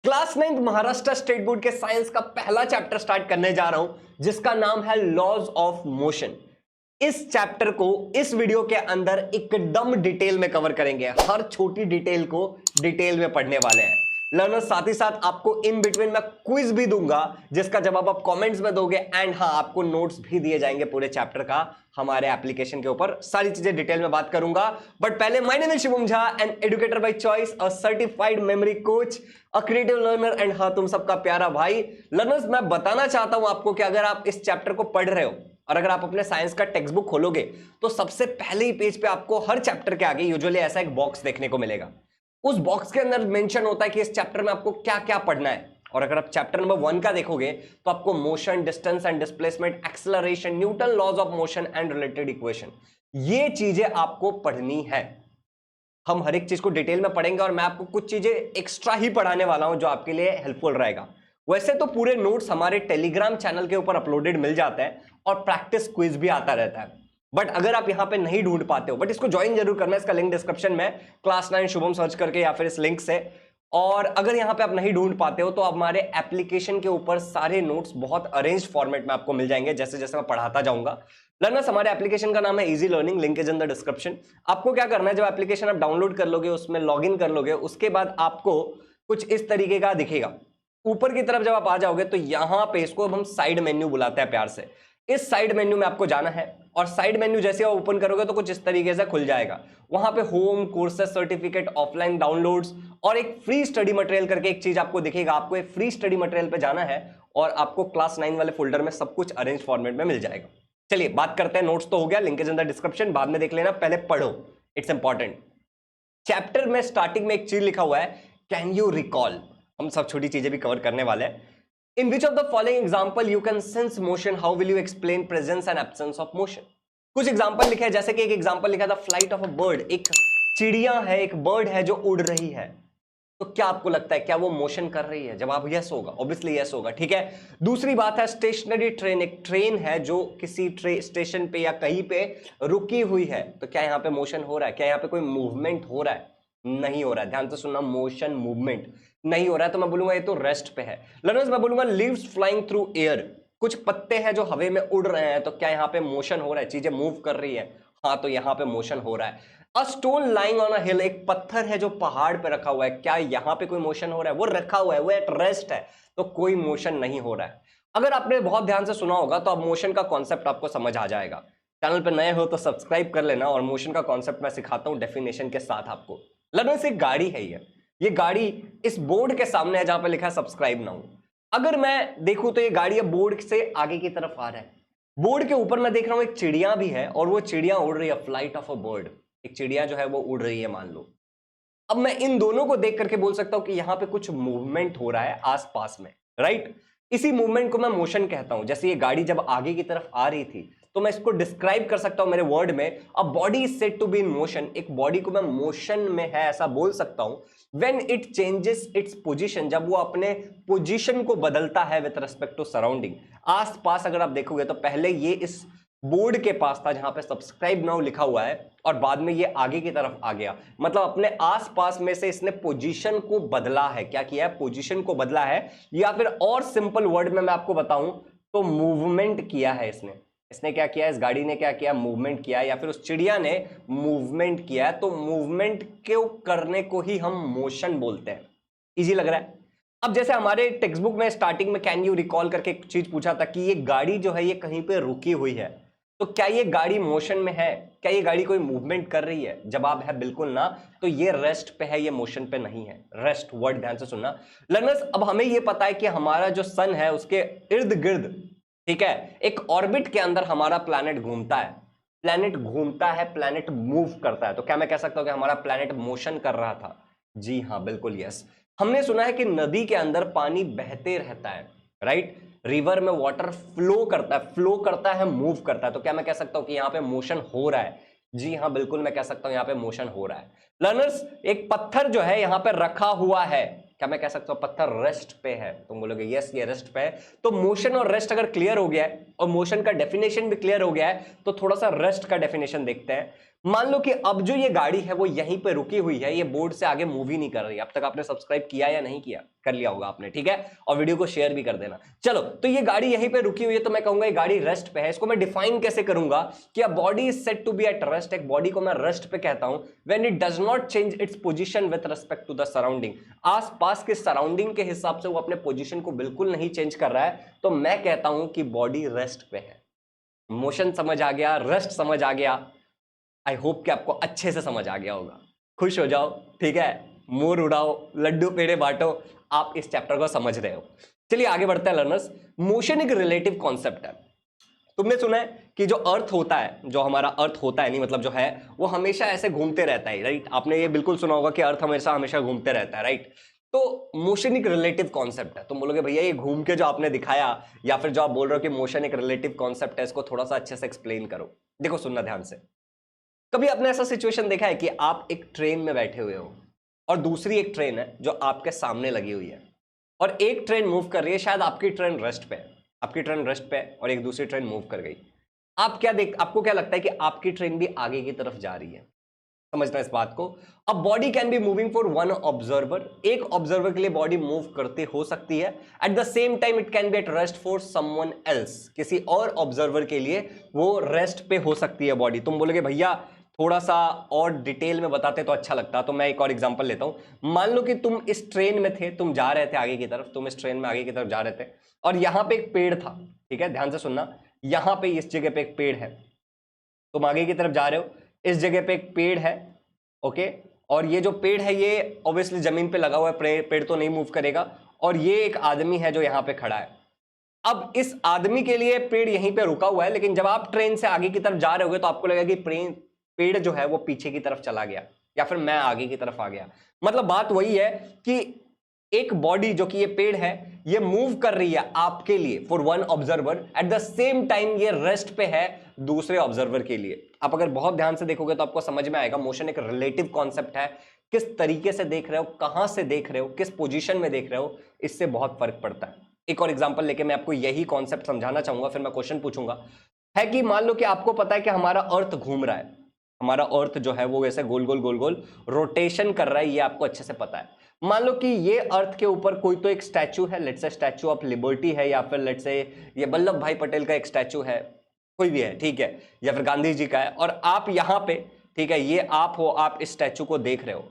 Class 9 Maharashtra state board के science का पहला चैप्टर स्टार्ट करने जा रहा हूं जिसका नाम है लॉज ऑफ मोशन। इस चैप्टर को इस वीडियो के अंदर एकदम डिटेल में कवर करेंगे। हर छोटी डिटेल को डिटेल में पढ़ने वाले हैं लर्नर्स। साथ ही साथ आपको इन बिटवीन मैं क्विज भी दूंगा जिसका जवाब आप कमेंट्स में दोगे एंड हाँ आपको नोट्स भी दिए जाएंगे पूरे चैप्टर का हमारे एप्लीकेशन के ऊपर। सारी चीजें डिटेल में बात करूंगा बट पहले my name is Shubham Jha, an educator by choice, a certified memory coach, a creative learner and हाँ तुम सबका प्यारा भाई। लर्नर्स मैं बताना चाहता हूं आपको कि अगर आप इस चैप्टर को पढ़ रहे हो और अगर आप अपने साइंस का टेक्स्ट बुक खोलोगे तो सबसे पहले ही पेज पे आपको हर चैप्टर के आगे यूजुअली ऐसा एक बॉक्स देखने को मिलेगा। उस बॉक्स के अंदर मेंशन होता है कि इस चैप्टर में आपको क्या क्या पढ़ना है। और अगर आप चैप्टर नंबर 1 का देखोगे तो आपको motion, distance and displacement, acceleration, Newton laws of motion and related equation, ये चीजें आपको पढ़नी है। हम हर एक चीज को डिटेल में पढ़ेंगे और मैं आपको कुछ चीजें एक्स्ट्रा ही पढ़ाने वाला हूं जो आपके लिए हेल्पफुल रहेगा। वैसे तो पूरे नोट्स हमारे टेलीग्राम चैनल के ऊपर अपलोडेड मिल जाते हैं और प्रैक्टिस क्विज भी आता रहता है। बट अगर आप यहां पे नहीं ढूंढ पाते हो बट इसको ज्वाइन जरूर करना है। इसका लिंक डिस्क्रिप्शन में क्लास 9 शुभम सर्च करके या फिर इस लिंक से। और अगर यहां पे आप नहीं ढूंढ पाते हो तो हमारे एप्लीकेशन के ऊपर सारे नोट्स बहुत अरेंज्ड फॉर्मेट में आपको मिल जाएंगे जैसे जैसे मैं पढ़ाता जाऊंगा। लर्नर्स, हमारे एप्लीकेशन का नाम है easy learning, link is in the description. आपको क्या करना है, जब एप्लीकेशन आप डाउनलोड कर लोगे उसमें लॉग इन कर लोगे उसके बाद आपको कुछ इस तरीके का दिखेगा। ऊपर की तरफ जब आप आ जाओगे तो यहां पे इसको हम साइड मेन्यू बुलाते हैं प्यार से। इस साइड मेन्यू में आपको जाना है और साइड मेन्यू जैसे आप ओपन करोगे तो कुछ इस तरीके से खुल जाएगा। वहां पे home, courses, certificate, offline downloads और एक फ्री स्टडी मटेरियल करके एक चीज आपको दिखेगा। आपको एक फ्री स्टडी मटेरियल पे जाना है और आपको क्लास 9 वाले फोल्डर में सब कुछ अरेंज फॉर्मेट में मिल जाएगा। चलिए बात करते हैं। नोट्स तो हो गया, link is in the description, बाद में देख लेना, पहले पढ़ो, इट्स इंपॉर्टेंट। चैप्टर में स्टार्टिंग में एक चीज लिखा हुआ है, कैन यू रिकॉल। हम सब छोटी चीजें भी कवर करने वाले हैं। In which of the following example you can sense motion? How will you explain presence and absence of motion? कुछ एग्जांपल लिखे हैं, जैसे कि एक एग्जांपल लिखा था फ्लाइट ऑफ अ बर्ड। एक चिड़िया है, एक बर्ड है जो उड़ रही है। तो क्या आपको लगता है क्या वो मोशन कर रही है? जवाब यस होगा, ऑब्वियसली यस होगा, ठीक है। दूसरी बात है स्टेशनरी ट्रेन। एक ट्रेन है जो किसी स्टेशन पे या कहीं पे रुकी हुई है। तो क्या यहाँ पे मोशन हो रहा है? क्या यहाँ पे कोई मूवमेंट हो रहा है? नहीं हो रहा है। ध्यान से सुनना, मोशन, मूवमेंट नहीं हो रहा है। तो मैं बोलूंगा ये तो रेस्ट पे है। लर्नर्स, मैं बोलूंगा लीव्स फ्लाइंग थ्रू एयर। कुछ पत्ते हैं जो हवा में उड़ रहे हैं। तो क्या यहाँ पे मोशन हो रहा है? चीजें मूव कर रही है? हाँ, तो यहाँ पे मोशन हो रहा है। A stone lying on a hill. एक पत्थर है जो पहाड़ पे रखा हुआ है। क्या यहाँ पे कोई मोशन हो रहा है? वो रखा हुआ है, वो एट रेस्ट है, तो कोई मोशन नहीं हो रहा है। अगर आपने बहुत ध्यान से सुना होगा तो अब मोशन का कॉन्सेप्ट आपको समझ आ जाएगा। चैनल पे नए हो तो सब्सक्राइब कर लेना और मोशन का कॉन्सेप्ट मैं सिखाता हूं डेफिनेशन के साथ आपको। लर्नर्स, एक गाड़ी है ये गाड़ी इस बोर्ड के सामने है जहां पे लिखा है सब्सक्राइब नाउ। अगर मैं देखूं तो ये गाड़ी अब बोर्ड से आगे की तरफ आ रहा है। बोर्ड के ऊपर मैं देख रहा हूं एक चिड़िया भी है और वो चिड़िया उड़ रही है, फ्लाइट ऑफ अ बर्ड। एक चिड़िया जो है वो उड़ रही है मान लो। अब मैं इन दोनों को देख करके बोल सकता हूं कि यहां पे कुछ मूवमेंट हो रहा है आसपास में, राइट। इसी मूवमेंट को मैं मोशन कहता हूं। जैसे ये गाड़ी जब आगे की तरफ आ रही थी तो मैं इसको डिस्क्राइब कर सकता हूं मेरे वर्ड में, a body is said to be in motion. एक बॉडी को मैं मोशन में है ऐसा बोल सकता हूं when it changes its position, जब वो अपने पोजीशन को बदलता है विद रिस्पेक्ट टू सराउंडिंग। आसपास अगर आप देखोगे तो पहले ये इस बोर्ड के पास था जहां पे सब्सक्राइब नाउ लिखा हुआ है और बाद में ये आगे की तरफ आ गया। मतलब अपने आसपास में से इसने पोजीशन को बदला है। क्या किया है? पोजीशन को बदला है। या फिर और सिंपल वर्ड में मैं आपको बताऊं तो मूवमेंट किया है इसने। इसने क्या किया? इस गाड़ी ने क्या किया? मूवमेंट किया, या फिर उस चिड़िया ने मूवमेंट किया। तो मूवमेंट को करने को ही हम मोशन बोलते हैं। इजी लग रहा है? अब जैसे हमारे टेक्स्ट बुक में स्टार्टिंग में कैन यू रिकॉल करके एक चीज पूछा था कि ये गाड़ी जो है ये कहीं पे रुकी हुई है, तो क्या ये गाड़ी मोशन में है? क्या ये गाड़ी कोई मूवमेंट कर रही है? जवाब है बिल्कुल ना। तो ये रेस्ट पे है, ये मोशन पे नहीं है। रेस्ट वर्ड ध्यान से सुनना लर्नर्स। अब हमें ये पता है कि हमारा जो सन है उसके इर्द गिर्द, ठीक है, एक ऑर्बिट के अंदर हमारा प्लैनेट घूमता है। प्लैनेट घूमता है, प्लैनेट मूव करता है। तो क्या मैं कह सकता हूं कि हमारा प्लैनेट मोशन कर रहा था? जी हाँ, बिल्कुल यस। हमने सुना है कि नदी के अंदर पानी बहते रहता है, राइट। रिवर में वाटर फ्लो करता है, मूव करता है। तो क्या मैं कह सकता हूं कि यहां पे मोशन हो रहा है? जी हाँ, बिल्कुल मैं कह सकता हूं यहां पे मोशन हो रहा है। लर्नर्स, एक पत्थर जो है यहां पे रखा हुआ है। क्या मैं कह सकता हूं पत्थर रेस्ट पे है? तुम बोलोगे यस ये रेस्ट पे है। तो मोशन और रेस्ट अगर क्लियर हो गया है और मोशन का डेफिनेशन भी क्लियर हो गया है तो थोड़ा सा रेस्ट का डेफिनेशन देखते हैं। मान लो कि अब जो ये गाड़ी है वो यहीं पे रुकी हुई है, ये बोर्ड से आगे मूव ही नहीं कर रही। अब तक आपने सब्सक्राइब किया या नहीं किया? कर लिया होगा आपने, ठीक है, और वीडियो को शेयर भी कर देना। चलो, तो ये गाड़ी यहीं पे रुकी हुई है, तो मैं कहूंगा ये गाड़ी रेस्ट पे है। इसको मैं डिफाइन कैसे करूंगा कि a body is said to be at rest. एक बॉडी को मैं रेस्ट पे कहता हूं when it does not change its position with respect to the surrounding. आसपास के सराउंडिंग के हिसाब से वो अपने पोजीशन को बिल्कुल नहीं चेंज कर रहा है, तो मैं कहता हूं कि बॉडी रेस्ट पे है। मोशन समझ आ गया, रेस्ट समझ आ गया। आई होप कि आपको अच्छे से समझ आ गया होगा। खुश हो जाओ, ठीक है, मोर उड़ाओ, लड्डू पेड़े बांटो, आप इस चैप्टर को समझ रहे हो। चलिए आगे बढ़ते हैं लर्नर्स। मोशन एक रिलेटिव कॉन्सेप्ट है। तुमने सुना है कि जो अर्थ होता है, जो हमारा अर्थ होता है, नहीं मतलब जो है, वो हमेशा ऐसे घूमते रहता है, राइट? आपने ये बिल्कुल सुना होगा कि अर्थ हमेशा हमेशा घूमते रहता है, राइट? तो मोशन एक रिलेटिव कॉन्सेप्ट है। तुम बोलोगे भैया ये घूम के जो आपने दिखाया, या फिर जो आप बोल रहे हो कि मोशन एक रिलेटिव कॉन्सेप्ट है, इसको थोड़ा सा अच्छे से एक्सप्लेन करो। देखो, सुनना ध्यान से। कभी आपने ऐसा सिचुएशन देखा है कि आप एक ट्रेन में बैठे हुए हो और दूसरी एक ट्रेन है जो आपके सामने लगी हुई है, और एक ट्रेन मूव कर रही है, शायद आपकी ट्रेन रेस्ट पे है, आपकी ट्रेन रेस्ट पे है और एक दूसरी ट्रेन मूव कर गई। आपको क्या लगता है कि आपकी ट्रेन भी आगे की तरफ जा रही है? समझना इस बात को। अब body can be moving for one observer. एक ऑब्जर्वर के लिए बॉडी मूव करते हो सकती है। Eight the same time it can be at rest for someone else. किसी और ऑब्जर्वर के लिए वो रेस्ट पे हो सकती है बॉडी। तुम बोलोगे भैया थोड़ा सा और डिटेल में बताते तो अच्छा लगता, तो मैं एक और एग्जांपल लेता हूं। मान लो कि तुम इस ट्रेन में थे, तुम जा रहे थे आगे की तरफ, तुम इस ट्रेन में आगे की तरफ जा रहे थे, और यहां पे एक पेड़ था, ठीक है, ध्यान से सुनना। यहां पे इस जगह पे एक पेड़ है, तुम आगे की तरफ जा रहे हो, इस जगह पे एक पेड़ है, ओके, और ये जो पेड़ है ये ऑब्वियसली जमीन पे लगा हुआ है, पेड़ तो नहीं मूव करेगा, और ये एक आदमी है जो यहां पे खड़ा है। अब इस आदमी के लिए पेड़ यहीं पे रुका हुआ है, लेकिन जब आप ट्रेन से आगे की तरफ जा रहे होगे तो आपको लगेगा कि पेड़ जो है वो पीछे की तरफ चला गया, या फिर मैं आगे की तरफ आ गया। मतलब बात वही है कि एक बॉडी जो कि ये पेड़ है, ये मूव कर रही है आपके लिए for one observer, eight the same time ये रेस्ट पे है दूसरे ऑब्जर्वर के लिए। आप अगर बहुत ध्यान से देखोगे तो आपको समझ में आएगा मोशन एक रिलेटिव कॉन्सेप्ट है। किस तरीके से देख रहे हो, कहां से देख रहे हो, किस पोजीशन में देख रहे हो, इससे बहुत फर्क पड़ता है। एक और एग्जांपल लेके मैं आपको यही कॉन्सेप्ट समझाना चाहूंगा, फिर मैं क्वेश्चन पूछूंगा। है कि मान लो कि आपको पता है कि हमारा अर्थ घूम रहा है, हमारा अर्थ जो है वो ऐसे गोल गोल गोल गोल रोटेशन कर रहा है, ये आपको अच्छे से पता है। मान लो कि ये अर्थ के ऊपर कोई तो एक स्टैचू है, let's say statue of liberty है, या फिर लेट्स से ये वल्लभ भाई पटेल का एक स्टैचू है, कोई भी है, ठीक है, या फिर गांधी जी का है, और आप यहां पे, ठीक है, ये आप हो, आप इस स्टैचू को देख रहे हो।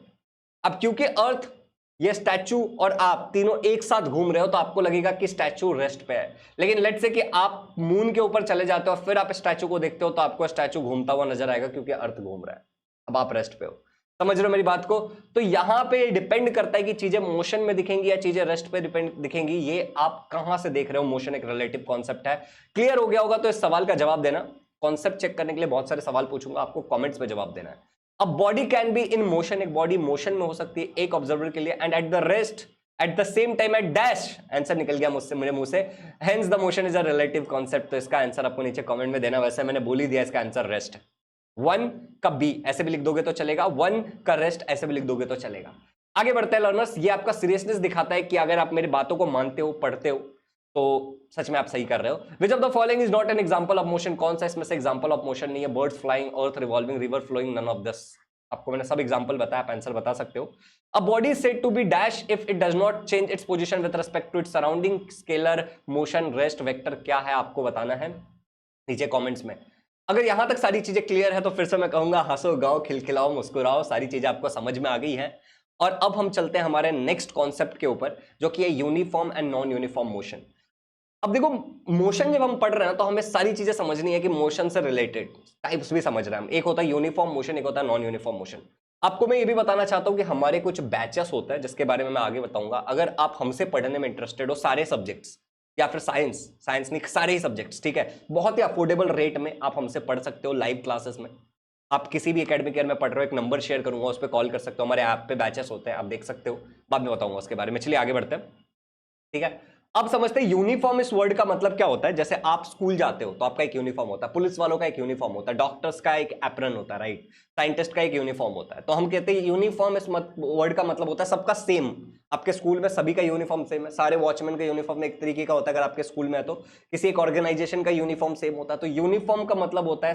अब क्योंकि अर्थ, ये स्टैचू और आप तीनों एक साथ घूम रहे हो, तो आपको लगेगा कि स्टैचू रेस्ट पे है। लेकिन लेट्स से कि आप मून के ऊपर चले जाते हो, फिर आप स्टैचू को देखते हो, तो आपको स्टैचू घूमता हुआ नजर आएगा, क्योंकि अर्थ घूम रहा है, अब आप रेस्ट पे हो। समझ रहे हो मेरी बात को? तो यहां पे डिपेंड करता है कि चीजें मोशन में दिखेंगी या चीजें रेस्ट पे डिपेंड दिखेंगी, ये आप कहां से देख रहे हो। मोशन एक रिलेटिव कॉन्सेप्ट है। क्लियर हो गया होगा? तो इस सवाल का जवाब देना। कॉन्सेप्ट चेक करने के लिए बहुत सारे सवाल पूछूंगा, आपको कॉमेंट्स में जवाब देना है। अब body can be in motion, एक बॉडी मोशन में हो सकती है एक ऑब्जर्वर के लिए, and at the rest at the same time at dash, answer निकल गया मुझसे, मेरे मुंह से, hence the motion is a relative concept. तो इसका आंसर आपको नीचे कमेंट में देना। वैसे मैंने बोल ही दिया इसका आंसर रेस्ट है। वन का बी ऐसे भी लिख दोगे तो चलेगा, वन का रेस्ट ऐसे भी लिख दोगे तो चलेगा। आगे बढ़ते हैं लर्नर्स। ये आपका सीरियसनेस दिखाता है कि अगर आप मेरी बातों को मानते हो, पढ़ते हो, तो सच में आप सही कर रहे हो। Which of the following is not an example of motion? कौन सा इसमें से एग्जांपल ऑफ मोशन नहीं है? Birds flying, earth revolving, river flowing, none of this. आपको मैंने सब एग्जांपल बताया, आप आंसर बता सकते हो। A body is said to be dash if it does not change its position with respect to its surrounding. Scalar, motion, rest, vector क्या है आपको बताना है नीचे कमेंट्स में। अगर यहां तक सारी चीजें क्लियर है तो फिर से मैं कहूंगा हंसो, गाओ, खिलखिलाओ, मुस्कुराओ, सारी चीजें आपको समझ में आ गई हैं। और अब हम चलते हैं हमारे नेक्स्ट कॉन्सेप्ट के ऊपर, जो कि है uniform and non uniform motion. अब देखो, मोशन जब हम पढ़ रहे हैं तो हमें सारी चीजें समझनी है कि मोशन से रिलेटेड टाइप्स भी समझ रहे हैं हम। एक होता है यूनिफॉर्म मोशन, एक होता है नॉन यूनिफॉर्म मोशन। आपको मैं ये भी बताना चाहता हूं कि हमारे कुछ बैचेस होते हैं जिसके बारे में मैं आगे बताऊंगा। अगर आप हमसे पढ़ने में इंटरेस्टेड हो, सारे सब्जेक्ट्स, या फिर साइंस नहीं, सारे ही सब्जेक्ट्स, ठीक है, बहुत ही अफोर्डेबल रेट में आप हमसे पढ़ सकते हो लाइव क्लासेस में। आप किसी भी एकेडमिक ईयर में पढ़ रहे हो, एक नंबर शेयर करूंगा, उस पर कॉल कर सकते हो। हमारे ऐप पे बैचेस होते हैं, आप देख सकते हो, बाद में बताऊंगा उसके बारे में। चलिए आगे बढ़ते हैं, ठीक है। अब समझते हैं यूनिफॉर्म इस वर्ड का मतलब क्या होता है। जैसे आप स्कूल जाते हो तो आपका एक यूनिफॉर्म होता है, पुलिस वालों का एक यूनिफॉर्म होता है, डॉक्टर्स का एक एप्रन होता है, राइट, साइंटिस्ट का एक यूनिफॉर्म होता है। तो हम कहते हैं यूनिफॉर्म इस वर्ड का मतलब होता है सबका सेम। आपके स्कूल में सभी का यूनिफॉर्म सेम है, सारे वॉचमैन का यूनिफॉर्म एक तरीके का होता है अगर आपके स्कूल में है तो। किसी एक ऑर्गेनाइजेशन का यूनिफॉर्म सेम होता है। तो यूनिफॉर्म का मतलब होता है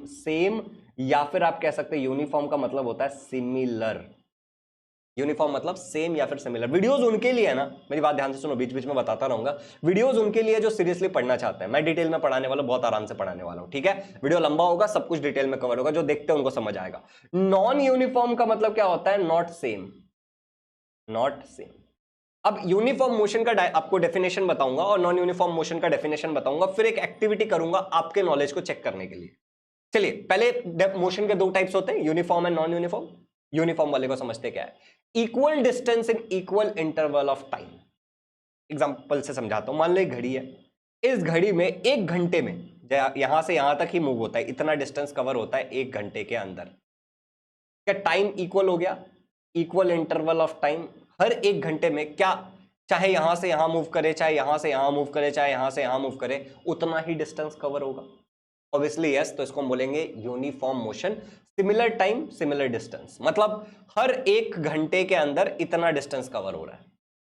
सेम या फिर आप कह सकते हैं यूनिफॉर्म का मतलब होता है सिमिलर। यूनिफॉर्म मतलब सेम या फिर सिमिलर। वीडियोस उनके लिए है ना, मेरी बात ध्यान से सुनो, बीच बीच में बताता रहूंगा। वीडियोस उनके लिए जो सीरियसली पढ़ना चाहते हैं, मैं डिटेल में पढ़ाने वाला, बहुत आराम से पढ़ाने वाला हूं, ठीक है। वीडियो लंबा होगा, सब कुछ डिटेल में कवर होगा, जो देखते हैं उनको समझ आएगा। नॉन यूनिफॉर्म का मतलब क्या होता है? Not same, not same. अब यूनिफॉर्म मोशन का आपको डेफिनेशन बताऊंगा और नॉन यूनिफॉर्म मोशन का डेफिनेशन बताऊंगा, फिर एक एक्टिविटी करूंगा आपके नॉलेज को चेक करने के लिए। चलिए, पहले मोशन के दो टाइप्स होते हैं, uniform and non uniform. Uniform वाले को समझते क्या है? Equal distance in equal interval of time. Example से समझाता हूं। मान लो एक घड़ी है, इस घड़ी में 1 घंटे में यहां से यहां तक ही मूव होता है, इतना डिस्टेंस कवर होता है 1 घंटे के अंदर। क्या टाइम इक्वल हो गया? Equal interval of time. हर 1 घंटे में क्या, चाहे यहां से यहां मूव करे, चाहे यहां से यहां मूव करे, चाहे यहां से यहां मूव करे, उतना ही डिस्टेंस कवर होगा। ऑब्वियसली यस, तो इसको हम बोलेंगे uniform motion. Similar time similar distance, मतलब हर 1 घंटे के अंदर इतना डिस्टेंस कवर हो रहा है,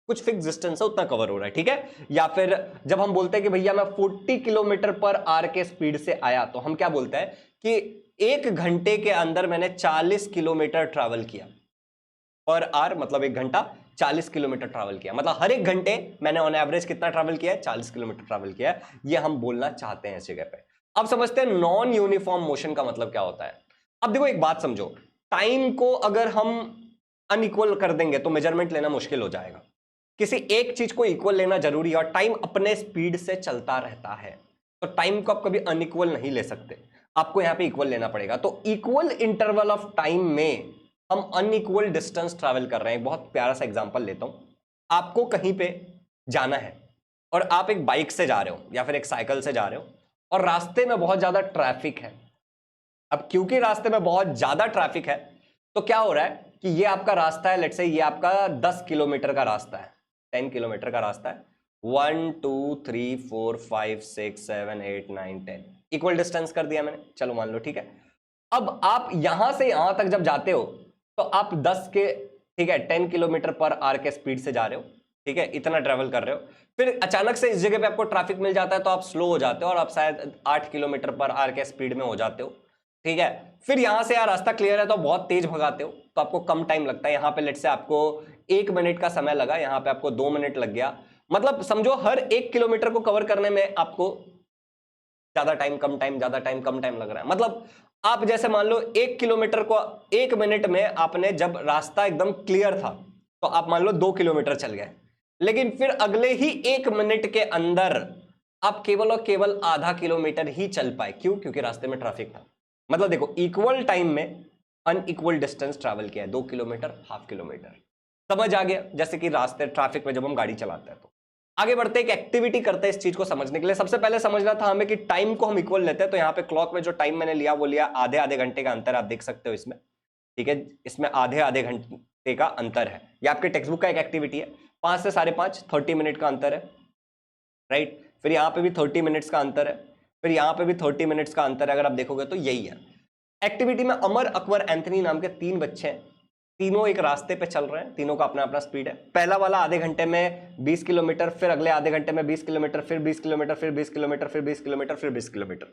कुछ फिक्स डिस्टेंस है उतना कवर हो रहा है, ठीक है। या फिर जब हम बोलते हैं कि भैया मैं 40 किलोमीटर पर आवर के स्पीड से आया, तो हम क्या बोलते हैं कि 1 घंटे के अंदर मैंने 40 किलोमीटर ट्रैवल किया। पर आवर मतलब 1 घंटा 40 किलोमीटर ट्रैवल किया, मतलब हर 1 घंटे मैंने ऑन एवरेज कितना ट्रैवल किया है? 40 किलोमीटर ट्रैवल किया है। ये हम बोलना चाहते हैं इस जगह पे। अब समझते हैं नॉन यूनिफॉर्म मोशन का मतलब क्या होता है। अब देखो एक बात समझो, टाइम को अगर हम अनइक्वल कर देंगे तो मेजरमेंट लेना मुश्किल हो जाएगा। किसी एक चीज को इक्वल लेना जरूरी है, और टाइम अपने स्पीड से चलता रहता है, तो टाइम को आप कभी अनइक्वल नहीं ले सकते, आपको यहां पे इक्वल लेना पड़ेगा। तो इक्वल इंटरवल ऑफ टाइम में हम अनइक्वल डिस्टेंस ट्रैवल कर रहे हैं। बहुत प्यारा सा एग्जांपल लेता हूं। आपको कहीं पे जाना है और आप एक बाइक से जा रहे हो या फिर एक साइकिल से जा रहे हो, और रास्ते में बहुत ज्यादा ट्रैफिक है। अब क्योंकि रास्ते में बहुत ज्यादा ट्रैफिक है, तो क्या हो रहा है कि ये आपका रास्ता है, लेट्स से ये आपका 10 किलोमीटर का रास्ता है, 10 किलोमीटर का रास्ता है। 1 2 3 4 5 6 7 8 9 10 इक्वल डिस्टेंस कर दिया मैंने, चलो मान लो, ठीक है। अब आप यहां से यहां तक जब जाते हो तो आप 10 के, ठीक है, 10 किलोमीटर पर आवर के स्पीड से जा रहे हो, ठीक है, इतना ट्रेवल कर रहे हो। फिर अचानक से इस जगह पे आपको ट्रैफिक मिल जाता है, तो आप स्लो हो जाते हो और आप शायद 8 किलोमीटर पर आवर के स्पीड में हो जाते हो, ठीक है। फिर यहां से यार रास्ता क्लियर है तो बहुत तेज भगाते हो, तो आपको कम टाइम लगता है। यहां पे लेट से आपको 1 मिनट का समय लगा, यहां पे आपको 2 मिनट लग गया। मतलब समझो हर 1 किलोमीटर को कवर करने में आपको ज्यादा टाइम कम टाइम, ज्यादा टाइम कम टाइम लग रहा है। मतलब आप जैसे मान लो 1 किलोमीटर को 1 मिनट में आपने, जब रास्ता एकदम क्लियर था तो आप मान लो 2 किलोमीटर चल गए, लेकिन फिर अगले ही 1 मिनट के अंदर आप केवल और केवल आधा किलोमीटर ही चल पाए। क्यों? क्योंकि रास्ते में ट्रैफिक था। मतलब देखो, इक्वल टाइम में अनइक्वल डिस्टेंस ट्रैवल किया है, 2 किलोमीटर, हाफ किलोमीटर। समझ आ गया? जैसे कि रास्ते ट्रैफिक में जब हम गाड़ी चलाते हैं, तो आगे बढ़ते एक एक्टिविटी करते हैं इस चीज को समझने के लिए। सबसे पहले समझना था हमें कि टाइम को हम इक्वल लेते हैं, तो यहाँ पे क्लॉक में जो टाइम मैंने लिया वो लिया आधे आधे घंटे का अंतर, आप देख सकते हो इसमें, ठीक है। इसमें आधे आधे घंटे का अंतर है, ये आपके टेक्स्ट बुक का एक एक्टिविटी है। 5 से 5:30 30 मिनट का अंतर है, राइट। फिर यहाँ पे भी 30 मिनट्स का अंतर है, फिर यहाँ पे भी 30 मिनट्स का अंतर है। अगर आप देखोगे तो यही है एक्टिविटी में। अमर, अकबर, एंथनी नाम के 3 बच्चे हैं, तीनों एक रास्ते पे चल रहे हैं, तीनों का अपना अपना स्पीड है। पहला वाला आधे घंटे में 20 किलोमीटर, फिर अगले आधे घंटे में 20 किलोमीटर, फिर 20 किलोमीटर, फिर 20 किलोमीटर, फिर 20 किलोमीटर, फिर 20 किलोमीटर।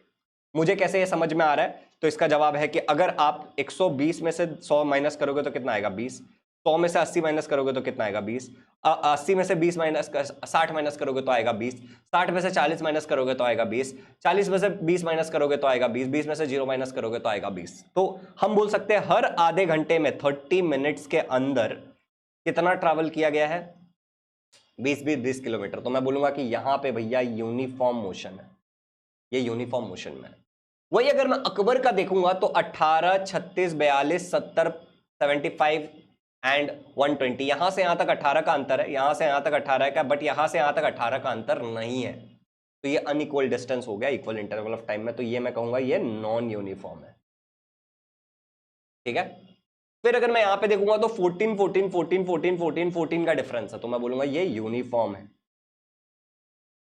मुझे कैसे ये समझ में आ रहा है? तो इसका जवाब है कि अगर आप 120 में से 100 माइनस करोगे तो कितना आएगा? 20। 100 में से 80 माइनस करोगे तो कितना आएगा? 20। 80 में से 20 माइनस 60 माइनस करोगे तो आएगा 20। 60 में से 40 माइनस करोगे तो आएगा 20। 40 में से 20 माइनस करोगे तो आएगा 20। 20 में से 0 माइनस करोगे तो आएगा 20। तो हम बोल सकते हैं हर आधे घंटे में 30 मिनट्स के अंदर कितना ट्रैवल किया गया है? 20 किलोमीटर। तो मैं बोलूंगा कि यहां पे भैया यूनिफॉर्म मोशन है, ये यूनिफॉर्म मोशन में है। वही अगर मैं अकबर का देखूंगा तो 18, 36, 42, 70, 75 एंड 120, यहां से यहां तक 18 का अंतर है, यहां से यहां तक 18 का, बट यहां से यहां तक 18 का अंतर नहीं है। तो ये अनइक्वल डिस्टेंस हो गया इक्वल इंटरवल ऑफ टाइम में, तो ये मैं कहूंगा ये नॉन यूनिफॉर्म है, ठीक है। फिर अगर मैं यहां पे देखूंगा तो 14, 14, 14, 14, 14, 14 का डिफरेंस है, तो मैं बोलूंगा ये यूनिफॉर्म है।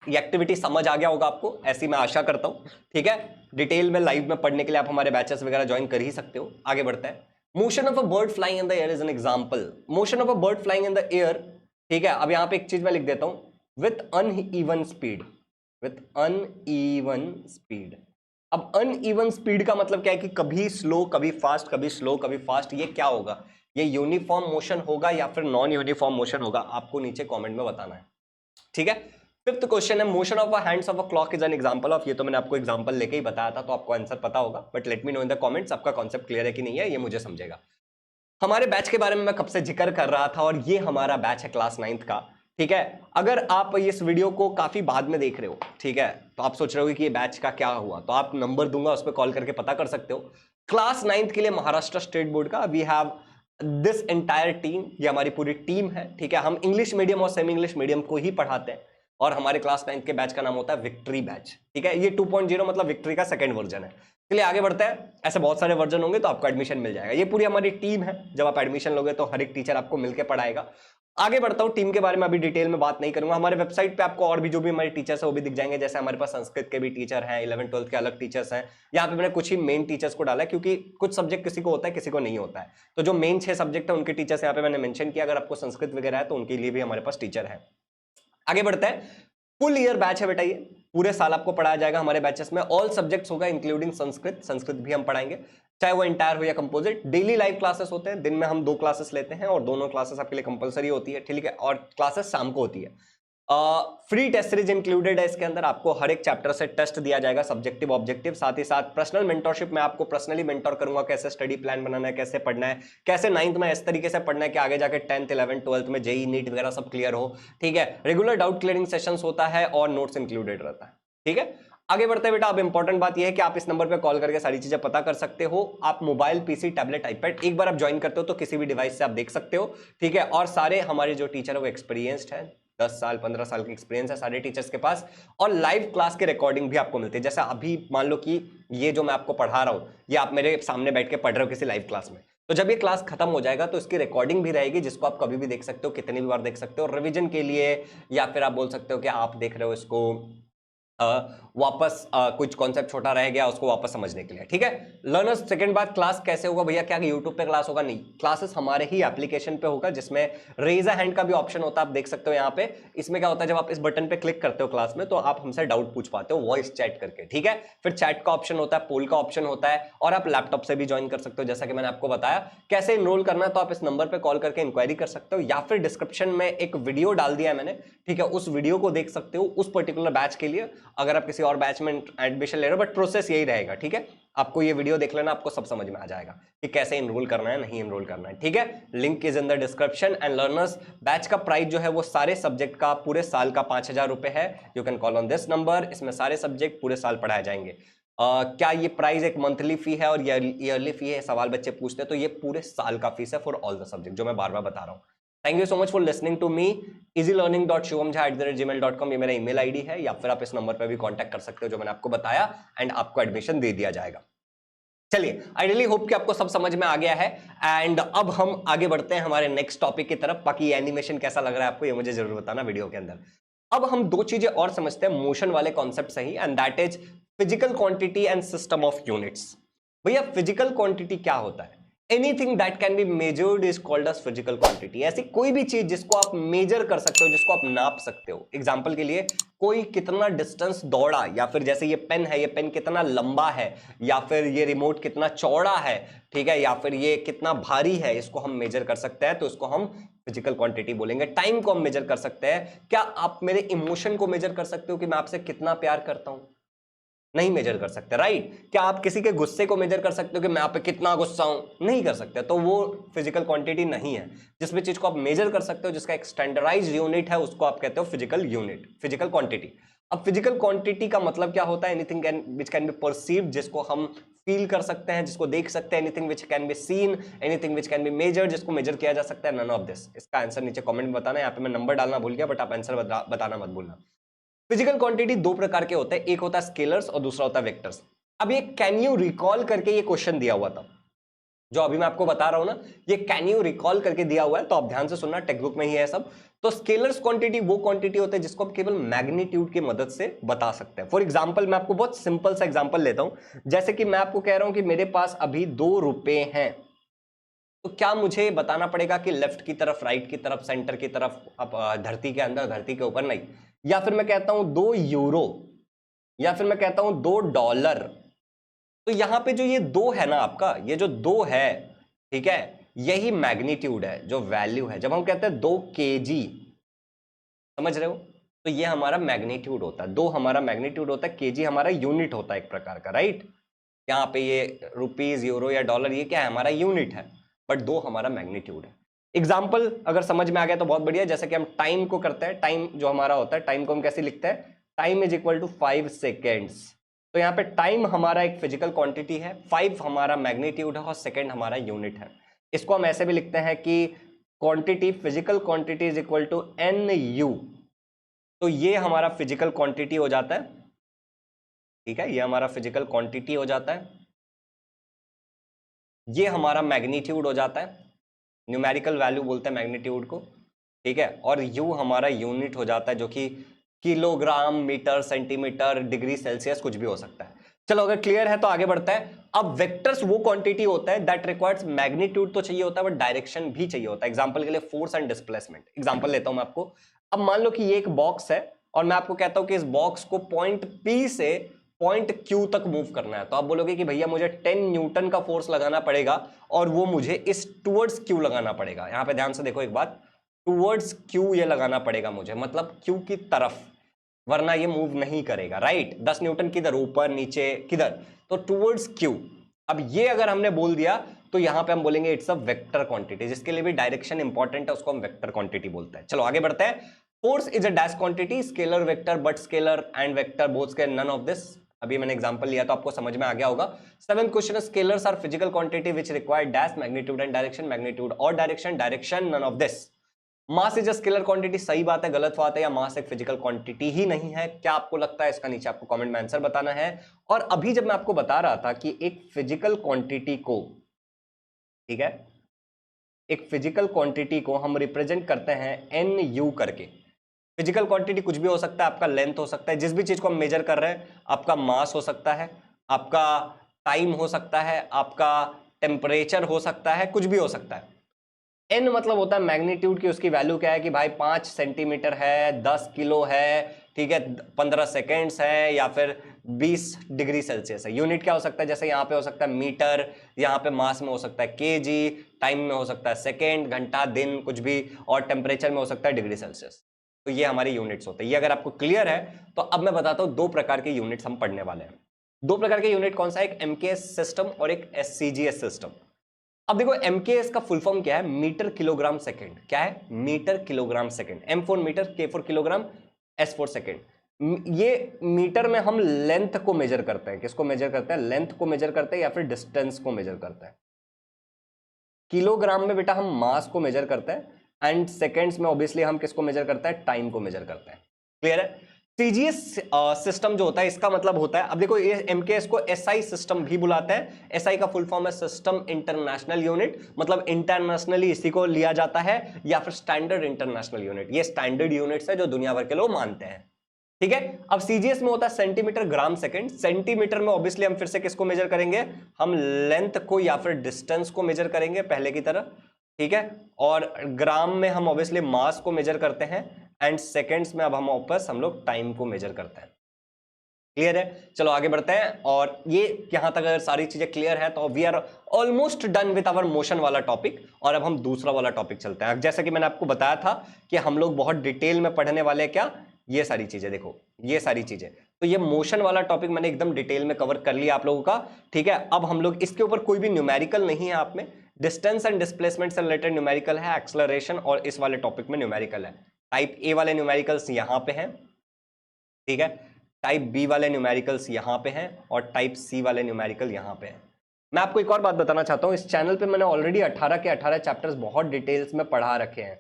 ये एक्टिविटी समझ आ गया होगा आपको, ऐसी मैं आशा करता हूं, ठीक है। डिटेल में लाइव में पढ़ने के लिए आप हमारे बैचेस वगैरह ज्वाइन कर ही सकते हो। आगे बढ़ते हैं। Motion of a bird flying in the air is an example. Motion of a bird flying in the air, ठीक है। अब यहां पे एक चीज मैं लिख देता हूं, with uneven speed, with uneven speed. अब अनइवन स्पीड का मतलब क्या है कि कभी स्लो कभी फास्ट, कभी स्लो कभी फास्ट, ये क्या होगा? ये यूनिफॉर्म मोशन होगा या फिर नॉन यूनिफॉर्म मोशन होगा? आपको नीचे कमेंट में बताना है, ठीक है। फिफ्थ क्वेश्चन है, motion of a hands of a clock is an example of. ये तो मैंने आपको एग्जांपल लेके ही बताया था, तो आपको आंसर पता होगा, but let me know in the comments आपका कॉन्सेप्ट क्लियर है कि नहीं है, ये मुझे समझेगा। हमारे बैच के बारे में मैं कब से जिक्र कर रहा था, और ये हमारा बैच है क्लास 9th का, ठीक है। अगर आप इस वीडियो को काफी बाद में देख रहे हो, ठीक है, तो आप सोच रहे हो कि ये बैच का क्या हुआ, तो आप नंबर दूंगा, उस पर कॉल करके पता कर सकते हो। क्लास 9th के लिए महाराष्ट्र स्टेट बोर्ड का we have this entire team, ये हमारी पूरी टीम है, ठीक है। हम इंग्लिश मीडियम और सेमी इंग्लिश मीडियम को ही पढ़ाते हैं, और हमारे क्लास 9th के बैच का नाम होता है विक्ट्री बैच, ठीक है। ये 2.0 मतलब विक्ट्री का सेकंड वर्जन है। चलिए आगे बढ़ते हैं, ऐसे बहुत सारे वर्जन होंगे तो आपको एडमिशन मिल जाएगा। ये पूरी हमारी टीम है, जब आप एडमिशन लोगे तो हर एक टीचर आपको मिलकर पढ़ाएगा। आगे बढ़ता हूं, टीम के बारे में अभी डिटेल में बात नहीं करूंगा। हमारे वेबसाइट पे आपको और भी जो भी हमारे टीचर्स है वो भी दिख जाएंगे, जैसे हमारे पास संस्कृत के भी टीचर हैं, 11th 12th के अलग टीचर्स हैं। यहाँ पे मैंने कुछ ही मेन टीचर्स को डाला है, क्योंकि कुछ सब्जेक्ट किसी को होता है किसी को नहीं होता है, तो जो मेन 6 सब्जेक्ट है उनके टीचर्स यहाँ पे मैंने मेंशन किया। अगर आपको संस्कृत वगैरह है तो उनके लिए भी हमारे पास टीचर है। आगे बढ़ते हैं, फुल ईयर बैच है बेटा, ये पूरे साल आपको पढ़ाया जाएगा हमारे बैचेस में, ऑल सब्जेक्ट्स होगा इंक्लूडिंग संस्कृत, संस्कृत भी हम पढ़ाएंगे, चाहे वो इंटायर हो या कंपोजिट। डेली लाइव क्लासेस होते हैं, दिन में हम 2 क्लासेस लेते हैं, और दोनों क्लासेस आपके लिए कंपलसरी होती है, ठीक है, और क्लासेस शाम को होती है। फ्री टेस्ट सीरीज इंक्लूडेड है इसके अंदर, आपको हर एक चैप्टर से टेस्ट दिया जाएगा, सब्जेक्टिव ऑब्जेक्टिव, साथ ही साथ पर्सनल मेंटरशिप में आपको पर्सनली मेंटर करूंगा, कैसे स्टडी प्लान बनाना है, कैसे पढ़ना है, कैसे 9th में इस तरीके से पढ़ना है कि आगे जाके 10th 11th 12th में जेई नीट वगैरह सब क्लियर हो, ठीक है। रेगुलर डाउट क्लियरिंग सेशंस होता है और नोट्स इंक्लूडेड रहता है, ठीक है। आगे बढ़ते हैं बेटा, अब इंपॉर्टेंट बात यह है कि आप इस नंबर पे कॉल करके सारी चीजें पता कर सकते हो। आप मोबाइल, पीसी, टैबलेट, आईपैड, एक बार आप ज्वाइन करते हो तो किसी भी डिवाइस से आप देख सकते हो, ठीक है। और सारे हमारे जो टीचर है वो एक्सपीरियंस्ड है, 10 साल 15 साल की एक्सपीरियंस है सारे टीचर्स के पास, और लाइव क्लास के रिकॉर्डिंग भी आपको मिलती है। जैसा अभी मान लो कि ये जो मैं आपको पढ़ा रहा हूं, ये आप मेरे सामने बैठ के पढ़ रहे हो किसी लाइव क्लास में, तो जब ये क्लास खत्म हो जाएगा तो इसकी रिकॉर्डिंग भी रहेगी, जिसको आप कभी भी देख सकते हो, कितनी भी बार देख सकते हो, रिवीजन के लिए, या फिर आप बोल सकते हो कि आप देख रहे हो इसको वापस कुछ कॉन्सेप्ट छोटा रह गया उसको वापस समझने के लिए, ठीक है। लर्नर्स, सेकंड बात, क्लास कैसे होगा भैया? क्या यूट्यूब पे क्लास होगा? नहीं, क्लासेस हमारे ही एप्लीकेशन पे होगा, जिसमें रेज अ हैंड का भी ऑप्शन होता है, आप देख सकते हो यहाँ पे। इसमें क्या होता है, जब आप इस बटन पे क्लिक करते हो क्लास में, तो आप हमसे डाउट पूछ पाते हो वॉइस चैट करके, ठीक है। फिर चैट का ऑप्शन होता है, पोल का ऑप्शन होता है, और आप लैपटॉप से भी ज्वाइन कर सकते हो, जैसा कि मैंने आपको बताया। कैसे इनरोल करना है, तो आप इस नंबर पे कॉल करके इंक्वायरी कर सकते हो, या फिर डिस्क्रिप्शन में एक वीडियो डाल दिया है मैंने, ठीक है, उस वीडियो को देख सकते हो उस पर्टिकुलर बैच के लिए। अगर आप किसी और बैच में एडमिशन ले रहे हो, बट प्रोसेस यही रहेगा, ठीक है। आपको ये वीडियो देख लेना, आपको सब समझ में आ जाएगा कि कैसे इनरोल करना है, नहीं इनरोल करना है, ठीक है। Link is in the description. And learners, batch का प्राइस जो है वो सारे सब्जेक्ट का पूरे साल का 5,000 रुपए है। You can call on this number, इसमें सारे सब्जेक्ट पूरे साल पढ़ाए जाएंगे। क्या ये प्राइस एक मंथली फी है और ईयरली फी है, सवाल बच्चे पूछते हैं, तो ये पूरे साल का फीस है फॉर ऑल द सब्जेक्ट, जो मैं बार बार बता रहा हूँ। Thank you so much for listening to me. easylearning.shivam@gmail.com ये मेरा ईमेल आईडी है, या फिर आप इस नंबर पर भी कांटेक्ट कर सकते हो जो मैंने आपको बताया, एंड आपको एडमिशन दे दिया जाएगा। चलिए, आई रियली होप कि आपको सब समझ में आ गया है। एंड अब हम आगे बढ़ते हैं हमारे नेक्स्ट टॉपिक की तरफ। बाकी एनिमेशन कैसा लग रहा है आपको, ये मुझे जरूर बताना वीडियो के अंदर। अब हम 2 चीजें और समझते हैं मोशन वाले कॉन्सेप्ट से ही, and that is physical quantity and system of units. भैया फिजिकल क्वांटिटी क्या होता है? Anything that can be measured is called as physical quantity. ऐसी कोई भी चीज जिसको आप मेजर कर सकते हो, जिसको आप नाप सकते हो। एग्जांपल के लिए, कोई कितना डिस्टेंस दौड़ा, या फिर जैसे ये पेन है, ये पेन कितना लंबा है, या फिर ये रिमोट कितना चौड़ा है, ठीक है, या फिर ये कितना भारी है, इसको हम मेजर कर सकते हैं, तो इसको हम फिजिकल क्वांटिटी बोलेंगे। टाइम को हम मेजर कर सकते हैं। क्या आप मेरे इमोशन को मेजर कर सकते हो कि मैं आपसे कितना प्यार करता हूं? नहीं मेजर कर सकते, राइट। क्या आप किसी के गुस्से को मेजर कर सकते हो कि मैं आप पे कितना गुस्सा हूं? नहीं कर सकते, तो वो फिजिकल क्वांटिटी नहीं है। जिस भी चीज को आप मेजर कर सकते हो, जिसका एक स्टैंडर्डाइज्ड यूनिट है, उसको आप कहते हो फिजिकल यूनिट, फिजिकल क्वांटिटी। अब फिजिकल क्वांटिटी का मतलब क्या होता है? Anything which can be perceived, जिसको हम फील कर सकते हैं, जिसको देख सकते हैं। Anything which can be seen, anything which can be measure, जिसको मेजर किया जा सकता है। None of this. इसका आंसर नीचे कमेंट में बताना। यहाँ पे मैं नंबर डालना भूल गया, बट आप आंसर बताना मत भूलना। फिजिकल क्वांटिटी 2 प्रकार के होते हैं, एक होता है स्केलर्स और दूसरा होता है वेक्टर्स। अब ये कैन यू रिकॉल करके ये क्वेश्चन दिया हुआ था, जो अभी मैं आपको बता रहा हूं ना, ये कैन यू रिकॉल करके दिया हुआ है, तो आप ध्यान से सुनना, टेक्स्ट बुक में ही है सब। तो स्केलर्स क्वांटिटी वो क्वांटिटी होते हैं जिसको आप केवल मैग्नीट्यूड की मदद से बता सकते हैं। फॉर एग्जांपल, मैं आपको बहुत सिंपल सा एग्जांपल लेता हूं। जैसे कि मैं आपको कह रहा हूं कि मेरे पास अभी 2 रुपए हैं, तो क्या मुझे बताना पड़ेगा कि लेफ्ट की तरफ, राइट की तरफ, सेंटर की तरफ, अब धरती के अंदर, धरती के ऊपर? नहीं। या फिर मैं कहता हूं 2 यूरो, या फिर मैं कहता हूं 2 डॉलर, तो यहां पे जो ये 2 है ना, आपका ये जो 2 है, ठीक है, यही मैग्नीट्यूड है, जो वैल्यू है। जब हम कहते हैं 2 kg, समझ रहे हो, तो ये हमारा मैग्नीट्यूड होता है, 2 हमारा मैग्नीट्यूड होता है, केजी हमारा यूनिट होता है एक प्रकार का, राइट। यहाँ पे ये रुपीज, यूरो या डॉलर, ये क्या है, हमारा यूनिट है, बट 2 हमारा मैग्नीट्यूड है। एग्जाम्पल अगर समझ में आ गया तो बहुत बढ़िया। जैसे कि हम टाइम को करते हैं, टाइम जो हमारा होता है, टाइम को हम कैसे लिखते हैं, time is equal to 5 seconds. तो यहाँ पे टाइम हमारा एक फिजिकल क्वांटिटी है, 5 हमारा मैग्नीट्यूड है और सेकेंड हमारा यूनिट है। इसको हम ऐसे भी लिखते हैं कि quantity, physical quantity is equal to N U. तो ये हमारा फिजिकल क्वांटिटी हो जाता है, ठीक है, ये हमारा फिजिकल क्वांटिटी हो जाता है, ये हमारा मैग्नीट्यूड हो जाता है, न्यूमेरिकल वैल्यू बोलते हैं मैग्नीट्यूड को, ठीक है, और यू हमारा यूनिट हो जाता है, जो कि kilogram, metre, centimetre, degree Celsius, कुछ भी हो सकता है। चलो अगर क्लियर है तो आगे बढ़ता है। अब वेक्टर्स वो क्वांटिटी होता है दैट रिक्वायर्स मैग्नीट्यूड तो चाहिए होता है, बट डायरेक्शन भी चाहिए होता है। एग्जांपल के लिए फोर्स एंड डिस्प्लेसमेंट, एग्जांपल लेता हूं मैं आपको। अब मान लो कि ये एक बॉक्स है और मैं आपको कहता हूं कि इस बॉक्स को पॉइंट P से पॉइंट Q तक मूव करना है, तो आप बोलोगे कि भैया मुझे 10 न्यूटन का फोर्स लगाना पड़ेगा और वो मुझे इस टूवर्ड्स Q लगाना पड़ेगा। यहां पे ध्यान से देखो एक बात, टूवर्ड्स Q ये लगाना पड़ेगा मुझे, मतलब Q की तरफ, वरना ये मूव नहीं करेगा, राइट। 10 न्यूटन किधर, ऊपर, नीचे, किधर, तो टूवर्ड्स Q। अब ये अगर हमने बोल दिया तो यहां पे हम बोलेंगे इट्स अ वेक्टर क्वांटिटी, जिसके लिए भी डायरेक्शन इंपॉर्टेंट है, उसको हम वेक्टर क्वांटिटी बोलते हैं। चलो आगे बढ़ते हैं। Force is a dash quantity, scalar vector, but scalar and vector both scalar, none of this. अभी मैंने एग्जांपल लिया तो आपको समझ में आ गया होगा। 7th question, scalars are physical quantity which require dash magnitude and direction, magnitude और direction, direction none of this. Mass is a scalar quantity, सही बात है, गलत बात है, या मास एक फिजिकल क्वांटिटी ही नहीं है? क्या आपको लगता है, इसका नीचे आपको कमेंट में आंसर बताना है। और अभी जब मैं आपको बता रहा था कि एक फिजिकल क्वांटिटी को, ठीक है, एक फिजिकल क्वांटिटी को हम रिप्रेजेंट करते हैं एन यू करके। फिजिकल क्वांटिटी कुछ भी हो सकता है, आपका लेंथ हो सकता है, जिस भी चीज को हम मेजर कर रहे हैं, आपका मास हो सकता है, आपका टाइम हो सकता है, आपका टेम्परेचर हो सकता है, कुछ भी हो सकता है। एन मतलब होता है मैग्नीट्यूड की, उसकी वैल्यू क्या है कि भाई 5 सेंटीमीटर है, 10 किलो है, ठीक है, 15 सेकेंड्स है, या फिर 20 डिग्री सेल्सियस है। यूनिट क्या हो सकता है, जैसे यहाँ पे हो सकता है मीटर, यहाँ पे मास में हो सकता है केजी, टाइम में हो सकता है सेकेंड, घंटा, दिन, कुछ भी, और टेम्परेचर में हो सकता है डिग्री सेल्सियस। तो ये हमारे यूनिट्स होते हैं। ये अगर आपको क्लियर है तो अब मैं बताता हूँ 2 प्रकार के यूनिट्स हम पढ़ने वाले हैं। 2 प्रकार के यूनिट कौन सा है, एक एमकेएस सिस्टम और एक एससीजीएस सिस्टम। अब देखो एमकेएस का फुल फॉर्म क्या है, मीटर किलोग्राम सेकंड। क्या है, metre kilogram second. M for metre, K for kilogram, S for second. ये मीटर में हम लेंथ को मेजर करते हैं। किसको मेजर करते हैं, लेंथ को मेजर करते हैं या फिर डिस्टेंस को मेजर करते हैं। किलोग्राम में बेटा हम मास को मेजर करते हैं, एंड सेकेंड्स में ऑब्वियसली हम किसको मेजर करते हैं, टाइम को मेजर करते हैं। क्लियर है। सीजीएस सिस्टम जो होता है, इसका मतलब होता है, अब देखो ये एमकेएस को एसआई सिस्टम भी बुलाते हैं। एसआई का फुल फॉर्म है सिस्टम इंटरनेशनल यूनिट, मतलब इंटरनेशनली इसी को लिया जाता है, या फिर स्टैंडर्ड इंटरनेशनल यूनिट। ये स्टैंडर्ड यूनिट्स है जो दुनिया भर के लोग मानते हैं, ठीक है। अब सीजीएस में होता है सेंटीमीटर, ग्राम, सेकंड। सेंटीमीटर में ऑब्वियसली हम फिर से किसको मेजर करेंगे, हम लेंथ को या फिर डिस्टेंस को मेजर करेंगे पहले की तरह, ठीक है। और ग्राम में हम ऑब्वियसली मास को मेजर करते हैं, एंड सेकंड्स में अब हम वापस हम लोग टाइम को मेजर करते हैं। क्लियर है। चलो आगे बढ़ते हैं। और ये यहां तक अगर सारी चीजें क्लियर है तो we are almost done with our motion वाला टॉपिक, और अब हम दूसरा वाला टॉपिक चलते हैं। जैसा कि मैंने आपको बताया था कि हम लोग बहुत डिटेल में पढ़ने वाले हैं, क्या, ये सारी चीजें। देखो ये सारी चीजें, तो ये मोशन वाला टॉपिक मैंने एकदम डिटेल में कवर कर लिया आप लोगों का, ठीक है। अब हम लोग इसके ऊपर कोई भी न्यूमेरिकल नहीं है, आप में डिस्टेंस एंड डिस्प्लेसमेंट से रिलेटेड न्यूमेरिकल है, एक्सेलरेशन, और इस वाले टॉपिक में न्यूमेरिकल है। टाइप ए वाले न्यूमेरिकल्स यहां पे हैं, ठीक है, टाइप बी वाले न्यूमेरिकल्स यहां पे हैं, और टाइप सी वाले न्यूमेरिकल यहां पे हैं। मैं आपको एक और बात बताना चाहता हूं, इस चैनल पे मैंने ऑलरेडी 18 के 18 चैप्टर्स बहुत डिटेल्स में पढ़ा रखे हैं,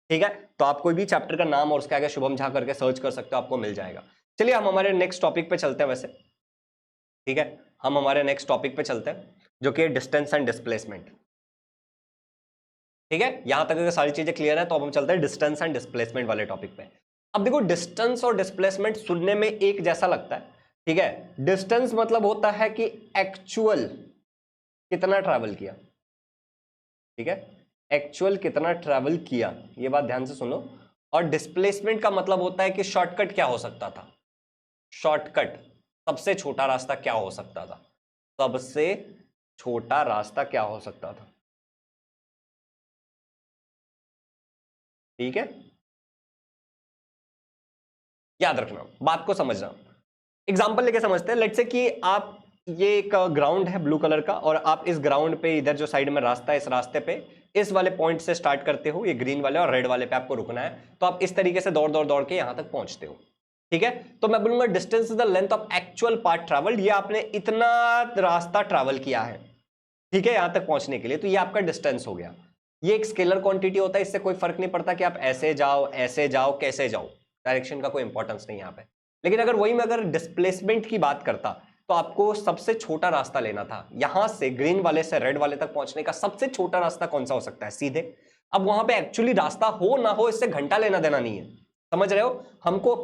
ठीक है। तो आप कोई भी चैप्टर का नाम और उसके आगे शुभम झा करके सर्च कर सकते हो, आपको मिल जाएगा। चलिए हम हमारे नेक्स्ट टॉपिक पे चलते हैं वैसे, ठीक है, हम हमारे नेक्स्ट टॉपिक पे चलते हैं, जो कि डिस्टेंस एंड डिस्प्लेसमेंट, ठीक है। यहां तक अगर सारी चीजें क्लियर है तो अब हम चलते हैं डिस्टेंस एंड डिस्प्लेसमेंट वाले टॉपिक पे। अब देखो डिस्टेंस और डिस्प्लेसमेंट सुनने में एक जैसा लगता है, ठीक है। डिस्टेंस मतलब होता है कि एक्चुअल कितना ट्रैवल किया, ठीक है, एक्चुअल कितना ट्रैवल किया, ये बात ध्यान से सुनो। और डिस्प्लेसमेंट का मतलब होता है कि शॉर्टकट क्या हो सकता था, शॉर्टकट, सबसे छोटा रास्ता क्या हो सकता था। सबसे छोटा रास्ता क्या हो सकता था? ठीक है, याद रखना, बात को समझना। एग्जांपल लेके समझते हैं। लेट्स से कि आप, ये एक ग्राउंड है ब्लू कलर का, और आप इस ग्राउंड पे इधर जो साइड में रास्ता है, इस रास्ते पे इस वाले पॉइंट से स्टार्ट करते हो, ये ग्रीन वाले और रेड वाले पे आपको रुकना है। तो आप इस तरीके से दौड़ दौड़ दौड़ के यहां तक पहुंचते हो। ठीक है, तो मैं बोलूंगा distance is the length of actual path travelled. ये आपने इतना रास्ता ट्रैवल किया है, ठीक है, यहां तक पहुंचने के लिए, तो ये आपका डिस्टेंस हो गया। ये एक स्केलर क्वांटिटी होता है, इससे कोई फर्क नहीं पड़ता कि आप ऐसे जाओ कैसे जाओ, डायरेक्शन का कोई इंपॉर्टेंस नहीं यहाँ पे। लेकिन अगर वही मैं अगर डिस्प्लेसमेंट की बात करता, तो आपको सबसे छोटा रास्ता लेना था। यहां से ग्रीन वाले से रेड वाले तक पहुंचने का सबसे छोटा रास्ता कौन सा हो सकता है? सीधे। अब वहां पे एक्चुअली रास्ता हो ना हो, इससे घंटा लेना देना नहीं है, समझ रहे हो? हमको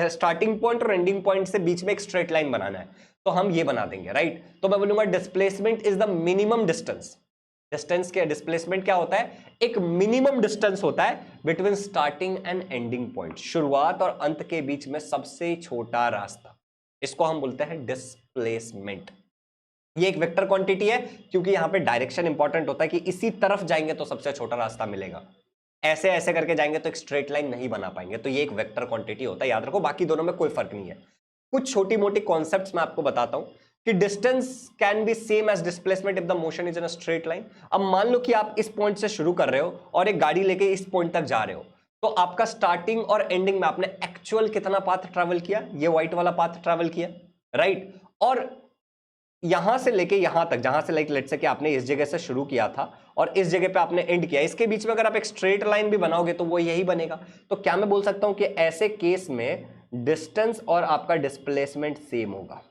स्टार्टिंग पॉइंट और एंडिंग पॉइंट से बीच में एक स्ट्रेट लाइन बनाना है, तो हम ये बना देंगे, राइट? तो मैं बोलूंगा displacement is the minimum distance. Distance के डिस्प्लेसमेंट क्या होता है? एक मिनिमम डिस्टेंस होता है between starting and ending point, शुरुआत और अंत के बीच में सबसे छोटा रास्ता, इसको हम बोलते हैं डिस्प्लेसमेंट। ये एक वेक्टर क्वांटिटी है, क्योंकि यहां पे डायरेक्शन इंपॉर्टेंट होता है कि इसी तरफ जाएंगे तो सबसे छोटा रास्ता मिलेगा, ऐसे ऐसे करके जाएंगे तो एक स्ट्रेट लाइन नहीं बना पाएंगे, तो ये एक वेक्टर क्वांटिटी होता है, याद रखो। बाकी दोनों में कोई फर्क नहीं है। कुछ छोटी मोटी कॉन्सेप्ट्स मैं आपको बताता हूं कि distance can be same as displacement if the motion is in a straight line. अब मान लो कि आप इस पॉइंट से शुरू कर रहे हो और एक गाड़ी लेके इस पॉइंट तक जा रहे हो, तो आपका स्टार्टिंग और एंडिंग में आपने एक्चुअल कितना पाथ ट्रैवल किया? ये व्हाइट वाला पाथ ट्रैवल किया, राइट? और यहां से लेके यहां तक, जहां से लाइक लेट्स से कि आपने इस जगह से शुरू किया था और इस जगह पे आपने एंड किया, इसके बीच में अगर आप एक स्ट्रेट लाइन भी बनाओगे तो वो यही बनेगा। तो क्या मैं बोल सकता हूं कि ऐसे केस में डिस्टेंस और आपका डिस्प्लेसमेंट सेम होगा?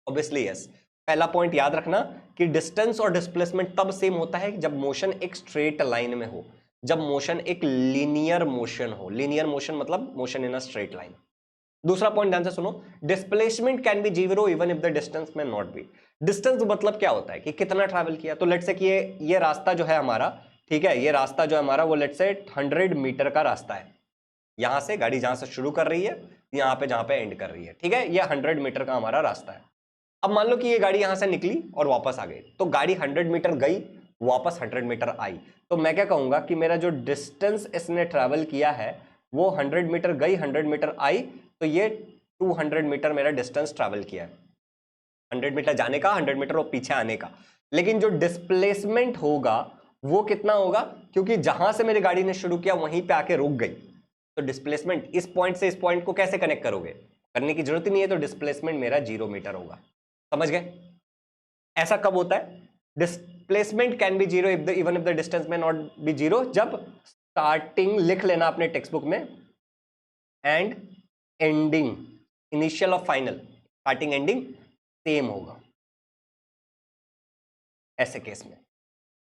Obviously yes. पहला पॉइंट याद रखना कि डिस्टेंस और डिस्प्लेसमेंट तब सेम होता है जब मोशन एक स्ट्रेट लाइन में हो, जब मोशन एक लीनियर मोशन हो। लीनियर मोशन मतलब motion in a straight line. दूसरा पॉइंट ध्यान से सुनो, displacement can be zero even if the distance में नॉट बी। डिस्टेंस मतलब क्या होता है कि कितना ट्रैवल किया। तो लेट्स से कि ये रास्ता जो है हमारा, ठीक है, ये रास्ता जो है हमारा वो लेट्स से 100 मीटर का रास्ता है। यहां से गाड़ी जहां से शुरू कर रही है, यहां पे जहां पे एंड कर रही है, ठीक है, ये 100 मीटर का हमारा रास्ता है। अब मान लो कि ये गाड़ी यहां से निकली और वापस आ गई, तो गाड़ी 100 मीटर गई, वापस 100 मीटर आई, तो मैं क्या कहूंगा कि मेरा जो डिस्टेंस इसने ट्रैवल किया है वो 100 मीटर गई, 100 मीटर आई, तो ये 200 मीटर मेरा डिस्टेंस ट्रैवल किया है। 100 मीटर जाने का, 100 मीटर वो पीछे आने का। लेकिन जो डिस्प्लेसमेंट होगा वो कितना होगा? क्योंकि जहां से मेरी गाड़ी ने शुरू किया वहीं पे आके रुक गई, तो डिस्प्लेसमेंट इस पॉइंट से इस पॉइंट को कैसे कनेक्ट करोगे? करने की जरूरत ही नहीं है, तो डिस्प्लेसमेंट मेरा 0 मीटर होगा। समझ गए? ऐसा कब होता है? Displacement can be zero even if the distance में नॉट बी जीरो, जब स्टार्टिंग लिख लेना अपने टेक्स्ट बुक में, एंड एंडिंग, इनिशियल और फाइनल, स्टार्टिंग एंडिंग सेम होगा। ऐसे केस में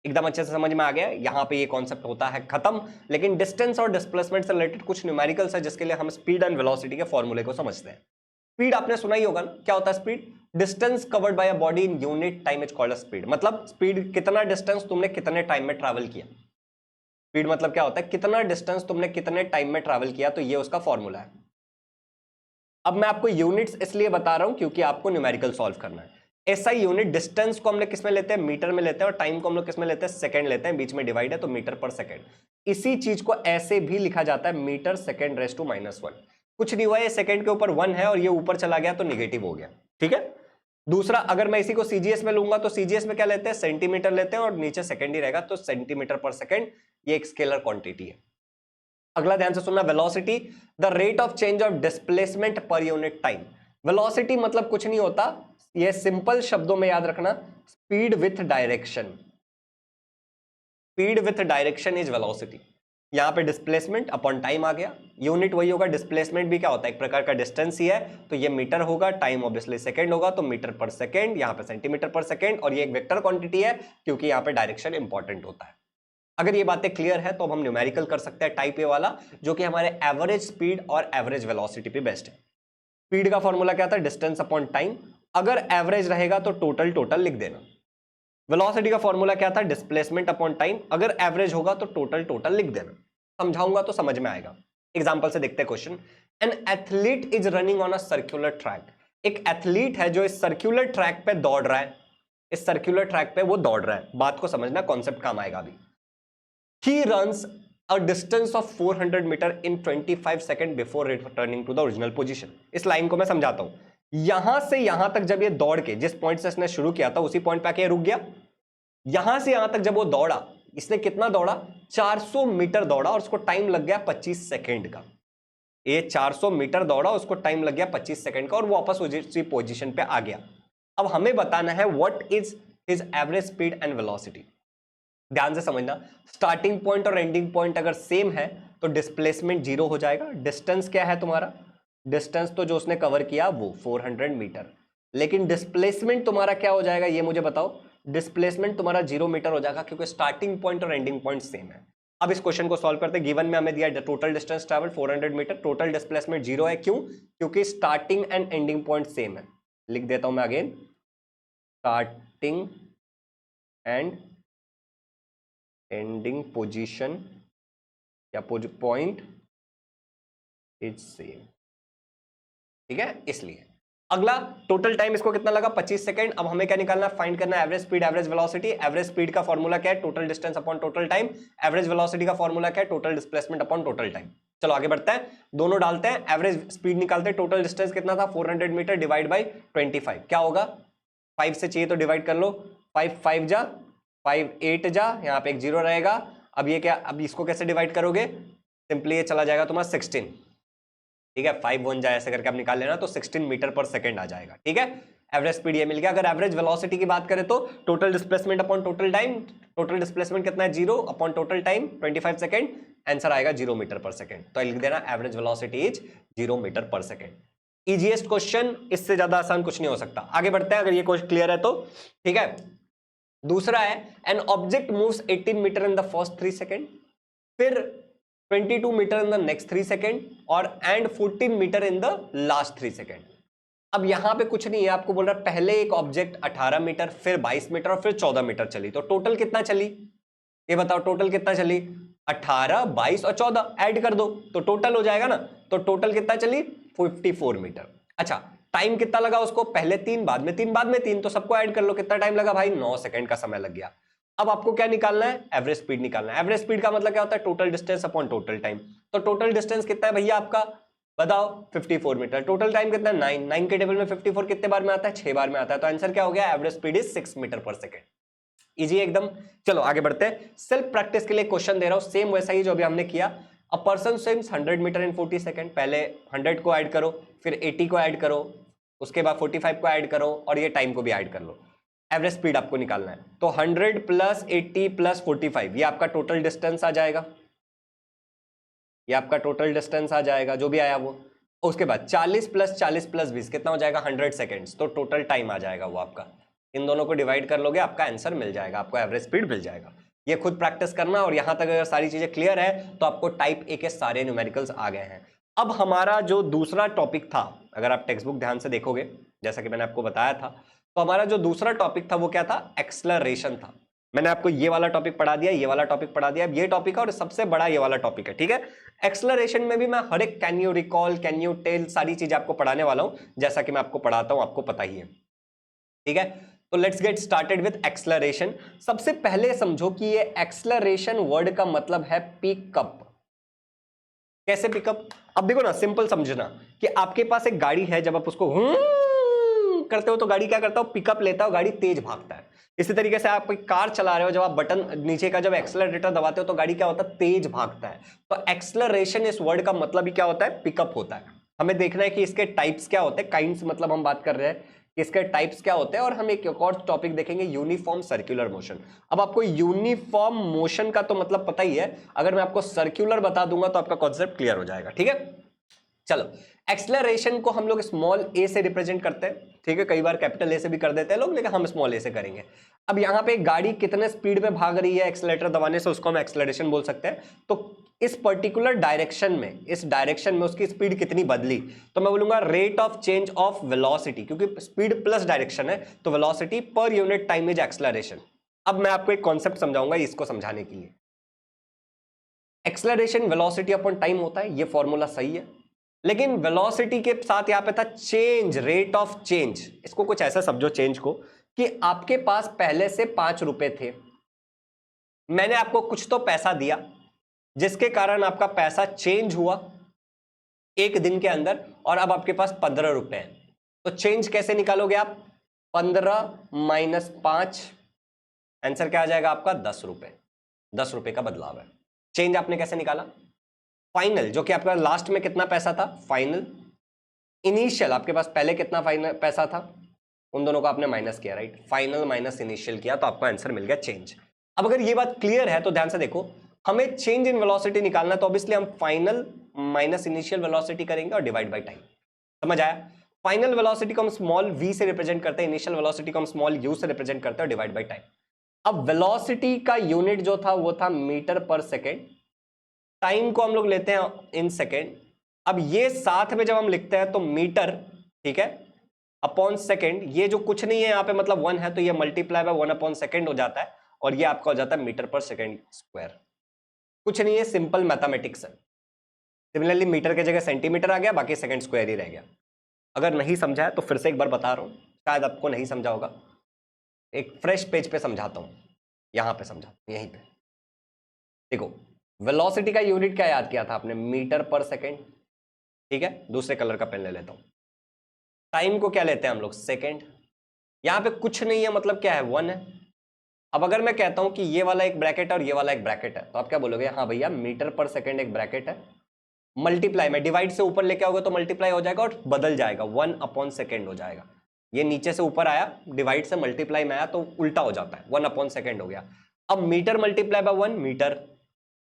एकदम अच्छे से समझ में आ गया, यहां पे ये कॉन्सेप्ट होता है खत्म। लेकिन डिस्टेंस और डिस्प्लेसमेंट से रिलेटेड कुछ न्यूमेरिकल्स है जिसके लिए हम स्पीड एंड वेलोसिटी के फॉर्मूले को समझते हैं। स्पीड आपने सुना ही होगा ना, क्या होता है speed? Distance covered by a body in unit time is called speed. मतलब स्पीड कितना डिस्टेंस तुमने कितने टाइम में ट्रैवल किया। स्पीड मतलब क्या होता है? कितना डिस्टेंस तुमने कितने टाइम में ट्रैवल किया, तो ये उसका फॉर्मूला है। अब मैं आपको यूनिट्स इसलिए बता रहा हूं क्योंकि आपको न्यूमेरिकल सॉल्व करना है। एसआई यूनिट, डिस्टेंस को हम लोग किस में लेते हैं? मीटर में लेते हैं, और टाइम को हम लोग किस में लेते हैं? सेकंड लेते हैं, बीच में डिवाइड है तो मीटर पर सेकंड। इसी चीज को ऐसे भी लिखा जाता है, मीटर सेकंड रेज़ टू -1। कुछ नहीं हुआ, ये सेकंड के ऊपर 1 है और ये ऊपर चला गया तो निगेटिव हो गया, ठीक है। दूसरा, अगर मैं इसी को सीजीएस में लूंगा तो सीजीएस में क्या लेते हैं? सेंटीमीटर लेते हैं, और नीचे सेकंड ही रहेगा तो सेंटीमीटर पर सेकंड, ये एक स्केलर क्वांटिटी है। अगला ध्यान से सुनना, velocity, the rate of change of displacement per unit time. Velocity मतलब कुछ नहीं होता, ये सिंपल शब्दों में याद रखना, speed with direction. Speed with direction is velocity. यहां पे डिस्प्लेसमेंट अपॉन टाइम आ गया, यूनिट वही होगा। डिस्प्लेसमेंट भी क्या होता है? एक प्रकार का डिस्टेंस ही है, तो ये मीटर होगा, टाइम ऑब्वियसली सेकंड होगा, तो मीटर पर सेकंड, यहां पे सेंटीमीटर पर सेकंड, और ये एक वेक्टर क्वांटिटी है क्योंकि यहां पे डायरेक्शन इंपॉर्टेंट होता है। अगर ये बातें क्लियर है तो अब हम न्यूमेरिकल कर सकते हैं टाइप ए वाला, जो कि हमारे एवरेज स्पीड और एवरेज वेलोसिटी पे बेस्ड है। स्पीड का फॉर्मूला क्या था? Distance upon time. अगर एवरेज रहेगा तो टोटल टोटल लिख देना। वेलोसिटी का फॉर्मूला क्या था? Displacement upon time. अगर एवरेज होगा तो टोटल टोटल लिख देना। समझाऊंगा तो समझ में आएगा। एग्जांपल से देखते हैं question. An athlete is running on a circular track एक एथलीट है जो इस सर्कुलर ट्रैक पे दौड़ रहा है, इस सर्कुलर ट्रैक पे वो दौड़ रहा है, बात को समझना, कॉन्सेप्ट काम आएगा अभी। He runs a distance of 400 metre in 25 second before returning to the original position. इस लाइन को मैं समझाता हूं। यहां से यहां तक जब ये दौड़ के, जिस पॉइंट से इसने शुरू किया था उसी पॉइंट पे आके रुक गया। यहां से यहां तक जब वो दौड़ा, इसने कितना दौड़ा, 400 मीटर दौड़ा और उसको टाइम लग गया 25 सेकंड का। ये 400 मीटर दौड़ा, उसको टाइम लग गया 25 सेकंड का और वो वापस उसी पोजीशन पे आ गया। अब हमें बताना है what is his average speed and velocity. ध्यान से समझना, स्टार्टिंग पॉइंट और एंडिंग पॉइंट अगर सेम है तो डिस्प्लेसमेंट 0 हो जाएगा। डिस्टेंस क्या है तुम्हारा, डिस्टेंस तो जो उसने कवर किया वो 400 मीटर, लेकिन डिस्प्लेसमेंट तुम्हारा क्या हो जाएगा ये मुझे बताओ। डिस्प्लेसमेंट तुम्हारा 0 मीटर हो जाएगा क्योंकि स्टार्टिंग पॉइंट और एंडिंग पॉइंट सेम है। अब इस क्वेश्चन को सॉल्व करते हैं। गिवन में हमें दिया total distance travel 400 metre, total displacement 0 है। क्यों? क्योंकि starting and ending point same है। लिख देता हूं मैं again, starting and ending position या पॉइंट इज सेम, ठीक है। इसलिए अगला टोटल टाइम इसको कितना लगा, 25 सेकंड। अब हमें क्या निकालना, फाइंड करना है average speed average velocity. Average speed का फॉर्मूला क्या है, total distance upon total time. Average velocity का फॉर्मूला क्या है, total displacement upon total time. चलो आगे बढ़ते हैं, दोनों डालते हैं। एवरेज स्पीड निकालते हैं, टोटल डिस्टेंस कितना था 400 मीटर डिवाइड बाई 25, क्या होगा, 5 से चाहिए तो डिवाइड कर लो, 5 5 जा 5 8 जा, यहाँ पे एक 0 रहेगा। अब ये क्या, अब इसको कैसे डिवाइड करोगे, सिंपली ये चला जाएगा तुम्हारा 16, ठीक है। 5 1 जाए ऐसे करके आप निकाल लेना तो 16 मीटर पर सेकंड आ जाएगा, ठीक है। एवरेज स्पीड ये मिल गया। अगर एवरेज वेलोसिटी की बात करें तो total displacement upon total time, total displacement कितना है 0 upon total time 25 second, answer आएगा 0 मीटर पर सेकंड। तो लिख देना एवरेज वेलोसिटी इज 0 मीटर पर सेकंड। इजीएस्ट क्वेश्चन, इससे ज्यादा आसान कुछ नहीं हो सकता। आगे बढ़ते हैं, अगर ये क्वेश्चन क्लियर है तो, ठीक है। दूसरा है an object moves 18 metre in the first 3 second, फिर 22 metre in the next 3 second और and 14 metre in the last 3 second. अब यहां पे कुछ नहीं है, आपको बोल रहा है पहले एक ऑब्जेक्ट 18 मीटर, फिर 22 मीटर और फिर 14 मीटर चली, तो टोटल कितना चली ये बताओ, टोटल कितना चली, 18 22 और 14 ऐड कर दो तो टोटल हो जाएगा ना। तो टोटल कितना चली 54 मीटर। अच्छा, टाइम कितना लगा उसको, पहले 3 बाद में 3 बाद में 3, तो सबको ऐड कर लो, कितना टाइम लगा भाई, 9 सेकंड का समय लग गया। अब आपको क्या निकालना है, एवरेज स्पीड निकालना है। एवरेज स्पीड का मतलब क्या होता है, total distance upon total time. तो टोटल डिस्टेंस कितना है भैया आपका, बताओ 54 मीटर। टोटल टाइम कितना है 9, 9 के टेबल में 54 कितने बार में आता है, 6 बार में आता है। तो आंसर क्या हो गया, एवरेज स्पीड इज 6 मीटर पर सेकंड। इजी एकदम। चलो आगे बढ़ते हैं। सेल्फ प्रैक्टिस के लिए क्वेश्चन दे रहा हूं, सेम वैसा ही जो अभी हमने किया। A person swims 100 metre in 40 second, पहले 100 को ऐड करो, फिर 80 को ऐड करो, उसके बाद 45 को ऐड करो और ये टाइम को भी ऐड कर लो। एवरेज स्पीड आपको निकालना है। तो 100 प्लस 80 प्लस 45 ये आपका टोटल डिस्टेंस आ जाएगा, ये आपका टोटल डिस्टेंस आ जाएगा जो भी आया वो। उसके बाद 40 प्लस 40 प्लस 20 कितना हो जाएगा 100 सेकेंड्स, तो टोटल टाइम आ जाएगा वो आपका। इन दोनों को डिवाइड कर लोगे, आपका आंसर मिल जाएगा, आपको एवरेज स्पीड मिल जाएगा। ये खुद प्रैक्टिस करना, और यहां तक अगर सारी चीजें क्लियर है तो आपको टाइप ए के सारे न्यूमेरिकल्स आ गए हैं। अब हमारा जो दूसरा टॉपिक था, अगर आप टेक्स्ट बुक ध्यान से देखोगे, जैसा कि मैंने आपको बताया था, तो हमारा जो दूसरा टॉपिक था वो क्या था, एक्सेलरेशन था। मैंने आपको ये वाला टॉपिक पढ़ा दिया, ये वाला टॉपिक पढ़ा दिया, ये टॉपिक है और सबसे बड़ा ये वाला टॉपिक है, ठीक है। एक्सेलरेशन में भी मैं हर एक can you recall, can you tell, सारी चीजें आपको पढ़ाने वाला हूं, जैसा कि मैं आपको पढ़ाता हूं, आपको पता ही है, ठीक है। तो let's get started with acceleration. सबसे पहले समझो कि ये एक्सेलरेशन वर्ड का मतलब है पिकअप। कैसे पिकअप, अब देखो ना, सिंपल समझना कि आपके पास एक गाड़ी है, जब आप उसको करते हो तो गाड़ी क्या करता हो, पिकअप लेता हो, गाड़ी तेज भागता है। इसी तरीके से आप एक कार चला रहे हो, जब आप बटन नीचे का जब एक्सेलरेटर दबाते हो तो गाड़ी क्या होता है, तेज भागता है। तो एक्सेलरेशन इस वर्ड का मतलब ही क्या होता है, पिकअप होता है। हमें देखना है कि इसके टाइप्स क्या होते हैं, काइंड्स मतलब हम बात कर रहे हैं कि इसके टाइप्स क्या होते हैं, और हम एक और टॉपिक देखेंगे, यूनिफॉर्म सर्कुलर मोशन। अब आपको यूनिफॉर्म मोशन का तो मतलब पता ही है, अगर मैं आपको सर्कुलर बता दूंगा तो आपका कॉन्सेप्ट क्लियर हो जाएगा, ठीक है। चलो, एक्सेलरेशन को हम लोग स्मॉल ए से रिप्रेजेंट करते हैं, ठीक है। कई बार कैपिटल ए से भी कर देते हैं लोग, लेकिन हम स्मॉल ए से करेंगे। अब यहां पे गाड़ी कितने स्पीड में भाग रही है एक्सेलरेटर दबाने से, उसको हम एक्सेलरेशन बोल सकते हैं। तो इस पर्टिकुलर डायरेक्शन में, इस डायरेक्शन में उसकी स्पीड कितनी बदली, तो मैं बोलूंगा rate of change of velocity, क्योंकि स्पीड प्लस डायरेक्शन है तो velocity per unit time is acceleration. अब मैं आपको एक कॉन्सेप्ट समझाऊंगा इसको समझाने के लिए। एक्सेलरेशन वेलोसिटी अपॉन टाइम होता है, ये फॉर्मूला सही है, लेकिन वेलोसिटी के साथ यहां पे था चेंज, रेट ऑफ चेंज। इसको कुछ ऐसा समझो चेंज को कि आपके पास पहले से 5 रुपए थे, मैंने आपको कुछ तो पैसा दिया जिसके कारण आपका पैसा चेंज हुआ एक दिन के अंदर, और अब आपके पास 15 रुपए हैं। तो चेंज कैसे निकालोगे आप? 15 माइनस 5, आंसर क्या आ जाएगा आपका? 10 रुपए। 10 रुपए का बदलाव है। चेंज आपने कैसे निकाला? फाइनल, जो कि आपका लास्ट में कितना पैसा था, फाइनल। इनिशियल, आपके पास पहले कितना फाइनल पैसा था, उन दोनों को आपने माइनस किया, राइट? फाइनल माइनस इनिशियल किया तो आपका आंसर मिल गया चेंज। अब अगर ये बात क्लियर है तो ध्यान से देखो, हमें चेंज इन वेलोसिटी निकालना है तो ऑब्वियसली हम फाइनल माइनस इनिशियल वेलोसिटी करेंगे और डिवाइड बाय टाइम। समझ आया? फाइनल वेलोसिटी को हम स्मॉल v से रिप्रेजेंट करते हैं, इनिशियल वेलोसिटी को हम स्मॉल u से रिप्रेजेंट करते हैं, डिवाइड बाय टाइम। अब वेलोसिटी का यूनिट जो था वो था मीटर पर सेकेंड, टाइम को हम लोग लेते हैं इन सेकेंड। अब ये साथ में जब हम लिखते हैं तो मीटर, ठीक है, अपॉन सेकेंड, ये जो कुछ नहीं है यहाँ पे मतलब 1 है तो ये मल्टीप्लाई बाय 1 अपॉन सेकेंड हो जाता है, और ये आपका हो जाता है मीटर पर सेकेंड स्क्वायर। कुछ नहीं है, सिंपल मैथमेटिक्स है। सिमिलरली मीटर की जगह सेंटीमीटर आ गया, बाकी सेकेंड स्क्वायर ही रह गया। अगर नहीं समझा है तो फिर से एक बार बता रहा हूं, शायद आपको नहीं समझा होगा, एक फ्रेश पेज पे समझाता हूं, यहां पे समझाता हूं, यहीं पे देखो। वेलोसिटी का यूनिट क्या याद किया था आपने? मीटर पर सेकेंड, ठीक है। दूसरे कलर का पेन ले लेता हूं। टाइम को क्या लेते हैं हम लोग? सेकेंड। यहां पे कुछ नहीं है मतलब क्या है? 1 है। अब अगर मैं कहता हूं कि ये वाला एक ब्रैकेट है और ये वाला एक ब्रैकेट है, तो आप क्या बोलोगे? हाँ भैया, मीटर पर सेकेंड एक ब्रैकेट है, मल्टीप्लाई में डिवाइड से ऊपर लेके आओगे तो मल्टीप्लाई हो जाएगा और बदल जाएगा, 1 अपॉन सेकेंड हो जाएगा। ये नीचे से ऊपर आया, डिवाइड से मल्टीप्लाई में आया तो उल्टा हो जाता है, 1 अपॉन सेकेंड हो गया। अब metre multiply by 1 metre,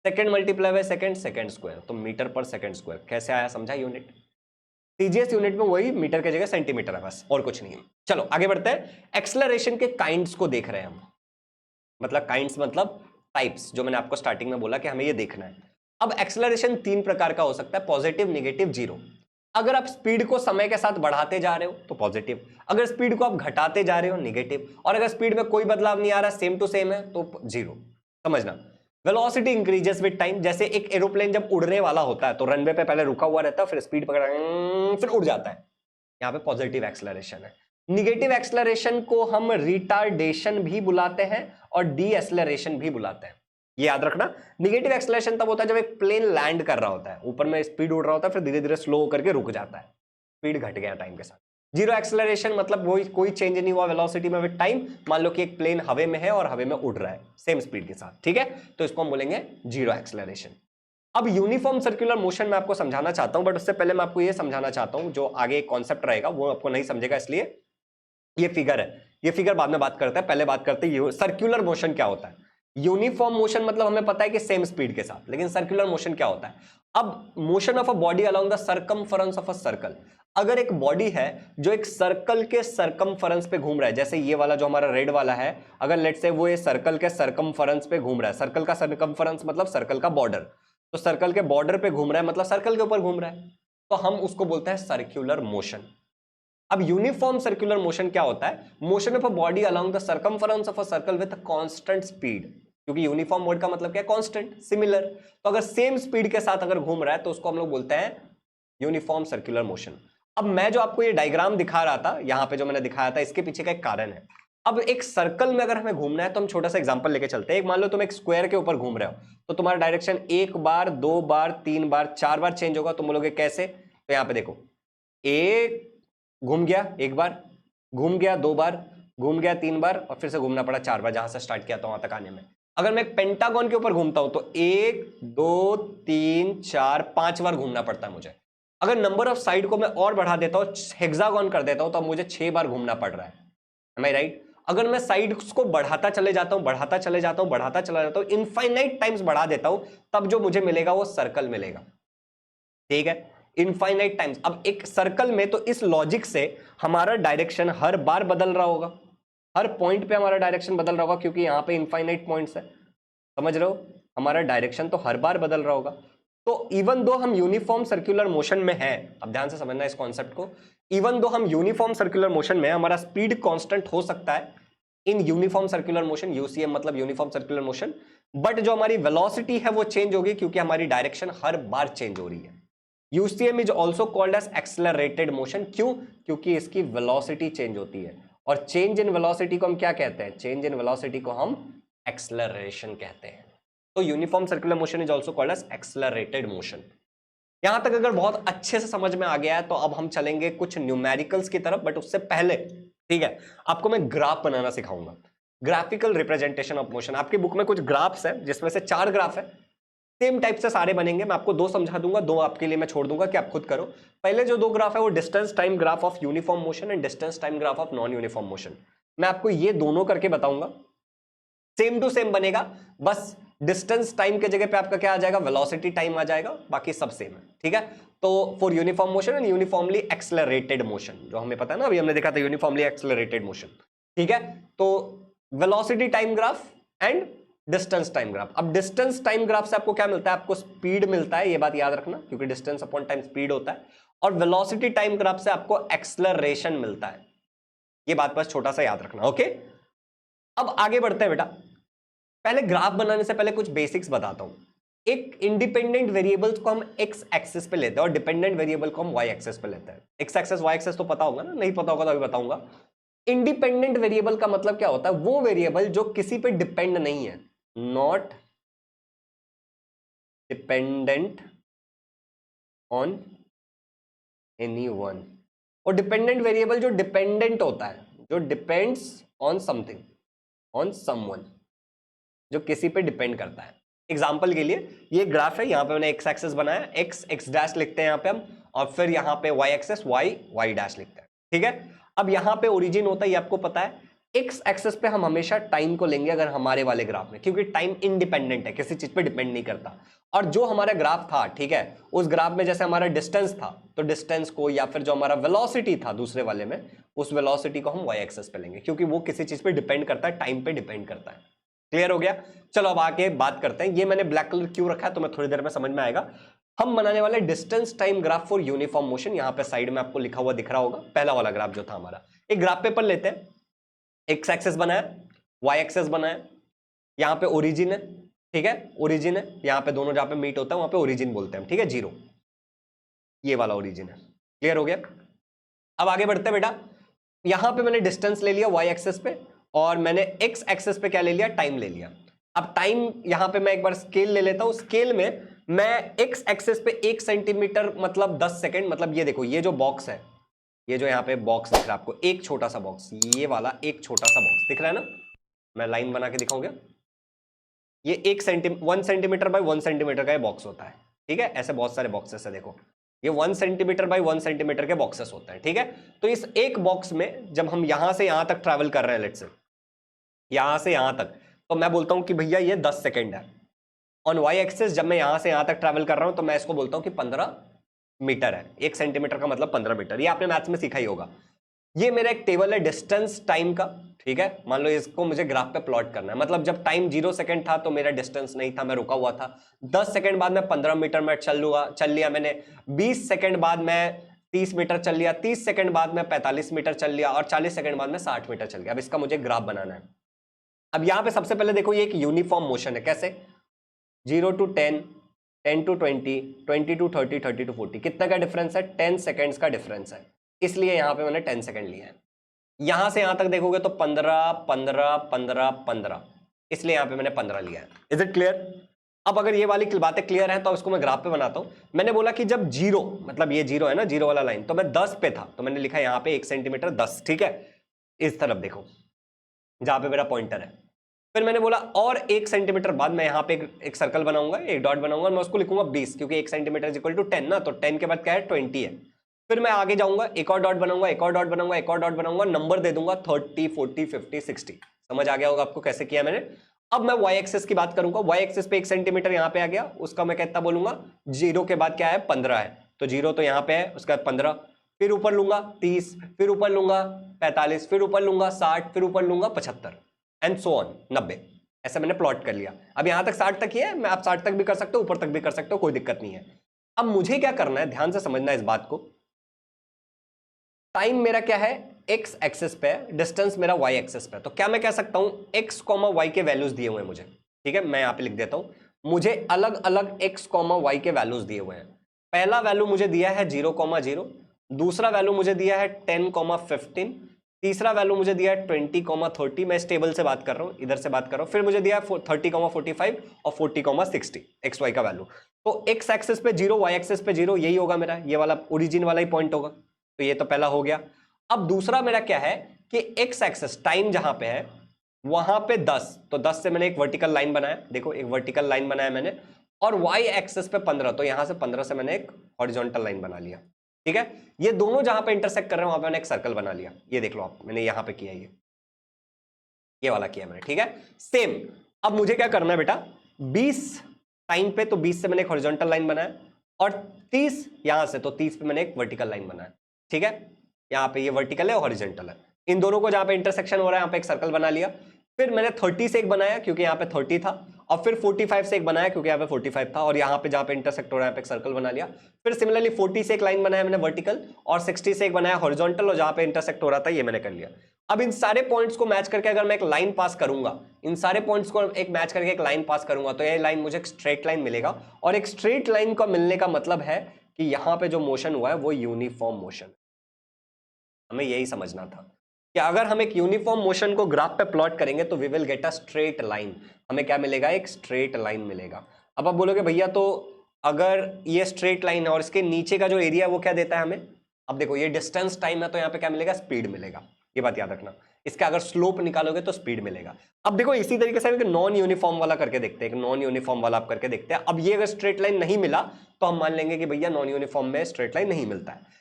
second multiply by second second square, तो मीटर पर सेकेंड स्क्वायर। कैसे आया? समझा? यूनिट सीजीएस यूनिट में वही मीटर की जगह सेंटीमीटर है, बस और कुछ नहीं है। चलो आगे बढ़ते हैं। एक्सेलरेशन के काइंड्स को देख रहे हैं हम, मतलब काइंड्स मतलब टाइप्स, जो मैंने आपको स्टार्टिंग में बोला कि हमें ये देखना है। अब एक्सेलरेशन 3 प्रकार का हो सकता है, पॉजिटिव, नेगेटिव, जीरो। अगर आप स्पीड को समय के साथ बढ़ाते जा रहे हो तो पॉजिटिव, अगर स्पीड को आप घटाते जा रहे हो नेगेटिव, और अगर स्पीड में कोई बदलाव नहीं आ रहा, सेम टू सेम है, तो जीरो। समझना, वेलोसिटी इंक्रीजेस विद टाइम। जैसे एक एरोप्लेन जब उड़ने वाला होता है तो रनवे पे पहले रुका हुआ रहता है, फिर स्पीड पकड़ा, फिर उड़ जाता है, यहाँ पे पॉजिटिव एक्सेलरेशन है। निगेटिव एक्सेलरेशन को हम रिटार्डेशन भी बुलाते हैं और डी एक्सेलरेशन भी बुलाते हैं। ये याद रखना, निगेटिव एक्सेलरेशन तब होता है जब एक प्लेन लैंड कर रहा होता है, ऊपर में स्पीड उड़ रहा होता है, फिर धीरे धीरे स्लो करके रुक जाता है, स्पीड घट गया टाइम के साथ। जीरो एक्सेलरेशन मतलब कोई चेंज नहीं हुआ वेलोसिटी में विद टाइम। मान लो कि एक प्लेन हवे में है और हवे में उड़ रहा है सेम स्पीड के साथ, ठीक है, तो इसको हम बोलेंगे जीरो एक्सेलरेशन। अब यूनिफॉर्म सर्कुलर मोशन में आपको समझाना चाहता हूं, बट उससे पहले मैं आपको यह समझाना चाहता हूं, जो आगे एक कॉन्सेप्ट रहेगा वो आपको नहीं समझेगा, इसलिए ये फिगर है, ये फिगर बाद में बात करते हैं, पहले बात करते हैं सर्कुलर मोशन क्या होता है। यूनिफॉर्म मोशन मतलब हमें पता है कि सेम स्पीड के साथ, लेकिन सर्कुलर मोशन क्या होता है? अब motion of a body along the circumference of a circle. अगर एक बॉडी है जो एक सर्कल के सर्कमफरेंस पे घूम रहा है, जैसे ये वाला जो हमारा रेड वाला है, अगर लेट्स से वो ये सर्कल के सर्कमफरेंस पे घूम रहा है, सर्कल का सर्कमफरेंस मतलब सर्कल का बॉर्डर, तो सर्कल के बॉर्डर पे घूम रहा है मतलब सर्कल के ऊपर घूम रहा है, तो हम उसको बोलते हैं सर्कुलर मोशन। अब यूनिफॉर्म सर्कुलर मोशन क्या होता है? Motion of a body along the circumference of a circle with constant speed, क्योंकि यूनिफॉर्म वर्ड का मतलब क्या है? Constant, similar. तो अगर सेम स्पीड के साथ अगर घूम रहा है तो उसको हम लोग बोलते हैं यूनिफॉर्म सर्कुलर मोशन। अब मैं जो आपको ये डायग्राम दिखा रहा था, यहां पे जो मैंने दिखाया था, इसके पीछे का एक कारण है। अब एक सर्कल में अगर हमें घूमना है तो हम छोटा सा एग्जांपल लेके चलते हैं। एक मान लो तुम एक स्क्वायर के ऊपर घूम रहे हो, तो तुम्हारा डायरेक्शन 1 बार 2 बार 3 बार 4 बार चेंज होगा। तुम बोलोगे कैसे? तो यहां पे देखो, एक घूम गया, 1 बार घूम गया, 2 बार घूम गया, 3 बार, और फिर से घूमना पड़ा 4 बार, जहां से स्टार्ट किया था वहां तक आने में। अगर मैं एक पेंटागन के ऊपर घूमता हूं तो 1 2 3 4 5 बार घूमना पड़ता है मुझे। अगर नंबर ऑफ साइड को मैं और बढ़ा देता हूं, हेक्सागन कर देता हूं, तो अब मुझे 6 बार घूमना पड़ रहा है। एम आई राइट? अगर मैं साइड्स को बढ़ाता चले जाता हूं, बढ़ाता चले जाता हूं, बढ़ाता चला जाता हूं, इनफाइनाइट टाइम्स बढ़ा देता हूं, तब जो मुझे मिलेगा वो सर्कल मिलेगा, ठीक है, इनफाइनाइट टाइम्स। अब एक सर्कल में तो इस लॉजिक से हमारा डायरेक्शन हर बार बदल रहा होगा, हर पॉइंट पे हमारा डायरेक्शन बदल रहा होगा, क्योंकि यहां पे इनफाइनाइट पॉइंट्स है, समझ रहे हो? हमारा डायरेक्शन तो हर बार बदल रहा होगा। तो इवन दो हम यूनिफॉर्म सर्कुलर मोशन में है, अब ध्यान से समझना इस कॉन्सेप्ट को, इवन दो हम यूनिफॉर्म सर्कुलर मोशन में, हमारा स्पीड कांस्टेंट हो सकता है in uniform circular motion, UCM मतलब यूनिफॉर्म सर्कुलर मोशन, बट जो हमारी वेलोसिटी है वो चेंज होगी, क्योंकि हमारी डायरेक्शन हर बार चेंज हो रही है। UCM is also called as accelerated motion. क्यों? क्योंकि इसकी वेलोसिटी चेंज होती है, और चेंज इन वेलोसिटी को हम क्या कहते हैं? चेंज इन वेलोसिटी को हम एक्सेलरेशन कहते हैं। तो uniform circular motion is also called as accelerated motion. यहां तक अगर बहुत अच्छे से समझ में आ गया है तो अब हम चलेंगे कुछ न्यूमेरिकल्स की तरफ, बट उससे पहले ठीक है आपको मैं ग्राफ बनाना सिखाऊंगा, ग्राफिकल रिप्रेजेंटेशन ऑफ मोशन। आपकी बुक में कुछ ग्राफ्स है जिसमें से 4 ग्राफ है, सेम टाइप से सारे बनेंगे। मैं आपको 2 समझा दूंगा, 2 आपके लिए मैं छोड़ दूंगा कि आप खुद करो। पहले जो 2 ग्राफ है वो distance time graph of uniform motion and distance time graph of non uniform motion. मैं आपको ये दोनों करके बताऊंगा, सेम टू सेम बनेगा, बस डिस्टेंस टाइम के जगह पे आपका क्या आ जाएगा? वेलोसिटी टाइम आ जाएगा, बाकी सब सेम है। ठीक है, तो for uniform motion and uniformly accelerated motion, जो हमें पता है ना, अभी हमने देखा था यूनिफॉर्मली एक्सेलरेटेड मोशन। ठीक है, तो velocity time graph and distance time graph. अब डिस्टेंस टाइम ग्राफ से आपको क्या मिलता है? आपको स्पीड मिलता है, ये बात याद रखना, क्योंकि डिस्टेंस अपॉन टाइम स्पीड होता है। और वेलोसिटी टाइम ग्राफ से आपको एक्सेलरेशन मिलता है, ये बात बस छोटा सा याद रखना। ओके, अब आगे बढ़ते हैं बेटा। पहले ग्राफ बनाने से पहले कुछ बेसिक्स बताता हूं। एक इंडिपेंडेंट वेरिएबल्स को हम एक्स एक्सिस पे लेते हैं और डिपेंडेंट वेरिएबल को हम वाई एक्सिस पे लेते हैं। एक्स एक्सिस वाई एक्सिस तो पता होगा ना, नहीं पता होगा तो अभी बताऊंगा। इंडिपेंडेंट वेरिएबल का मतलब क्या होता है? वो वेरिएबल जो किसी पे डिपेंड नहीं है, not dependent on any one. और डिपेंडेंट वेरिएबल जो डिपेंडेंट होता है, जो depends on something, on someone, जो किसी पे डिपेंड करता है। एग्जाम्पल के लिए ये ग्राफ है, यहां पे मैंने एक्स एक्सेस बनाया, एक्स एक्स डैश लिखते हैं यहां पे हम, और फिर यहां पे Y axis Y Y dash लिखते हैं। ठीक है, अब यहां पे ओरिजिन होता है, ये आपको पता है। एक्स एक्सेस पे हम हमेशा टाइम को लेंगे अगर हमारे वाले ग्राफ में, क्योंकि टाइम इंडिपेंडेंट है, किसी चीज पे डिपेंड नहीं करता। और जो हमारा ग्राफ था, ठीक है, उस ग्राफ में जैसे हमारा डिस्टेंस था, तो डिस्टेंस को या फिर जो हमारा वेलोसिटी था दूसरे वाले में, उस वेलोसिटी को हम वाई एक्सेस पे लेंगे, क्योंकि वो किसी चीज पे डिपेंड करता है, टाइम पे डिपेंड करता है। क्लियर हो गया? चलो अब आगे बात करते हैं। ये मैंने ब्लैक कलर क्यों रखा है तो मैं थोड़ी देर में समझ में आएगा। हम बनाने वाले distance time graph for uniform motion, यहां पे साइड में आपको लिखा हुआ दिख रहा होगा, पहला वाला ग्राफ जो था हमारा। एक ग्राफ पेपर लेते हैं, एक्स एक्सेस बनाया, वाई एक्सेस बनाया, यहां पे ओरिजिन है, ठीक है, ओरिजिन है, यहां पे दोनों जहां पे मीट होता है वहां पे ओरिजिन बोलते हैं, ठीक है, 0, ये वाला ओरिजिन है। क्लियर हो गया? अब आगे बढ़ते हैं बेटा। यहां पे मैंने डिस्टेंस ले लिया वाई एक्सेस पे, और मैंने एक्स एक्सेस पे क्या ले लिया? टाइम ले लिया। अब टाइम यहां पे मैं एक बार स्केल ले लेता हूं, स्केल में मैं एक्स एक्सेस पे 1 सेंटीमीटर मतलब 10 सेकेंड, मतलब ये देखो, ये जो बॉक्स है, ये जो यहाँ पे बॉक्स दिख रहा है आपको, एक छोटा सा बॉक्स, ये वाला एक छोटा सा बॉक्स दिख रहा है ना, मैं लाइन बना के दिखाऊंगा, ये 1 सेंटीमीटर बाय 1 सेंटीमीटर का ये बॉक्स होता है। ठीक है, ऐसे बहुत सारे बॉक्सेस है, देखो ये 1 सेंटीमीटर बाय 1 सेंटीमीटर के बॉक्सेस होते हैं। ठीक है, तो इस एक बॉक्स में जब हम यहां से यहां तक ट्रैवल कर रहे हैं, लेट्स से यहां से यहां तक, तो मैं बोलता हूं कि भैया ये 10 सेकेंड है। ऑन वाई एक्सिस जब मैं यहां से यहां तक ट्रैवल कर रहा हूं तो मैं इसको बोलता हूं कि 15 मीटर है। 1 सेंटीमीटर का मतलब 15 मीटर, ये आपने मैथ्स में सीखा ही होगा। ये मेरा एक टेबल है डिस्टेंस टाइम का। ठीक है, मान लो इसको मुझे ग्राफ पे प्लॉट करना है, मतलब जब टाइम 0 सेकंड था तो मेरा डिस्टेंस नहीं था, मैं रुका हुआ था। 10 सेकंड बाद मैं 15 मीटर में चल लिया मैंने, 20 सेकंड बाद मैं 30 मीटर चल लिया, 30 सेकंड बाद मैं 45 मीटर चल लिया, और 40 सेकंड बाद में 60 मीटर चल गया। अब इसका मुझे ग्राफ बनाना है। अब यहां पे सबसे पहले देखो, ये एक यूनिफॉर्म मोशन है। कैसे? 0 to 10, 10 to 20, 20 to 30, 30 to 40, कितना का डिफरेंस है? 10 सेकेंड्स का डिफरेंस है, इसलिए यहां पे मैंने 10 सेकेंड लिया है। यहां से यहां तक देखोगे तो 15, 15, 15, 15, इसलिए यहां पे मैंने 15 लिया है। Is it clear? अब अगर ये वाली बातें क्लियर है तो इसको मैं ग्राफ पे बनाता हूं। मैंने बोला कि जब 0, मतलब ये 0 है ना, 0 वाला लाइन, तो मैं 10 पे था, तो मैंने लिखा यहां पे 1 सेंटीमीटर 10। ठीक है, इस तरफ देखो जहां पे मेरा पॉइंटर है। फिर मैंने बोला और 1 सेंटीमीटर बाद मैं यहां पे एक सर्कल बनाऊंगा, एक डॉट बनाऊंगा, मैं उसको लिखूंगा 20, क्योंकि 1 सेंटीमीटर इज इक्वल टू 10 ना, तो 10 के बाद क्या है? 20 है। फिर मैं आगे जाऊंगा, एक और डॉट बनाऊंगा, एक और डॉट बनाऊंगा, एक और डॉट बनाऊंगा, नंबर दे दूंगा 30, 40, 50, 60। समझ आ गया होगा आपको कैसे किया मैंने। अब मैं वाई एक्सेस की बात करूंगा, वाई एक्सेस पे 1 सेंटीमीटर यहां पे आ गया, उसका मैं कितना बोलूंगा? 0 के बाद क्या है? 15 है, तो 0 तो यहां पे है, उसके बाद 15, फिर ऊपर लूंगा 30, फिर ऊपर लूंगा 45, फिर ऊपर लूंगा 60, फिर ऊपर लूंगा 75, एंड सो ऑन 90। ऐसा मैंने प्लॉट कर लिया। अब यहां तक 60 तक ही है, मैं आप 60 तक भी कर सकते हो, ऊपर तक भी कर सकते हो, कोई दिक्कत नहीं है। अब मुझे क्या करना है, ध्यान से समझना इस बात को। टाइम मेरा क्या है? एक्स एक्सिस पे, डिस्टेंस मेरा वाई एक्सिस पे, तो क्या मैं कह सकता हूं एक्स कॉमा वाई के वैल्यूज दिए हुए हैं मुझे। ठीक है, मैं यहां पे लिख देता हूं, मुझे अलग अलग एक्स कॉमा वाई के वैल्यूज दिए हुए हैं। पहला वैल्यू मुझे दिया है 0,0, दूसरा वैल्यू मुझे दिया है 10,15, तीसरा वैल्यू मुझे दिया है 20,30। मैं इस टेबल से बात कर रहा हूं, इधर से बात कर रहा हूं। फिर मुझे दिया है 30,45 और 40,60 एक्स वाई का वैल्यू। तो एक्स एक्सिस पे 0, वाई एक्सिस पे 0, यही होगा मेरा, ये वाला ओरिजिन वाला ही पॉइंट होगा। तो ये तो पहला हो गया। अब दूसरा मेरा क्या है कि एक्स एक्सिस टाइम जहां पे है वहां पे 10, तो 10 से मैंने एक वर्टिकल लाइन बनाया, देखो एक वर्टिकल लाइन बनाया मैंने, और वाई एक्सिस पे 15, तो यहां से 15 से मैंने एक हॉरिजॉन्टल लाइन बना लिया। ठीक है, ये दोनों जहां पे इंटरसेक्ट कर रहे हैं वहां पे मैंने एक सर्कल बना लिया। ये देख लो आप, मैंने यहां पे किया, ये वाला किया मैंने। ठीक है, सेम। अब मुझे क्या करना है बेटा, 20 टाइम पे, तो 20 से मैंने एक हॉरिजॉन्टल लाइन बनाया, और 30 यहां से, तो 30 पे मैंने एक वर्टिकल लाइन बनाया। ठीक है, यहां पे ये वर्टिकल है और हॉरिजॉन्टल है, इन दोनों को जहां पे इंटरसेक्शन हो रहा है यहां पे एक सर्कल बना लिया। फिर मैंने 30 से एक बनाया क्योंकि यहां पे 30 था, और फिर 45 से एक बनाया क्योंकि यहां पे 45 था, और यहां पे जहां पे इंटरसेक्ट हो रहा है यहां पे एक सर्कल बना लिया। फिर सिमिलरली 40 से एक लाइन बनाया मैंने वर्टिकल, और 60 से एक बनाया हॉरिजॉन्टल, और जहां पे इंटरसेक्ट हो रहा था ये मैंने कर लिया। अब इन सारे पॉइंट्स को मैच करके अगर मैं एक लाइन पास करूंगा, इन सारे पॉइंट्स को एक मैच करके एक लाइन पास करूंगा, तो ये लाइन मुझे एक स्ट्रेट लाइन मिलेगा। और एक स्ट्रेट लाइन का मिलने का मतलब है कि यहां पे जो मोशन हुआ है वो यूनिफॉर्म मोशन। हमें यही समझना था कि अगर हम एक यूनिफॉर्म मोशन को ग्राफ पे प्लॉट करेंगे तो we will get a straight line. हमें क्या मिलेगा, एक स्ट्रेट लाइन मिलेगा। अब आप बोलोगे भैया तो अगर ये स्ट्रेट लाइन है और इसके नीचे का जो एरिया है वो क्या देता है हमें, अब देखो ये डिस्टेंस टाइम है, तो यहाँ पे क्या मिलेगा, स्पीड मिलेगा। ये बात याद रखना, इसका अगर स्लोप निकालोगे तो स्पीड मिलेगा। अब देखो इसी तरीके से हम एक नॉन यूनिफॉर्म वाला करके देखते हैं, एक नॉन यूनिफॉर्म वाला आप करके देखते हैं। अब ये अगर स्ट्रेट लाइन नहीं मिला तो हम मान लेंगे कि भैया नॉन यूनिफॉर्म में स्ट्रेट लाइन नहीं मिलता है।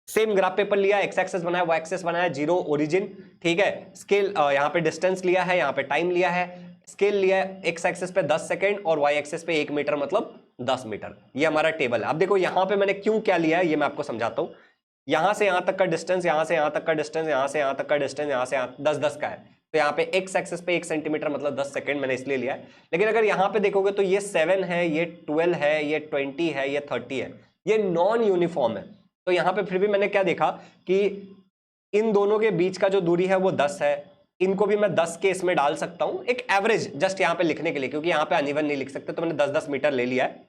सेम ग्राफ पेपर लिया, एक्स एक्सेस बनाया, वाई एक्सेस बनाया, जीरो ओरिजिन। ठीक है, स्केल यहाँ पे डिस्टेंस लिया है, यहाँ पे टाइम लिया है, स्केल लिया है एक्स एक्सेस पे 10 सेकंड और वाई एक्सेस पे 1 मीटर, मतलब 10 मीटर। ये हमारा टेबल है। अब देखो यहाँ पे मैंने क्यों क्या लिया है ये मैं आपको समझाता हूँ। यहां से यहां तक का डिस्टेंस, यहां से यहां तक का डिस्टेंस, यहां से यहां तक का डिस्टेंस, यहां से 10-10 का है, तो यहाँ पे एक्स एक्सिस पे 1 सेंटीमीटर मतलब 10 सेकंड मैंने इसलिए लिया है। लेकिन अगर यहाँ पे देखोगे तो ये 7 है, ये 12 है, ये 20 है, ये 30 है, ये नॉन यूनिफॉर्म है। तो यहाँ पे फिर भी मैंने क्या देखा कि इन दोनों के बीच का जो दूरी है वो 10 है, इनको भी मैं 10 के इसमें डाल सकता हूं, एक एवरेज जस्ट यहाँ पे लिखने के लिए, क्योंकि यहाँ पे अनइवन नहीं लिख सकते, तो मैंने 10-10 मीटर ले लिया है।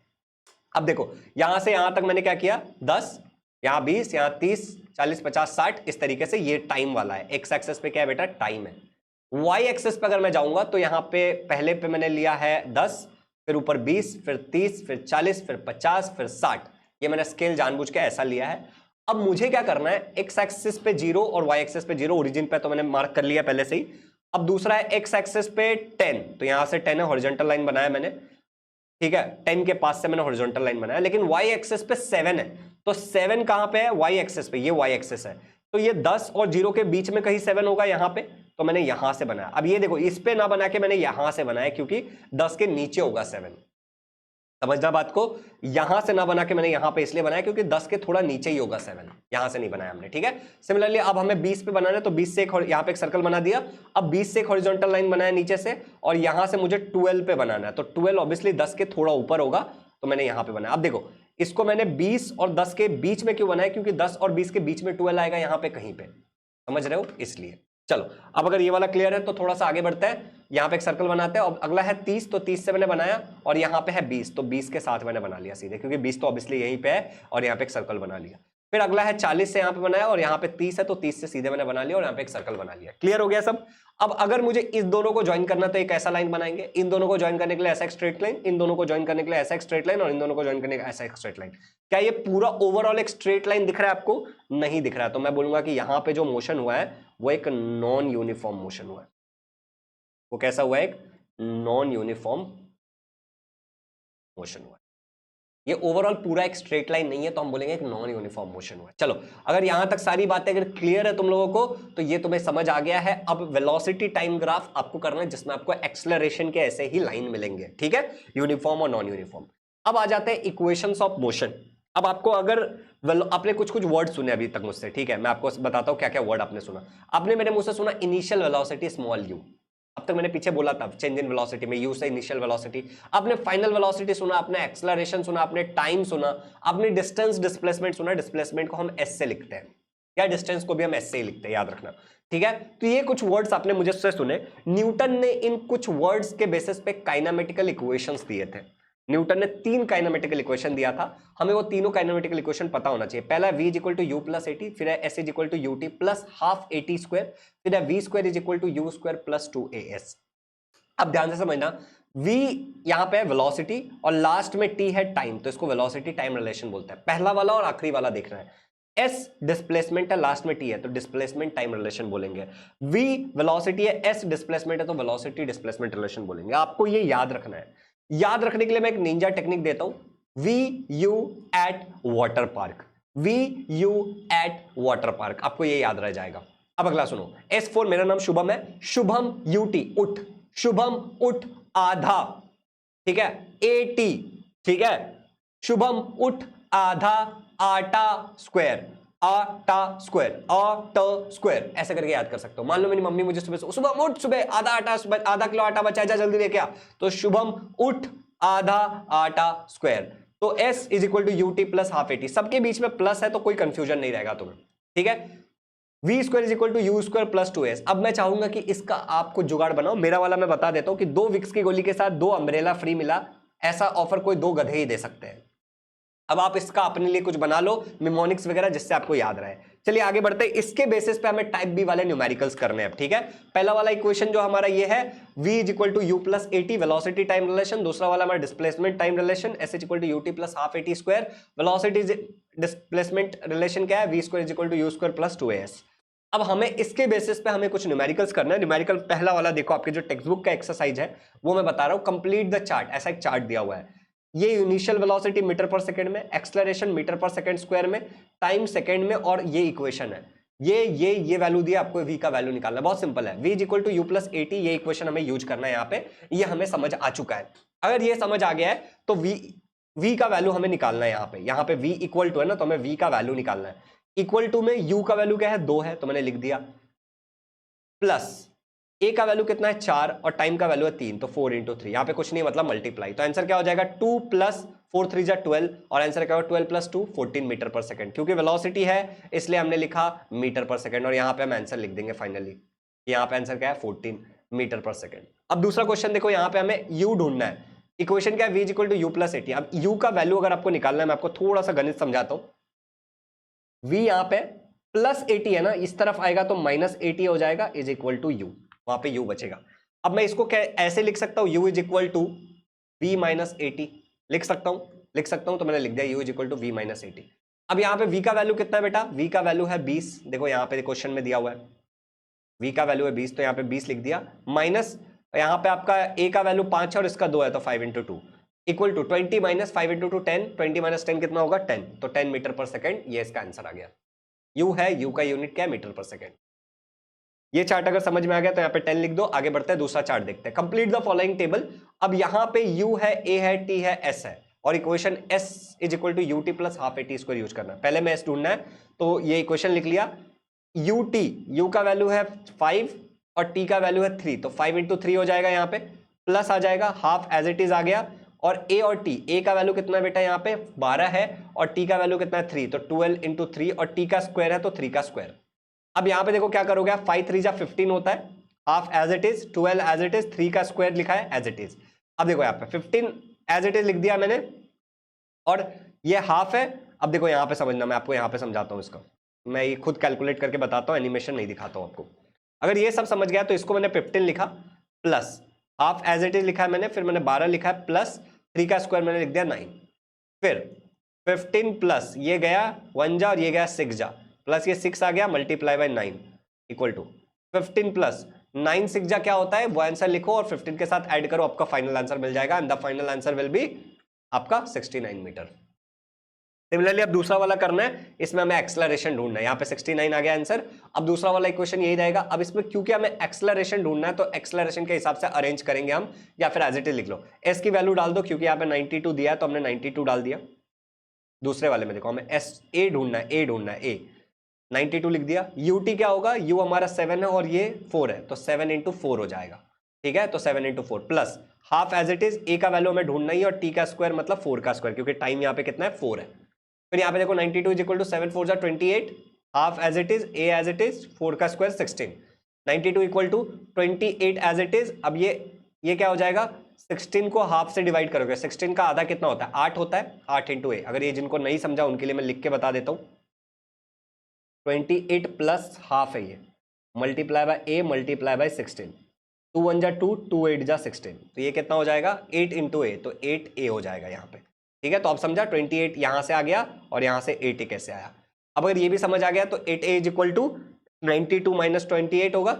अब देखो यहां से यहां तक मैंने क्या किया, 10, यहां 20, यहां 30, 40, 50, 60, इस तरीके से। ये टाइम वाला है, एक्स एक्सेस पे क्या है बेटा, टाइम है। वाई एक्सेस पे अगर मैं जाऊंगा तो यहां पे पहले पे मैंने लिया है 10, फिर ऊपर 20, फिर 30, फिर 40, फिर 50, फिर 60। ये मैंने स्केल जानबूझ के ऐसा लिया है। अब मुझे क्या करना है, एक्स एक्सिस पे 0 और वाई एक्सिस पे 0, ओरिजिन पे तो मैंने मार्क कर लिया पहले से ही। अब दूसरा है एक्स एक्सिस पे 10, तो यहां से 10 है, हॉरिजॉन्टल लाइन बनाया मैंने। ठीक है, 10 के पास से मैंने हॉरिजॉन्टल लाइन बनाया। लेकिन वाई एक्सिस पे 7 है, तो 7 कहां पे है, वाई एक्सिस पे, ये वाई एक्सिस है, तो ये 10 और 0 के बीच में कहीं 7 होगा यहां पे, तो मैंने यहां से बनाया। अब ये देखो इस पे ना बना के मैंने यहां से बनाया, क्योंकि 10 के नीचे होगा 7। समझना बात को, यहां से ना बना के मैंने यहां पे इसलिए बनाया क्योंकि 10 के थोड़ा नीचे ही होगा 7, यहां से नहीं बनाया हमने। ठीक है, सिमिलरली अब हमें 20 पे बनाना है, तो 20 से एक यहां पे एक सर्कल बना दिया। अब 20 से एक हॉरिजॉन्टल लाइन बनाया नीचे से, और यहां से मुझे 12 पे बनाना है, तो 12 ऑब्वियसली 10 के थोड़ा ऊपर होगा, तो मैंने यहां पे बनाया। अब देखो इसको मैंने 20 और 10 के बीच में क्यों बनाया, क्योंकि 10 और 20 के बीच में 12 आएगा यहां पे कहीं पे, समझ रहे हो, इसलिए। चलो अब अगर ये वाला क्लियर है तो थोड़ा सा आगे बढ़ते हैं। यहां पे एक सर्कल बनाते हैं, और अगला है 30, तो 30 से मैंने बनाया, और यहां पे है 20, तो 20 के साथ मैंने बना लिया सीधे, क्योंकि 20 तो ऑब्वियसली यहीं पे है, और यहां पे एक सर्कल बना लिया। फिर अगला है 40 से यहां पे बनाया, और यहां पे 30 है, तो 30 से सीधे मैंने बना लिया, और यहां पे एक सर्कल बना लिया। क्लियर हो गया सब। अब अगर मुझे इस दोनों को ज्वाइन करना तो एक ऐसा लाइन बनाएंगे, इन दोनों को ज्वाइन करने के लिए ऐसा एक स्ट्रेट लाइन, इन दोनों को ज्वाइन करने के लिए ऐसा एक स्ट्रेट लाइन, और इन दोनों को ज्वाइन करने के लिए ऐसा एक स्ट्रेट लाइन। क्या ये पूरा ओवरऑल एक स्ट्रेट लाइन दिख रहा है आपको, नहीं दिख रहा है, तो मैं बोलूंगा कि यहां पे जो मोशन हुआ है वो एक नॉन यूनिफॉर्म मोशन हुआ है। वो कैसा हुआ है, एक नॉन यूनिफॉर्म मोशन हुआ है। ये ओवरऑल पूरा एक स्ट्रेट लाइन नहीं है, तो हम बोलेंगे एक नॉन यूनिफॉर्म मोशन हुआ है। चलो अगर यहां तक सारी बातें अगर क्लियर है तुम लोगों को, तो ये तुम्हें समझ आ गया है। अब वेलोसिटी टाइम ग्राफ आपको करना है, जिसमें आपको एक्सेलरेशन के ऐसे ही लाइन मिलेंगे। ठीक है, यूनिफॉर्म और नॉन यूनिफॉर्म। अब आ जाते हैं इक्वेशंस ऑफ मोशन। अब आपको अगर आपने कुछ कुछ वर्ड सुने अभी तक मुझसे, ठीक है, मैं आपको बताता हूं क्या क्या वर्ड आपने सुना। आपने मेरे मुंह से सुना इनिशियल वेलोसिटी स्मॉल यू, अब तक मैंने पीछे बोला था चेंज इन वेलोसिटी में, यू से इनिशियल वेलोसिटी। आपने फाइनल वेलोसिटी सुना, आपने एक्सेलरेशन सुना, आपने टाइम सुना, आपने डिस्टेंस डिस्प्लेसमेंट सुना। डिस्प्लेसमेंट को हम एस से लिखते हैं, या डिस्टेंस को भी हम एस से ही लिखते हैं, याद रखना। ठीक है, तो ये कुछ वर्ड्स आपने मुझे से सुने। न्यूटन ने इन कुछ वर्ड्स के बेसिस पे काइनेमेटिकल इक्वेशंस दिए थे। न्यूटन ने 3 काइनेमेटिकल इक्वेशन दिया था, हमें वो तीनों काइनेमेटिकल इक्वेशन पता होना चाहिए। पहला v is equal to U plus A T, फिर है s is equal to U T plus half A T square, फिर है v square is equal to U square plus 2as। अब ध्यान से समझना, v यहां पे है वेलोसिटी और लास्ट में t है टाइम, तो इसको वेलोसिटी टाइम रिलेशन बोलते हैं। पहला वाला और आखिरी वाला देखना है। s डिस्प्लेसमेंट है, लास्ट में t है, तो डिस्प्लेसमेंट टाइम रिलेशन बोलेंगे। v वेलोसिटी है, s डिस्प्लेसमेंट है, तो वेलोसिटी डिस्प्लेसमेंट रिलेशन बोलेंगे। आपको ये याद रखना है। याद रखने के लिए मैं एक निंजा टेक्निक देता हूं, V U at water park, V U at water park, आपको ये याद रह जाएगा। अब अगला सुनो, S4 मेरा नाम शुभम है, शुभम यूटी उठ, शुभम उठ आधा, ठीक है, AT, ठीक है, शुभम उठ आधा आटा स्क्वायर, आटा स्क्वायर, आटा स्क्वायर, ऐसे करके याद कर सकते हो। मान लो मेरी मम्मी मुझे सुबह उठ, सुबह आधा आटा, आधा किलो आटा बचा, जा जल्दी लेके आ, तो शुभम उठ आधा आटा स्क्वायर। तो S is equal to U T plus half A T, सबके बीच में प्लस है तो कोई कंफ्यूजन नहीं रहेगा तुम्हें, ठीक है। v square is equal to U square plus 2s। अब मैं चाहूंगा कि इसका आपको जुगाड़ बनाओ। मेरा वाला मैं बता देता हूं कि 2 विक्स की गोली के साथ 2 अम्ब्रेला फ्री मिला, ऐसा ऑफर कोई 2 गधे ही दे सकते हैं। अब आप इसका अपने लिए कुछ बना लो, निमोनिक्स वगैरह, जिससे आपको याद रहे। चलिए आगे बढ़ते हैं। इसके बेसिस पे हमें टाइप बी वाले न्यूमेरिकल्स करने हैं, ठीक है। पहला वाला इक्वेशन जो हमारा ये है, v is equal to U plus A T, velocity time relation. दूसरा वाला हमारा displacement time relation, s is equal to U T plus half A T square. Velocity displacement relation क्या है, v square is equal to U square plus 2as। अब हमें इसके basis पे हमें कुछ न्यूमेरिकल्स करना है। न्यूमेरिकल पहला वाला देखो, आपके जो टेक्स्ट बुक का एक्सरसाइज है वो मैं बता रहा हूं, कंप्लीट द चार्ट। ऐसा एक चार्ट दिया हुआ है, ये इनिशियल वेलोसिटी मीटर पर सेकंड में, एक्सेलरेशन मीटर पर सेकंड स्क्वायर में, टाइम सेकंड में, और ये इक्वेशन है। ये वैल्यू दिया, आपको v का वैल्यू निकालना है। बहुत सिंपल है, v is equal to U plus A T, ये इक्वेशन हमें यूज करना है यहाँ पे। ये हमें समझ आ चुका है। अगर ये समझ आ गया है तो v का वैल्यू हमें निकालना है। यहाँ पे v इक्वल टू है ना, तो हमें v का वैल्यू निकालना है। इक्वल टू में u का वैल्यू क्या है, 2 है, तो मैंने लिख दिया, प्लस a का वैल्यू कितना है 4 और टाइम का वैल्यू है 3, तो 4 इंटू 3, यहां पे कुछ नहीं मतलब मल्टीप्लाई। तो आंसर क्या हो जाएगा, 2 प्लस 4 3 जा 12, और आंसर क्या होगा 12 प्लस 2 14 मीटर पर सेकंड। क्योंकि वेलोसिटी है इसलिए हमने लिखा मीटर पर सेकंड, और यहां पे हम आंसर लिख देंगे फाइनली। यहां पे आंसर क्या है 14 मीटर पर सेकंड। अब दूसरा क्वेश्चन देखो, यहां पे हमें u ढूंढना है। इक्वेशन क्या है, v is equal to U plus A T. अब u का वैल्यू अगर आपको निकालना है, मैं आपको थोड़ा सा गणित समझाता हूं। v यहां पे प्लस 80 है ना, इस तरफ आएगा तो माइनस 80 हो जाएगा, इज इक्वल टू u, वहां पे u बचेगा। अब मैं इसको ऐसे लिख सकता हूं, u is equal to v minus 80, लिख सकता हूं, तो मैंने लिख दिया u is equal to v minus 80। अब यहां पे v का वैल्यू कितना है बेटा, v का वैल्यू है 20, देखो यहां पे क्वेश्चन में दिया हुआ है v का वैल्यू है 20, तो यहां पे 20 लिख दिया, माइनस यहां पे आपका a का वैल्यू 5 है और इसका 2 है, तो 5 into 2 equal to 20 minus 5 into 2 10, 20 minus 10 कितना होगा 10, तो 10 मीटर पर सेकंड, ये इसका आंसर आ गया। u है, u का यूनिट क्या है, मीटर पर सेकंड। ये चार्ट अगर समझ में आ गया तो यहाँ पे 10 लिख दो। आगे बढ़ते हैं, दूसरा चार्ट देखते हैं। Complete the following table. अब यहाँ पे u है, a है, t है, s है, और equation s is equal to U T plus half A T square use करना है। पहले में s ढूंढना है, तो ये इक्वेशन लिख लिया। u का वैल्यू है 5 और t का वैल्यू है 3, तो 5 इंटू 3 हो जाएगा, यहाँ पे प्लस आ जाएगा, हाफ एज इट इज आ गया। और a और t, a का वैल्यू कितना है बेटा, यहाँ पे 12 है, और t का वैल्यू कितना है 3, तो 12 इंटू 3, और t का स्क्वायर है तो 3 का स्क्वायर। अब यहां पे देखो क्या करोगे आप, 5 3 जा 15 होता है, half as it is, 12 as it is, 3 का स्क्वायर लिखा है एज इट इज। अब देखो यहाँ पे 15 एज इट इज लिख दिया मैंने, और ये हाफ है। अब देखो यहाँ पे समझना, मैं आपको यहाँ पे समझाता हूँ इसको, मैं ये खुद कैलकुलेट करके बताता हूँ, एनिमेशन नहीं दिखाता हूँ आपको। अगर ये सब समझ गया तो इसको मैंने 15 लिखा, plus half as it is लिखा है मैंने, फिर मैंने 12 लिखा है, प्लस 3 का स्क्वायर मैंने लिख दिया 9, फिर 15 प्लस ये गया 1 जा और ये गया 6 जा, प्लस ये 6 आ गया, multiply by 9 equal to 15 plus 9 6 जा क्या होता है, वो आंसर लिखो और 15 के साथ ऐड करो, आपका फाइनल आंसर मिल जाएगा, and the final answer will be आपका 69 मीटर। सिमिलरली अब दूसरा वाला करना है, इसमें हमें एक्सेलरेशन ढूंढना है। यहाँ पे 69 आ गया आंसर। अब दूसरा वाला इक्वेशन यही रहेगा। अब इसमें क्योंकि हमें एक्सेलरेशन ढूंढना है, तो एक्सेलरेशन के हिसाब से अरेंज करेंगे हम, या फिर एज इट इज लिख लो। एस की वैल्यू डाल दो, क्योंकि यहाँ पे 92 दिया है तो हमने 92 डाल दिया। दूसरे वाले में देखो हमें ए ढूंढना है, ए 92 लिख दिया। यूटी क्या होगा, यू हमारा 7 है और ये 4 है, तो 7 इंटू 4 हो जाएगा, ठीक है। तो 7 into 4 plus half as it is, A का वैल्यू हमें ढूंढना ही, और टी का स्क्वायर मतलब 4 का स्क्वायर, क्योंकि टाइम यहाँ पे कितना है 4 है। फिर यहाँ पे देखो 92 is equal to 7 4 28, half as it is, A as it is, 4 का square 16, 92 equal to 28 as it is. अब ये क्या हो जाएगा 16 को हाफ से डिवाइड करोगे, 16 का आधा कितना होता है? 8 होता है, 8 इंटू ए। अगर ये जिनको नहीं समझा उनके लिए मैं लिख के बता देता हूँ, 28 प्लस हाफ है ये, multiply by A multiply by 16, 2 1 जा 2, 2 8 जा 16, तो ये कितना हो जाएगा? 8 इंटू ए, तो 8a हो जाएगा यहाँ पे। ठीक है, तो आप समझा 28 यहाँ से आ गया और यहाँ से 8a कैसे आया। अब अगर ये भी समझ आ गया तो 8a is equal to 92 minus 28 होगा।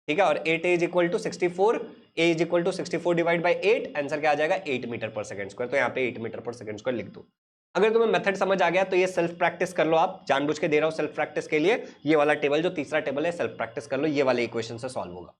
ठीक है, और 8a is equal to 64, a is equal to 64 divide by 8, answer क्या आ जाएगा? 8 मीटर पर सेकंड स्क्वायर। तो यहाँ पे 8 मीटर पर सेकंड स्क्वायर लिख दो। अगर तुम्हें मेथड समझ आ गया तो ये सेल्फ प्रैक्टिस कर लो, आप जानबूझ के दे रहा हूं सेल्फ प्रैक्टिस के लिए। ये वाला टेबल जो तीसरा टेबल है सेल्फ प्रैक्टिस कर लो, ये वाले इक्वेशन से सॉल्व होगा।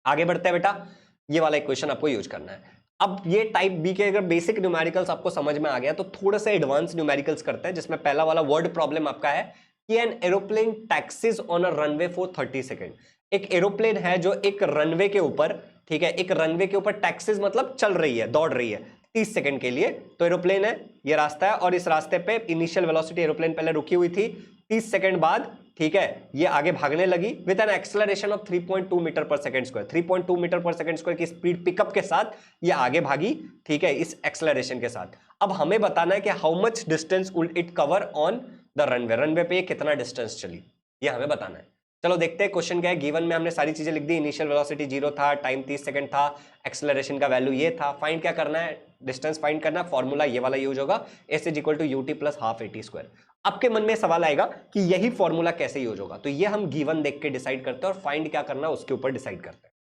आगे बढ़ते हैं बेटा, ये वाला इक्वेशन आपको यूज करना है। अब ये टाइप बी के अगर बेसिक न्यूमेरिकल्स आपको समझ में आ गया तो थोड़ा सा एडवांस न्यूमेरिकल्स करते हैं, जिसमें पहला वाला वर्ड प्रॉब्लम आपका है कि an aeroplane taxis on a runway for 30 second. एक एरोप्लेन है जो एक रनवे के ऊपर, ठीक है, एक रनवे के ऊपर टैक्सीज मतलब चल रही है, दौड़ रही है 30 सेकंड के लिए। तो एरोप्लेन है, ये रास्ता है, और इस रास्ते पे इनिशियल वेलोसिटी एरोप्लेन पहले रुकी हुई थी, 30 सेकंड बाद, ठीक है, ये आगे भागने लगी with an acceleration of 3.2 metre पर सेकंड स्क्वायर। 3.2 मीटर पर सेकंड स्क्वायर की स्पीड पिकअप के साथ ये आगे भागी, ठीक है, इस एक्सेलरेशन के साथ। अब हमें बताना है कि how much distance will it cover on the runway, runway पे ये कितना डिस्टेंस चली, ये हमें बताना है। चलो देखते हैं क्वेश्चन क्या है। गिवन में हमने सारी चीजें लिख दी, इनिशियल वेलोसिटी 0 था, टाइम 30 सेकंड था, एक्सेलरेशन का वैल्यू ये था। फाइंड क्या करना है? डिस्टेंस फाइंड करना है। फॉर्मूला ये वाला यूज होगा, s is equal to U T plus half A T square. आपके मन में सवाल आएगा कि यही फॉर्मूला कैसे यूज होगा, तो ये हम गिवन देख के डिसाइड करते हैं और फाइंड क्या करना है उसके ऊपर डिसाइड करते हैं।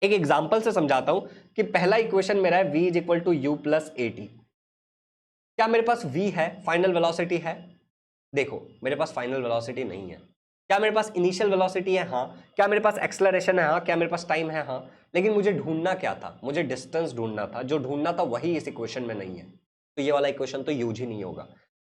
एक एग्जाम्पल से समझाता हूं कि पहला इक्वेशन मेरा है v is equal to U plus A T. क्या मेरे पास v है, फाइनल वेलोसिटी है? देखो मेरे पास फाइनल वेलोसिटी नहीं है। क्या मेरे पास इनिशियल वेलोसिटी है? हाँ। क्या मेरे पास एक्सेलरेशन है? हाँ। क्या मेरे पास टाइम है? हाँ। लेकिन मुझे ढूंढना क्या था? मुझे डिस्टेंस ढूंढना था। जो ढूंढना था वही इस इक्वेशन में नहीं है, तो ये वाला इक्वेशन तो यूज ही नहीं होगा।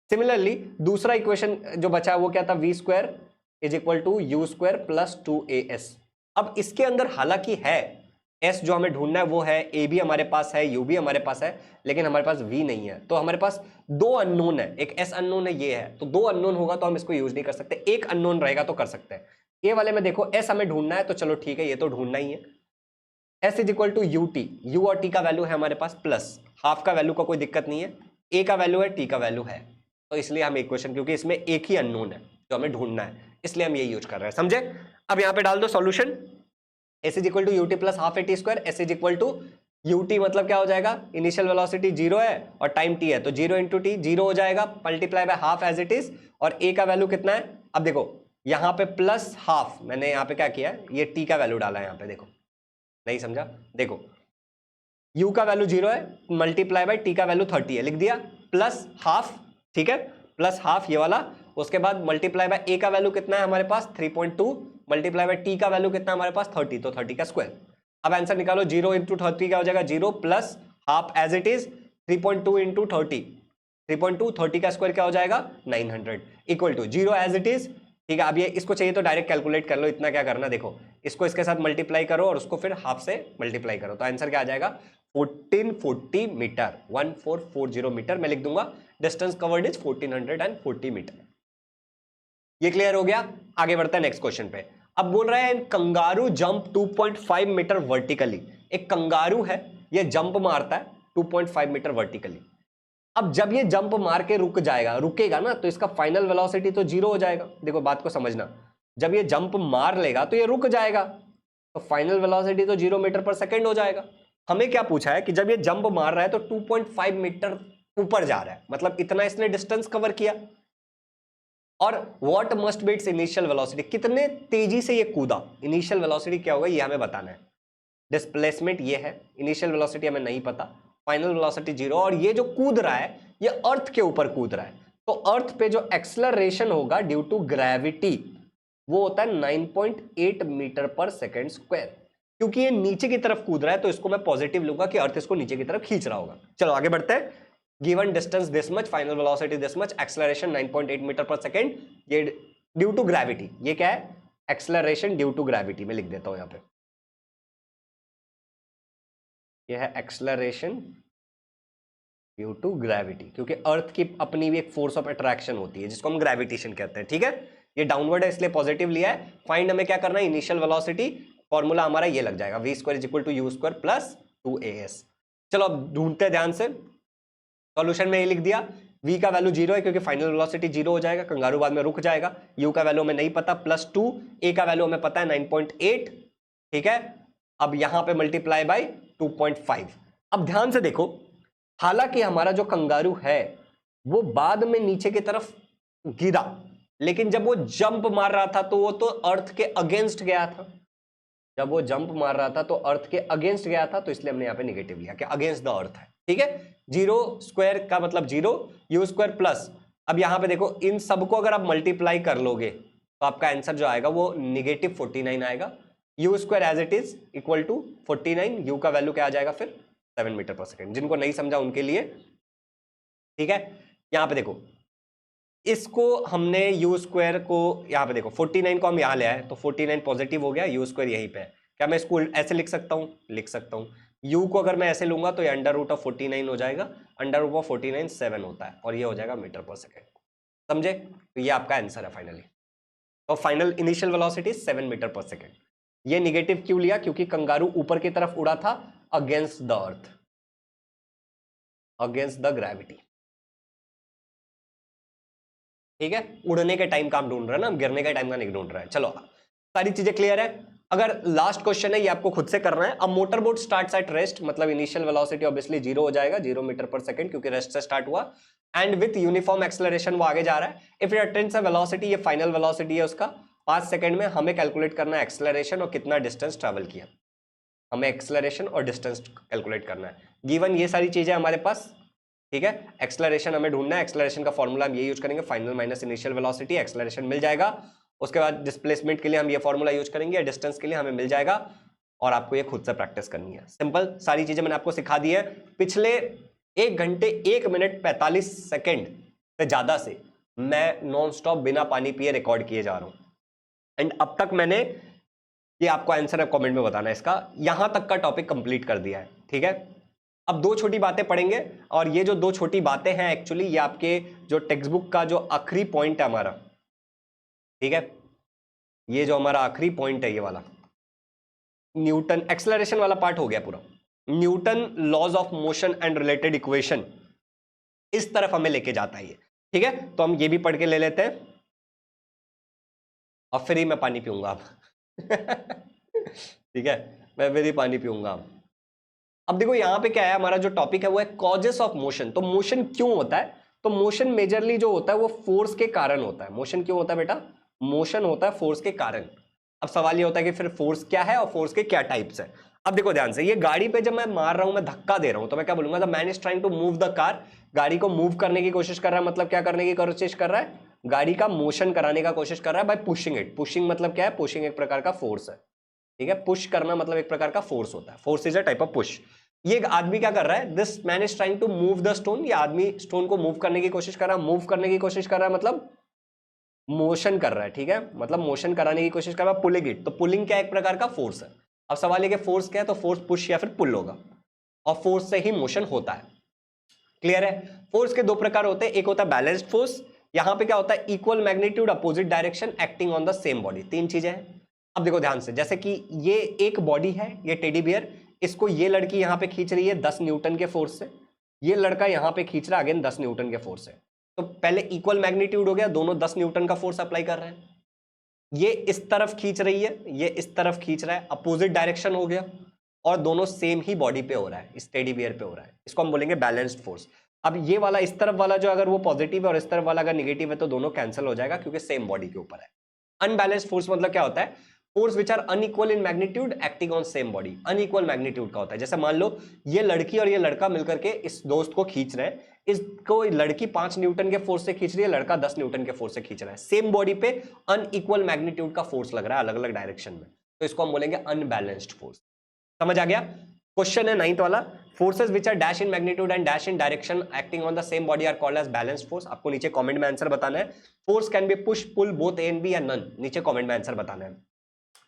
सिमिलरली दूसरा इक्वेशन जो बचा है वो क्या था? V square is equal to U square plus 2as। अब इसके अंदर हालांकि है s जो हमें ढूंढना है वो है, a भी हमारे पास है, u भी हमारे पास है, लेकिन हमारे पास v नहीं है। तो हमारे पास दो अननोन है, एक s अननोन है, ये है। तो दो अननोन होगा तो हम इसको यूज नहीं कर सकते, एक अननोन रहेगा तो कर सकते हैं। ये वाले में देखो s हमें ढूंढना है, तो चलो ठीक है, ये तो ढूंढना ही है। s is equal to U T, U और टी का वैल्यू है हमारे पास, प्लस हाफ का वैल्यू का कोई दिक्कत नहीं है, a का वैल्यू है, t का वैल्यू है। तो इसलिए हम इक्वेशन, क्योंकि इसमें एक ही अननोन है जो हमें ढूंढना है, इसलिए हम ये यूज कर रहे हैं। समझे? अब यहाँ पे डाल दो solution, s is equal to U T plus half A T square. S is equal to U T मतलब क्या हो जाएगा? इनिशियल वेलोसिटी 0 है और टाइम t है, तो 0 इंटू टी 0 हो जाएगा, multiply by half as it is. और a का वैल्यू कितना है? अब देखो यहाँ पे प्लस हाफ, मैंने यहाँ पे क्या किया, ये t का वैल्यू डाला है यहाँ पे, देखो नहीं समझा, देखो u का वैल्यू 0 है, मल्टीप्लाई बाय t का वैल्यू 30 है, लिख दिया, प्लस हाफ, ठीक है, प्लस हाफ ये वाला। उसके बाद मल्टीप्लाई बाय a का वैल्यू कितना है हमारे पास? 3.2, मल्टीप्लाई बाय t का वैल्यू कितना हमारे पास? 30, तो 30 का स्क्वायर। अब आंसर निकालो, 0 इंटू 30 क्या हो जाएगा? 0 plus half as it is 3.2 into 30, 3.2, 30 का स्क्वायर क्या हो जाएगा? 900 equal to 0 as it is. ठीक है, अब ये इसको चाहिए तो डायरेक्ट कैलकुलेट कर लो, इतना क्या करना, देखो इसको इसके साथ मल्टीप्लाई करो और उसको फिर हाफ से मल्टीप्लाई करो, तो आंसर क्या आ जाएगा? 1440 मीटर, 1440 मीटर। मैं लिख दूंगा डिस्टेंस कवर्ड इज 1440 मीटर। ये क्लियर हो गया? आगे बढ़ते हैं नेक्स्ट क्वेश्चन पे। अब बोल रहा है कंगारू जंप 2.5 मीटर वर्टिकली। एक कंगारू है, ये जंप मारता है 2.5 मीटर वर्टिकली। अब जब ये जंप मार के रुक जाएगा, रुकेगा ना, तो इसका फाइनल वेलोसिटी तो 0 हो जाएगा। देखो बात को समझना, जब ये जंप मार लेगा तो ये रुक जाएगा, तो फाइनल वेलोसिटी तो 0 मीटर पर सेकेंड हो जाएगा। हमें क्या पूछा है कि जब ये जंप मार रहा है तो 2.5 मीटर ऊपर जा रहा है, मतलब इतना इसने डिस्टेंस कवर किया। और what must be it's initial velocity, कितने तेजी से ये कूदा, इनिशियल वेलोसिटी क्या होगा ये हमें बताना है। डिस्प्लेसमेंट ये है, इनिशियल वेलोसिटी हमें नहीं पता, फाइनल वेलोसिटी 0, और ये जो कूद रहा है ये अर्थ के ऊपर कूद रहा है, तो अर्थ पे जो एक्सेलरेशन होगा ड्यू टू ग्रेविटी वो होता है 9.8 मीटर पर सेकेंड स्क्वायर। क्योंकि ये नीचे की तरफ कूद रहा है तो इसको मैं पॉजिटिव लूंगा कि अर्थ इसको नीचे की तरफ खींच रहा होगा। चलो आगे बढ़ते हैं। Given distance this much, final velocity this much, acceleration 9.8 metre पर सेकेंड, ये ड्यू टू ग्रेविटी। ये क्या है? Acceleration due to gravity. में लिख देता हूं यहां पे, ये है एक्सेलरेशन ड्यू टू ग्रेविटी, क्योंकि अर्थ की अपनी भी एक फोर्स ऑफ अट्रैक्शन होती है जिसको हम ग्रेविटेशन कहते हैं। ठीक है, ये डाउनवर्ड है इसलिए पॉजिटिव लिया है। फाइंड हमें क्या करना है? इनिशियल वेलोसिटी फॉर्मूला हमारा ये लग जाएगा, v square is equal to U square plus 2as। चलो अब ढूंढते ध्यान से, सॉल्यूशन में ये लिख दिया, v का वैल्यू 0 है क्योंकि फाइनल वेलोसिटी 0 हो जाएगा, कंगारू बाद में रुक जाएगा, u का वैल्यू हमें नहीं पता +2, a का वैल्यू हमें पता है 9.8, ठीक है। अब यहां पे मल्टीप्लाई बाय 2.5। अब ध्यान से देखो, हालांकि हमारा जो कंगारू है वो बाद में नीचे की तरफ गिरा, लेकिन जब वो जंप मार रहा था तो वो तो अर्थ के अगेंस्ट गया था, जब वो जंप मार रहा था तो अर्थ के अगेंस्ट गया था, तो इसलिए हमने यहां पे नेगेटिव लिया कि अगेंस्ट द अर्थ है, ठीक है। 0 स्क्वायर का मतलब 0, यू स्क्वायर प्लस, अब यहां पे देखो इन सबको अगर आप मल्टीप्लाई कर लोगे तो आपका आंसर जो आएगा वो -49 आएगा। U square as it is equal to 49, U का वैल्यू क्या आ जाएगा फिर 7 मीटर पर सेकेंड। जिनको नहीं समझा उनके लिए, ठीक है। यहां पे देखो, इसको हमने यू स्क्वायर को यहां पे देखो 49 को हम यहां ले आए तो 49 पॉजिटिव हो गया, यू स्क्वायर यहीं पे है। क्या मैं इसको ऐसे लिख सकता हूं? लिख सकता हूं। यू को अगर मैं ऐसे लूंगा तो ये √49 हो जाएगा, √49 7 होता है और ये हो जाएगा मीटर पर सेकेंड। समझे? तो ये आपका आंसर है फाइनली। तो फाइनल इनिशियल वेलोसिटी 7 मीटर पर सेकेंड। ये निगेटिव क्यों लिया? क्योंकि कंगारू ऊपर की तरफ उड़ा था against the earth, against the gravity, ठीक है। उड़ने के टाइम का हम ढूंढ रहे हैं ना, गिरने के टाइम का नहीं ढूंढ रहे हैं। चलो सारी चीजें क्लियर है। अगर लास्ट क्वेश्चन है ये आपको खुद से करना है। अब motor boat starts at rest, मतलब इनिशियल वेलोसिटी ऑब्वियसली 0 हो जाएगा, 0 मीटर पर सेकंड, क्योंकि रेस्ट से स्टार्ट हुआ, एंड विथ यूनिफॉर्म एक्सेलरेशन वो आगे जा रहा है। If it attains a velocity, ये फाइनल वेलोसिटी है उसका, 5 सेकंड में हमें कैलकुलेट करना है एक्सेलरेशन और कितना डिस्टेंस ट्रेवल किया, हमें एक्सेलरेशन और डिस्टेंस कैलकुलेट करना है। गिवन ये सारी चीजें हमारे पास, ठीक है। एक्सेलरेशन हमें ढूंढना है, एक्सेलरेशन का फॉर्मूला हम ये यूज करेंगे, final minus initial velocity, acceleration मिल जाएगा। उसके बाद डिस्प्लेसमेंट के लिए हम ये फॉर्मूला यूज करेंगे, डिस्टेंस के लिए हमें मिल जाएगा, और आपको ये खुद से प्रैक्टिस करनी है। सिंपल सारी चीजें मैंने आपको सिखा दी है। पिछले 1 घंटे 1 मिनट 45 सेकेंड से ज्यादा से मैं नॉन स्टॉप बिना पानी पिए रिकॉर्ड किए जा रहा हूं, एंड अब तक मैंने, ये आपको आंसर है कमेंट में बताना है इसका, यहां तक का टॉपिक कंप्लीट कर दिया है, ठीक है। अब 2 छोटी बातें पढ़ेंगे, और ये जो 2 छोटी बातें हैं एक्चुअली ये आपके जो टेक्स्ट बुक का जो आखिरी पॉइंट है हमारा, ठीक है, ये जो हमारा आखिरी पॉइंट है ये वाला, न्यूटन एक्सेलरेशन वाला पार्ट हो गया पूरा, Newton laws of motion and related equation, इस तरफ हमें लेके जाता है ये, ठीक है। तो हम ये भी पढ़ के ले लेते हैं, और फिर ही मैं पानी पीऊंगा अब ठीक है, मैं फिर ही पानी पीऊंगा अब देखो यहां पे क्या है, हमारा जो टॉपिक है वो है कॉजेस ऑफ मोशन। तो मोशन क्यों होता है? तो मोशन मेजरली जो होता है वो फोर्स के कारण होता है। मोशन क्यों होता है बेटा? मोशन होता है फोर्स के कारण। अब सवाल ये होता है कि फिर फोर्स क्या है और फोर्स के क्या टाइप्स है। अब देखो ध्यान से, ये गाड़ी पे जब मैं मार रहा हूं, मैं धक्का दे रहा हूं, तो मैं क्या बोलूंगा? The man is trying to move the car. गाड़ी को मूव करने की कोशिश कर रहा है, मतलब क्या करने की कोशिश कर रहा है? गाड़ी का मोशन कराने का कोशिश कर रहा है बाय पुशिंग इट। पुशिंग मतलब क्या है? पुशिंग एक प्रकार का फोर्स है, ठीक है। पुश करना मतलब एक प्रकार का फोर्स होता है, force is a type of push. ये एक आदमी क्या कर रहा है? This man is trying to move the stone. ये आदमी स्टोन को मूव करने की कोशिश कर रहा है। मूव करने की कोशिश कर रहा है मतलब मोशन कर रहा है, ठीक है, मतलब मोशन कराने की कोशिश कर रहा है, पुलिंग इट। तो पुलिंग क्या एक प्रकार का फोर्स है। अब सवाल है कि फोर्स क्या है? तो फोर्स पुश या फिर पुल होगा, और फोर्स से ही मोशन होता है। क्लियर है? फोर्स के 2 प्रकार होते हैं, एक होता है बैलेंस्ड फोर्स, यहां पे क्या होता है? Equal magnitude opposite direction acting on the same body. 3 चीजें हैं। अब देखो ध्यान से, जैसे कि ये एक बॉडी है, ये टेडी बियर, इसको ये लड़की यहां पे खींच रही है 10 न्यूटन के फोर्स से, ये लड़का यहां पे खींच रहा है अगेन 10 न्यूटन के फोर्स से। तो पहले इक्वल मैग्नीट्यूड हो गया, दोनों 10 न्यूटन का फोर्स अप्लाई कर रहे हैं। ये इस तरफ खींच रही है, ये इस तरफ खींच रहा है, अपोजिट डायरेक्शन हो गया, और दोनों सेम ही बॉडी पे हो रहा है, इस टेडी बियर पे हो रहा है। इसको हम बोलेंगे बैलेंस्ड फोर्स। अब ये वाला इस तरफ वाला जो अगर वो पॉजिटिव है और इस तरफ वाला अगर निगेटिव है तो दोनों कैंसिल हो जाएगा, क्योंकि सेम बॉडी के ऊपर है। अनबैलेंस्ड फोर्स मतलब क्या होता है? Force which are unequal in magnitude acting on same body. Unequal magnitude का होता है, जैसे मान लो ये लड़की और ये लड़का मिलकर के इस दोस्त को खींच रहे हैं, इसको लड़की 5 न्यूटन के फोर्स से खींच रही है, लड़का 10 न्यूटन के फोर्स से खींच रहा है। सेम बॉडी पे अनइक्वल मैग्नीट्यूड का फोर्स लग रहा है अलग अलग डायरेक्शन में, तो इसको हम बोलेंगे अनबैलेंस्ड फोर्स। समझ आ गया? क्वेश्चन है 9th वाला, forces which are dash in magnitude and dash in direction acting on the same body are called as balanced force. आपको नीचे कमेंट में आंसर बताना है। Force can be push pull both A and B या none, नीचे comment में answer बताना है।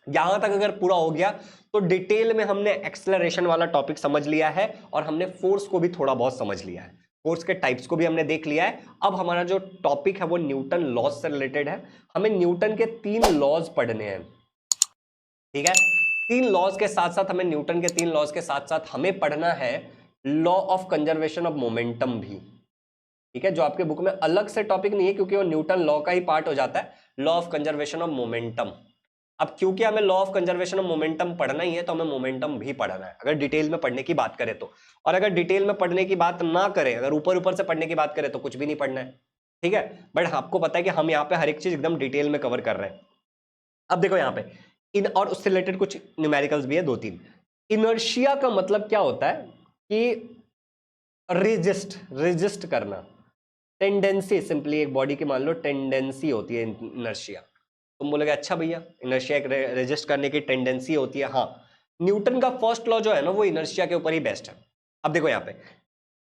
यहां तक अगर पूरा हो गया तो डिटेल में हमने एक्सेलरेशन वाला टॉपिक समझ लिया है, और हमने फोर्स को भी थोड़ा बहुत समझ लिया है, फोर्स के टाइप्स को भी हमने देख लिया है। अब हमारा जो टॉपिक है वो न्यूटन लॉज से रिलेटेड है। हमें न्यूटन के 3 लॉज पढ़ने हैं, ठीक है। तीन लॉज के साथ साथ हमें न्यूटन के तीन लॉज के साथ साथ हमें पढ़ना है law of conservation of momentum भी, ठीक है, जो आपके बुक में अलग से टॉपिक नहीं है क्योंकि वो न्यूटन लॉ का ही पार्ट हो जाता है, law of conservation of momentum. अब क्योंकि हमें law of conservation of momentum पढ़ना ही है तो हमें मोमेंटम भी पढ़ना है, अगर डिटेल में पढ़ने की बात करें तो। और अगर डिटेल में पढ़ने की बात ना करें, अगर ऊपर ऊपर से पढ़ने की बात करें तो कुछ भी नहीं पढ़ना है, ठीक है। बट आपको पता है कि हम यहाँ पे हर एक चीज एकदम डिटेल में कवर कर रहे हैं। अब देखो यहाँ पे और उससे रिलेटेड कुछ न्यूमेरिकल्स भी है दो तीन। इनर्शिया का मतलब क्या होता है कि रेजिस्ट करना, टेंडेंसी, सिंपली एक बॉडी की मान लो टेंडेंसी होती है इनर्शिया। तुम बोलोगे अच्छा भैया इनर्शिया एक रेजिस्ट करने की टेंडेंसी होती है, हाँ। न्यूटन का फर्स्ट लॉ जो है ना वो इनर्शिया के ऊपर ही बेस्ट है। अब देखो यहाँ पे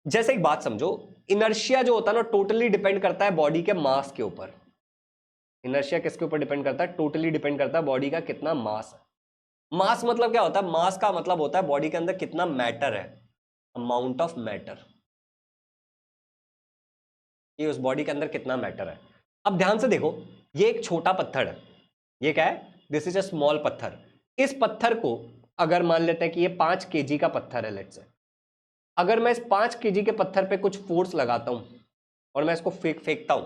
जैसे एक बात समझो, इनर्शिया जो होता है ना टोटली डिपेंड करता है बॉडी के मास के ऊपर। इनर्शिया किसके ऊपर डिपेंड करता है? टोटली डिपेंड करता है बॉडी का कितना मास है। मास मतलब क्या होता है? मास का मतलब होता है बॉडी के अंदर कितना मैटर है, अमाउंट ऑफ मैटर, ये उस बॉडी के अंदर कितना मैटर है। अब ध्यान से देखो, ये एक छोटा पत्थर है, ये क्या है? दिस इज अ स्मॉल पत्थर। इस पत्थर को अगर मान लेते हैं कि ये 5 केजी का पत्थर है, लेट्स से, अगर मैं इस 5 केजी के पत्थर पे कुछ फोर्स लगाता हूं और मैं इसको फेंकता हूं,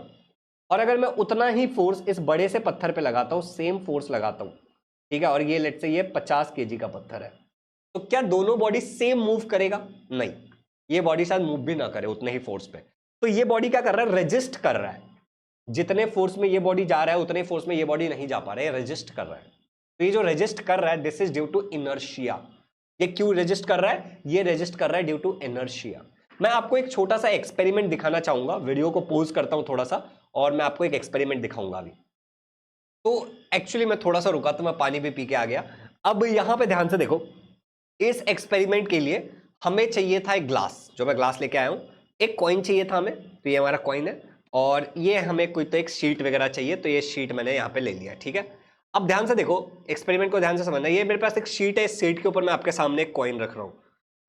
और अगर मैं उतना ही फोर्स इस बड़े से पत्थर पे लगाता हूं, सेम फोर्स लगाता हूं, ठीक है, और ये लेट्स से ये 50 केजी का पत्थर है, तो क्या दोनों बॉडी सेम मूव करेगा? नहीं, ये बॉडी शायद मूव भी ना करे उतने ही फोर्स पे। तो ये बॉडी क्या कर रहा है? रेजिस्ट कर रहा है। जितने फोर्स में ये बॉडी जा रहा है उतने फोर्स में ये बॉडी नहीं जा पा रहा है, रेजिस्ट कर रहा है। तो ये जो रेजिस्ट कर रहा है this is due to inertia. ये क्यों रेजिस्ट कर रहा है? ये रेजिस्ट कर रहा है ड्यू टू इनर्शिया। मैं आपको एक छोटा सा एक्सपेरिमेंट दिखाना चाहूंगा, वीडियो को पॉज करता हूं थोड़ा सा और मैं आपको एक एक्सपेरिमेंट दिखाऊंगा अभी। तो एक्चुअली मैं थोड़ा सा रुका तो मैं पानी भी पी के आ गया। अब यहां पे ध्यान से देखो, इस एक्सपेरिमेंट के लिए हमें चाहिए था एक ग्लास, जो मैं ग्लास लेके आया हूं, एक कॉइन चाहिए था हमें, तो ये हमारा कॉइन है, और ये हमें कोई तो एक शीट वगैरह चाहिए, तो ये शीट मैंने यहाँ पे ले लिया, ठीक है। अब ध्यान से देखो, एक्सपेरिमेंट को ध्यान से समझना। ये मेरे पास एक शीट है, इस शीट के ऊपर मैं आपके सामने एक कॉइन रख रहा हूँ,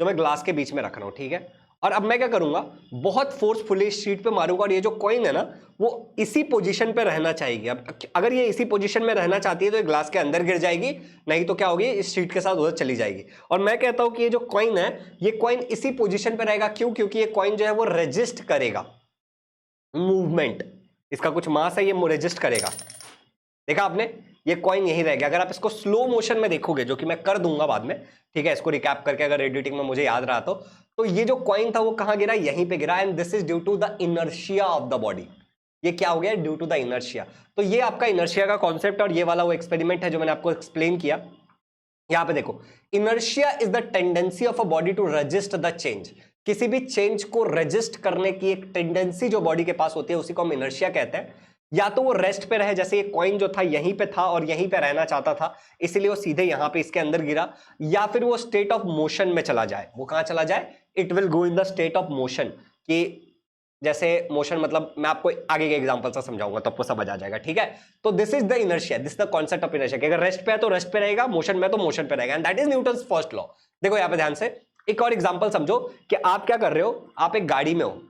जो मैं ग्लास के बीच में रख रहा हूँ, ठीक है। और अब मैं क्या करूंगा, बहुत फोर्सफुली इस शीट पे मारूंगा, और ये जो कॉइन है ना वो इसी पोजीशन पे रहना चाहिए। अब अगर ये इसी पोजीशन में रहना चाहती है तो ये ग्लास के अंदर गिर जाएगी, नहीं तो क्या होगी, इस शीट के साथ उधर चली जाएगी। और मैं कहता हूं कि ये जो कॉइन है, ये कॉइन इसी पोजीशन पे रहेगा। क्यों? क्योंकि ये कॉइन जो है वो रेजिस्ट करेगा मूवमेंट, इसका कुछ मास है, ये रेजिस्ट करेगा। देखा आपने, ये कॉइन यही रहेगा। अगर आप इसको स्लो मोशन में देखोगे, जो कि मैं कर दूंगा बाद में, ठीक है, इसको रिकैप करके अगर एडिटिंग में मुझे याद रहा तो ये जो कॉइन था वो कहां गिरा? यहीं पे गिरा। And this is due to the inertia of the body. ये क्या हो गया? Due to the inertia. तो ये आपका इनर्शिया का कॉन्सेप्ट, और ये वाला वो एक्सपेरिमेंट है जो मैंने आपको एक्सप्लेन किया। यहां पे देखो, inertia is the tendency of a body to resist the change. किसी भी चेंज को रेजिस्ट करने की एक टेंडेंसी जो बॉडी के पास होती है उसी को हम इनर्शिया कहते हैं। या तो वो रेस्ट पे रहे, जैसे ये कॉइन जो था यहीं पे था और यहीं पे रहना चाहता था, इसलिए वो सीधे यहां पे इसके अंदर गिरा, या फिर वो स्टेट ऑफ मोशन में चला जाए। वो कहां चला जाए? It will go in the state of motion. कि जैसे मोशन मतलब मैं आपको आगे के एग्जांपल से समझाऊंगा तो आपको समझ आ जाएगा, ठीक है। तो this is the inertia, this the concept of inertia. अगर रेस्ट पे है तो रेस्ट पे रहेगा, मोशन में तो मोशन पे रहेगा, and that is Newton's first law. देखो यहां पे ध्यान से एक और एग्जांपल समझो कि आप क्या कर रहे हो, आप एक गाड़ी में हो,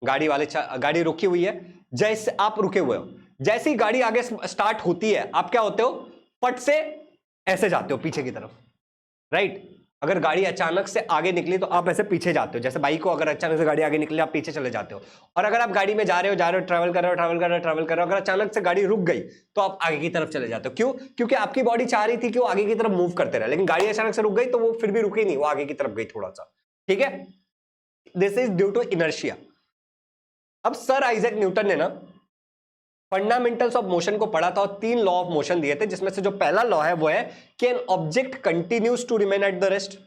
गाड़ी रुकी हुई है, जैसे आप रुके हुए हो, जैसे ही गाड़ी आगे स्टार्ट होती है आप क्या होते हो? फट से ऐसे जाते हो पीछे की तरफ, राइट। अगर गाड़ी अचानक से आगे निकली तो आप ऐसे पीछे जाते हो, जैसे बाइक को अगर अचानक से गाड़ी आगे निकली आप पीछे चले जाते हो। और अगर आप गाड़ी में जा रहे हो, ट्रैवल कर रहे हो, अगर अचानक से गाड़ी रुक गई तो आप आगे की तरफ चले जाते हो। क्यों? क्योंकि आपकी बॉडी चाह रही थी कि वो आगे की तरफ मूव करते रहे, लेकिन गाड़ी अचानक से रुक गई तो वो फिर भी रुकी नहीं, वो आगे की तरफ गई थोड़ा सा, ठीक है। This is due to inertia. अब सर आइजैक न्यूटन ने ना फंडामेंटल्स ऑफ मोशन को पढ़ा था और 3 लॉ ऑफ मोशन दिए थे, जिसमें से जो पहला लॉ है वो है कि an object continues to remain at the rest.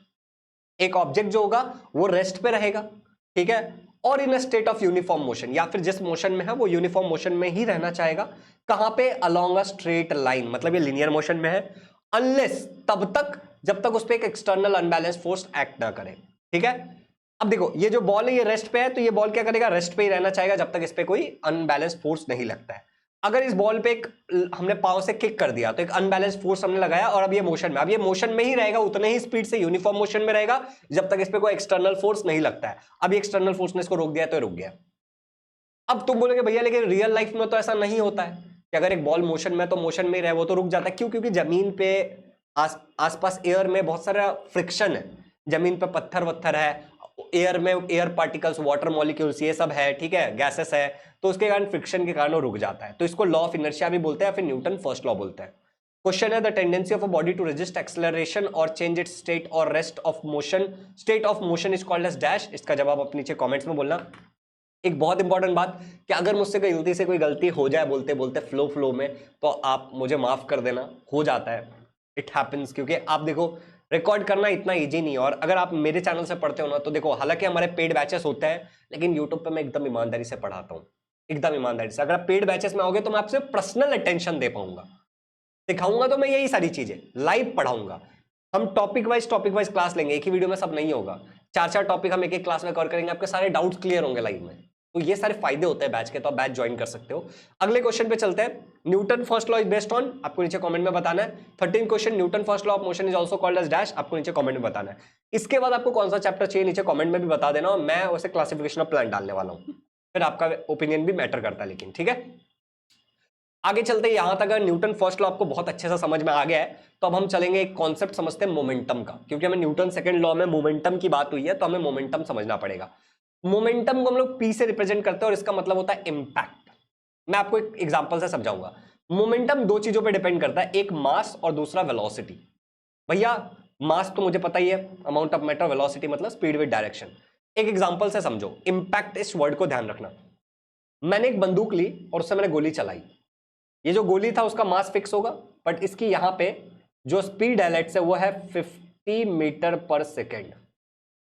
एक ऑब्जेक्ट जो होगा वो रेस्ट पे रहेगा, ठीक है, और in a state of uniform motion, या फिर जिस मोशन में है वो यूनिफॉर्म मोशन में ही रहना चाहेगा। कहां पे? अलोंग अ स्ट्रेट लाइन, मतलब ये लीनियर मोशन में है, अनलेस, तब तक जब तक उस पर एक एक्सटर्नल अनबैलेंस फोर्स एक्ट ना करे, ठीक है। अब देखो ये जो बॉल है ये रेस्ट पे है, तो ये बॉल क्या करेगा? रेस्ट पे ही रहना चाहेगा जब तक इस पे कोई अनबैलेंस फोर्स नहीं लगता है। अगर इस बॉल पे एक हमने पांव से किक कर दिया तो एक अनबैलेंस फोर्स हमने लगाया और अब ये मोशन में, अब ये मोशन में ही रहेगा, उतने ही स्पीड से यूनिफॉर्म मोशन में रहेगा जब तक इस पे कोई एक्सटर्नल फोर्स नहीं लगता है। अब ये एक्सटर्नल फोर्स ने इसको रोक दिया तो रुक गया। अब तुम बोलोगे भैया लेकिन रियल लाइफ में तो ऐसा नहीं होता है कि अगर एक बॉल मोशन में तो मोशन में रहे वो तो रुक जाता है। क्यों? क्योंकि जमीन पे आसपास एयर में बहुत सारा फ्रिक्शन है, जमीन पे पत्थर वत्थर है, एयर में एयर पार्टिकल्स, वाटर मॉलिक्यूल्स, ये सब है, ठीक है, गैसेस है, तो उसके कारण फ्रिक्शन के कारण वो रुक जाता है। तो इसको लॉ ऑफ इनर्शिया भी बोलते हैं, फिर न्यूटन फर्स्ट लॉ बोलते हैं। क्वेश्चन है the tendency of a body to resist acceleration और चेंज इट्स स्टेट और rest of motion, state of motion is called as dash. इसका जवाब आप नीचे कमेंट्स में बोलना। एक बहुत इंपॉर्टेंट बात कि अगर मुझसे गलती से कोई गलती हो जाए बोलते बोलते फ्लो में, तो आप मुझे माफ कर देना, हो जाता है, इट हैपेंस। क्योंकि आप देखो रिकॉर्ड करना इतना इजी नहीं है, और अगर आप मेरे चैनल से पढ़ते हो ना, तो देखो हालांकि हमारे पेड बैचेस होते हैं, लेकिन यूट्यूब पे मैं एकदम ईमानदारी से पढ़ाता हूँ, एकदम ईमानदारी से। अगर आप पेड बैचेस में आओगे तो मैं आपसे पर्सनल अटेंशन दे पाऊंगा, दिखाऊंगा तो मैं यही सारी चीजें लाइव पढ़ाऊंगा। हम टॉपिक वाइज क्लास लेंगे, एक ही वीडियो में सब नहीं होगा, 4 टॉपिक हम एक एक क्लास में कवर करेंगे, आपके सारे डाउट्स क्लियर होंगे लाइव में। तो ये सारे फायदे होते हैं बैच के, तो आप बैच ज्वाइन कर सकते हो। अगले क्वेश्चन पे चलते हैं। Newton first law is based on, आपको नीचे कमेंट में बताना है। 13 question, Newton first law of motion is also called as dash, आपको नीचे कमेंट में बताना है। इसके बाद आपको कौन सा चैप्टर चाहिए नीचे कमेंट में भी बता देना, और मैं वैसे क्लासिफिकेशन ऑफ प्लांट डालने वाला हूं, फिर आपका ओपिनियन भी मैटर करता है, लेकिन ठीक है। आगे चलते हैं, यहां तक अगर न्यूटन फर्स्ट लॉ आपको बहुत अच्छे से समझ में आ गया है, तो अब हम चलेंगे एक कॉन्सेप्ट समझते हैं मोमेंटम का, क्योंकि हमें न्यूटन सेकंड लॉ में मोमेंटम की बात हुई है, तो हमें मोमेंटम समझना पड़ेगा। मोमेंटम को हम लोग पी से रिप्रेजेंट करते हैं, और इसका मतलब होता है इंपैक्ट। मैं आपको एक एग्जांपल से समझाऊंगा। मोमेंटम दो चीजों पे डिपेंड करता है, एक मास और दूसरा वेलोसिटी। भैया मास तो मुझे पता ही है, अमाउंट ऑफ मैटर, वेलोसिटी मतलब स्पीड विद डायरेक्शन। एक एग्जांपल से समझो, इंपैक्ट इस वर्ड को ध्यान रखना। मैंने एक बंदूक ली और उससे मैंने गोली चलाई, ये जो गोली था उसका मास फिक्स होगा, बट इसकी यहां पे जो स्पीड है लेट्स से वो है 50 मीटर पर सेकेंड,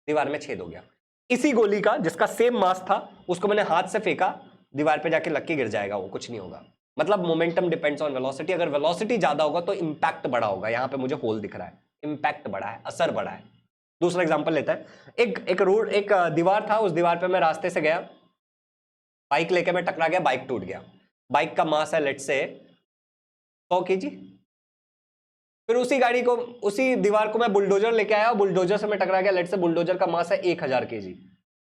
दीवार में छेद हो गया। इसी गोली का जिसका सेम मास था, उसको मैंने हाथ से फेंका, दीवार पे जाके लग के गिर जाएगा, वो कुछ नहीं होगा। मतलब मोमेंटम डिपेंड्स ऑन वेलोसिटी। अगर वेलोसिटी ज्यादा होगा तो इंपैक्ट बड़ा होगा। यहां पे मुझे होल दिख रहा है, इंपैक्ट बड़ा है, असर बड़ा है। दूसरा एग्जांपल लेते हैं। एक रोड, एक दीवार था, उस दीवार पे मैं रास्ते से गया, बाइक लेके मैं टकरा गया, बाइक टूट गया। बाइक का मास है लेट्स से 100 kg। फिर उसी गाड़ी को, उसी दीवार को मैं बुलडोजर लेके आया, बुलडोजर से मैं टकरा गया, लेट्स से बुलडोजर का मास है 1000 kg।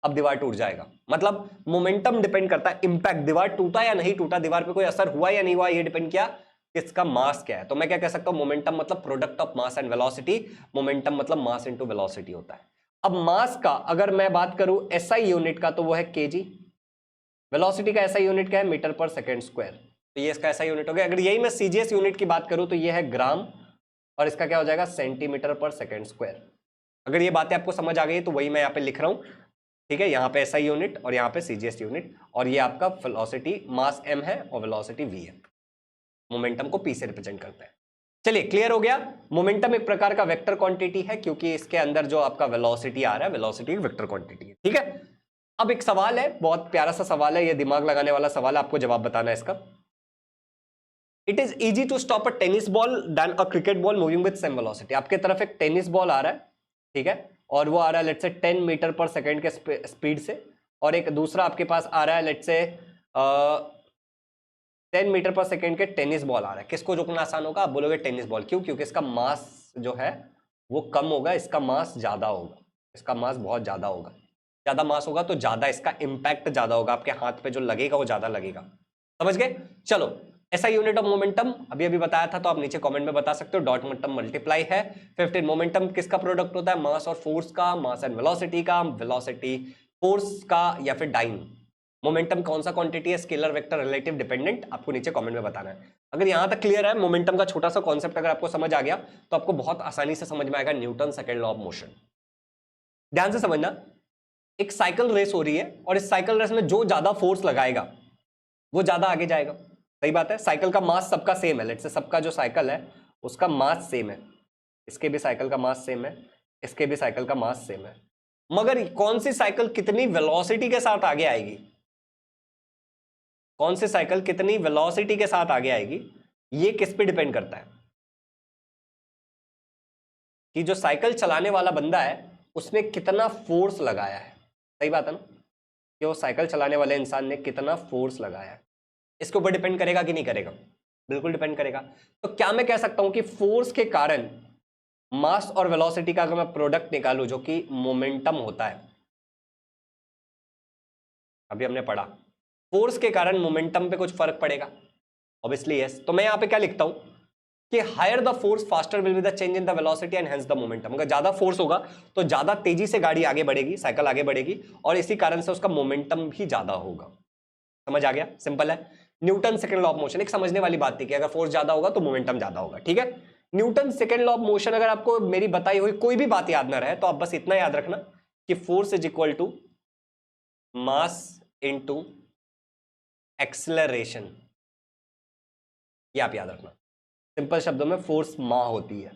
अब दीवार टूट जाएगा। मतलब मोमेंटम डिपेंड करता है इंपैक्ट, दीवार टूटा या नहीं टूटा, दीवार पे कोई असर हुआ या नहीं हुआ, ये डिपेंड किया किसका मास क्या है। तो मैं क्या कह सकता हूं, मोमेंटम मतलब product of mass and velocity. Momentum मतलब मास इनटू वेलोसिटी होता है। अब मास का अगर मैं बात करूं एसआई यूनिट का, तो वो है केजी। वेलोसिटी का एसआई यूनिट क्या है, मीटर पर सेकेंड स्क्वायर। तो ये इसका एसआई यूनिट हो गया। अगर यही मैं सीजीएस यूनिट की बात करूं तो ये है ग्राम, और इसका क्या हो जाएगा, सेंटीमीटर पर सेकेंड स्क्वायर। अगर ये बातें आपको समझ आ गई तो वही मैं यहाँ पे लिख रहा हूं, ठीक है। यहाँ पे एसआई यूनिट और यहाँ पे सीजीएस यूनिट, और ये आपका वेलोसिटी, मास एम है और वेलोसिटी वी है। मोमेंटम को पी से रिप्रेजेंट करता है। चलिए क्लियर हो गया। मोमेंटम एक प्रकार का वेक्टर क्वांटिटी है, क्योंकि इसके अंदर जो आपका वेलोसिटी आ रहा है, वेलोसिटी एक वेक्टर क्वांटिटी है, ठीक है। अब एक सवाल है, बहुत प्यारा सा सवाल है, ये दिमाग लगाने वाला सवाल है, आपको जवाब बताना है इसका। It is easy to stop a tennis ball than a cricket ball moving with same velocity. आपके तरफ एक टेनिस बॉल आ रहा है, ठीक है, और वो आ रहा है लेट्स से 10 मीटर पर सेकेंड के स्पीड से, और एक दूसरा आपके पास आ रहा है लेट्स से 10 मीटर पर सेकेंड के टेनिस बॉल आ रहा है। किसको रोकना आसान होगा, आप बोलोगे टेनिस बॉल। क्यों? क्योंकि इसका मास जो है वो कम होगा, इसका मास ज्यादा होगा, इसका मास बहुत ज्यादा होगा। ज्यादा मास होगा तो ज्यादा इसका इंपैक्ट ज्यादा होगा, आपके हाथ पे जो लगेगा वो ज्यादा लगेगा। समझ गए? चलो, ऐसा यूनिट ऑफ मोमेंटम अभी अभी बताया था, तो आप नीचे कमेंट में बता सकते हो। डॉट मोमेंटम मल्टीप्लाई है 15। मोमेंटम किसका प्रोडक्ट होता है, मास और फोर्स का, मास एंड वेलोसिटी का, वेलोसिटी फोर्स का, या फिर डाइन। मोमेंटम कौन सा क्वांटिटी है, स्केलर, वेक्टर, रिलेटिव, डिपेंडेंट, आपको नीचे कमेंट में बताना है। अगर यहां तक क्लियर है, मोमेंटम का छोटा सा कॉन्सेप्ट अगर आपको समझ आ गया, तो आपको बहुत आसानी से समझ में आएगा Newton second law of motion. ध्यान से समझना, एक साइकिल रेस हो रही है, और इस साइकिल रेस में जो ज्यादा फोर्स लगाएगा वो ज्यादा आगे जाएगा। सही बात है। साइकिल का मास सबका सेम है, लेट्स से सबका जो साइकिल है उसका मास सेम है, इसके भी साइकिल का मास सेम है, इसके भी साइकिल का मास सेम है, मगर कौन सी साइकिल कितनी वेलोसिटी के साथ आगे आएगी, कौन सी साइकिल कितनी वेलोसिटी के साथ आगे आएगी, ये किस पे डिपेंड करता है, कि जो साइकिल चलाने वाला बंदा है उसने कितना फोर्स लगाया है। सही बात है ना, कि वो साइकिल चलाने वाले इंसान ने कितना फोर्स लगाया है, इसके ऊपर डिपेंड करेगा कि नहीं करेगा, बिल्कुल डिपेंड करेगा। तो क्या मैं कह सकता हूं कि फोर्स के कारण मास और वेलोसिटी का अगर मैं प्रोडक्ट निकालूं जो कि मोमेंटम होता है, अभी हमने पढ़ा फोर्स के कारण मोमेंटम पे कुछ फर्क पड़ेगा, ऑब्वियसली यस। तो मैं यहां पे क्या लिखता हूं, कि higher the force faster will be the change in the velocity and hence the momentum. अगर ज्यादा फोर्स होगा तो ज्यादा तेजी से गाड़ी आगे बढ़ेगी, साइकिल आगे बढ़ेगी, और इसी कारण से उसका मोमेंटम भी ज्यादा होगा। समझ आ गया? सिंपल है। Newton second law of motion एक समझने वाली बात थी कि अगर फोर्स ज्यादा होगा तो मोमेंटम ज्यादा होगा। ठीक है, Newton second law of motion अगर आपको मेरी बताई हुई कोई भी बात याद ना रहे तो आप बस इतना याद रखना कि force is equal to mass into acceleration. ये आप याद रखना, सिंपल शब्दों में फोर्स मा होती है,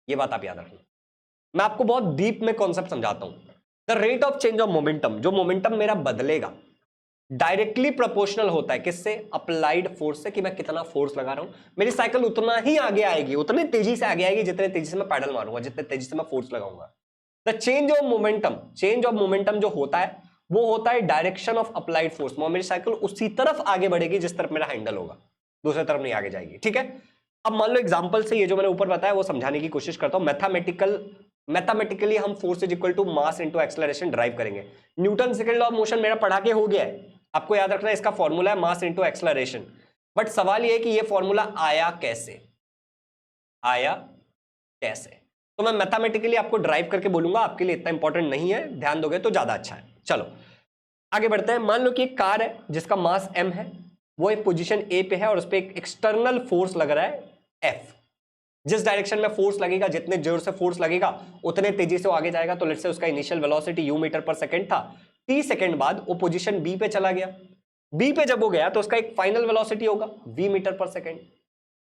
ये बात आप याद रखना। मैं आपको बहुत डीप में कॉन्सेप्ट समझाता हूं। The rate of change of momentum, जो मोमेंटम मेरा बदलेगा डायरेक्टली प्रोपोर्शनल होता है किससे? अप्लाइड फोर्स से, कि मैं कितना फोर्स लगा रहा हूं। मेरी साइकिल उतना ही आगे आएगी, उतनी तेजी से आगे आएगी जितने तेजी से मैं पैडल मारूंगा, जितने तेजी से मैं फोर्स लगाऊंगा। The change of momentum, change of momentum जो होता है वो होता है डायरेक्शन ऑफ अप्लाइड फोर्स। मेरी साइकिल उसी तरफ आगे बढ़ेगी जिस तरफ मेरा हैंडल होगा, दूसरी तरफ नहीं आगे जाएगी। ठीक है, अब मान लो एग्जांपल से ये जो मैंने ऊपर बताया वो समझाने की कोशिश करता हूं। मैथमेटिकली हम force is equal to mass into acceleration drive करेंगे। Newton second law of motion मेरा पढ़ा के हो गया है, आपको याद रखना है इसका फॉर्मूला है मास इनटू एक्सेलरेशन। बट सवाल ये है कि ये फॉर्मूला आया कैसे, आया कैसे? तो मैं मैथमेटिकली आपको ड्राइव करके बोलूंगा, आपके लिए इतना इंपॉर्टेंट नहीं है, ध्यान दोगे तो ज्यादा अच्छा है। चलो आगे बढ़ते हैं। मान लो कि एक कार है जिसका मास m है, वो एक पोजीशन A पे है और उस पर एक एक्सटर्नल फोर्स लग रहा है F। जिस डायरेक्शन में फोर्स लगेगा, जितने जोर से फोर्स लगेगा उतने तेजी से वो आगे जाएगा। तो लेट्स से उसका इनिशियल वेलोसिटी u मीटर पर सेकंड था, t सेकंड बाद वो पोजीशन B पे चला गया। B पे जब वो गया तो उसका एक फाइनल वेलोसिटी होगा v मीटर पर सेकंड।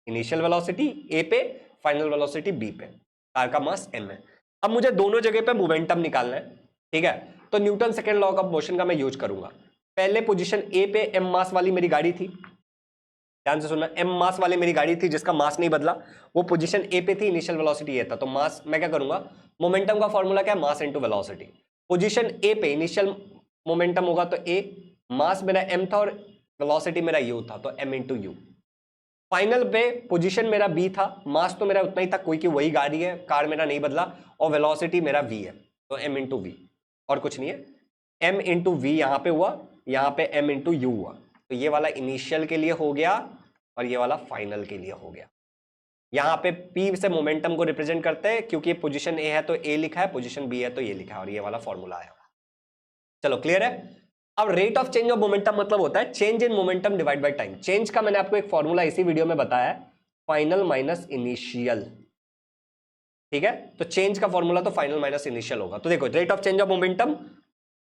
इनिशियल वेलोसिटी A पे, फाइनल वेलोसिटी B पे, कार का मास m है। अब मुझे दोनों जगह पे मोमेंटम निकालना है। ठीक है, तो Newton second law of motion का मैं यूज करूंगा। पहले पोजीशन A पे m मास वाली मेरी गाड़ी थी, ध्यान से सुनना, m मास वाली मेरी गाड़ी थी जिसका मास नहीं बदला, वो पोजीशन A पे थी, इनिशियल वेलोसिटी ये था। तो मास मैं क्या करूंगा, मोमेंटम का फॉर्मूला क्या है, mass into velocity. Position A पे इनिशियल मोमेंटम होगा तो A, मास मेरा m था और वेलोसिटी मेरा u था, तो m इंटू यू। फाइनल पे पोजीशन मेरा B था, मास तो मेरा उतना ही था, कोई की वही गाड़ी है, कार मेरा नहीं बदला, और वेलोसिटी मेरा v है, तो m इंटू वी, और कुछ नहीं है। m इंटू वी यहां पे हुआ, यहां पे m इंटू यू हुआ। तो ये वाला इनिशियल के लिए हो गया और ये वाला फाइनल के लिए हो गया। यहां पे P से मोमेंटम को रिप्रेजेंट करते हैं, क्योंकि पोजीशन A है तो A लिखा है, पोजीशन B है तो ये लिखा है, और ये वाला फॉर्मूला आया। चलो क्लियर है। अब rate of change of momentum मतलब होता है change in momentum divide by time. Change का मैंने आपको एक फॉर्मूला इसी वीडियो में बताया है, फाइनल माइनस इनिशियल। ठीक है, तो चेंज का फॉर्मूला तो फाइनल माइनस इनिशियल होगा। तो देखो rate of change of momentum,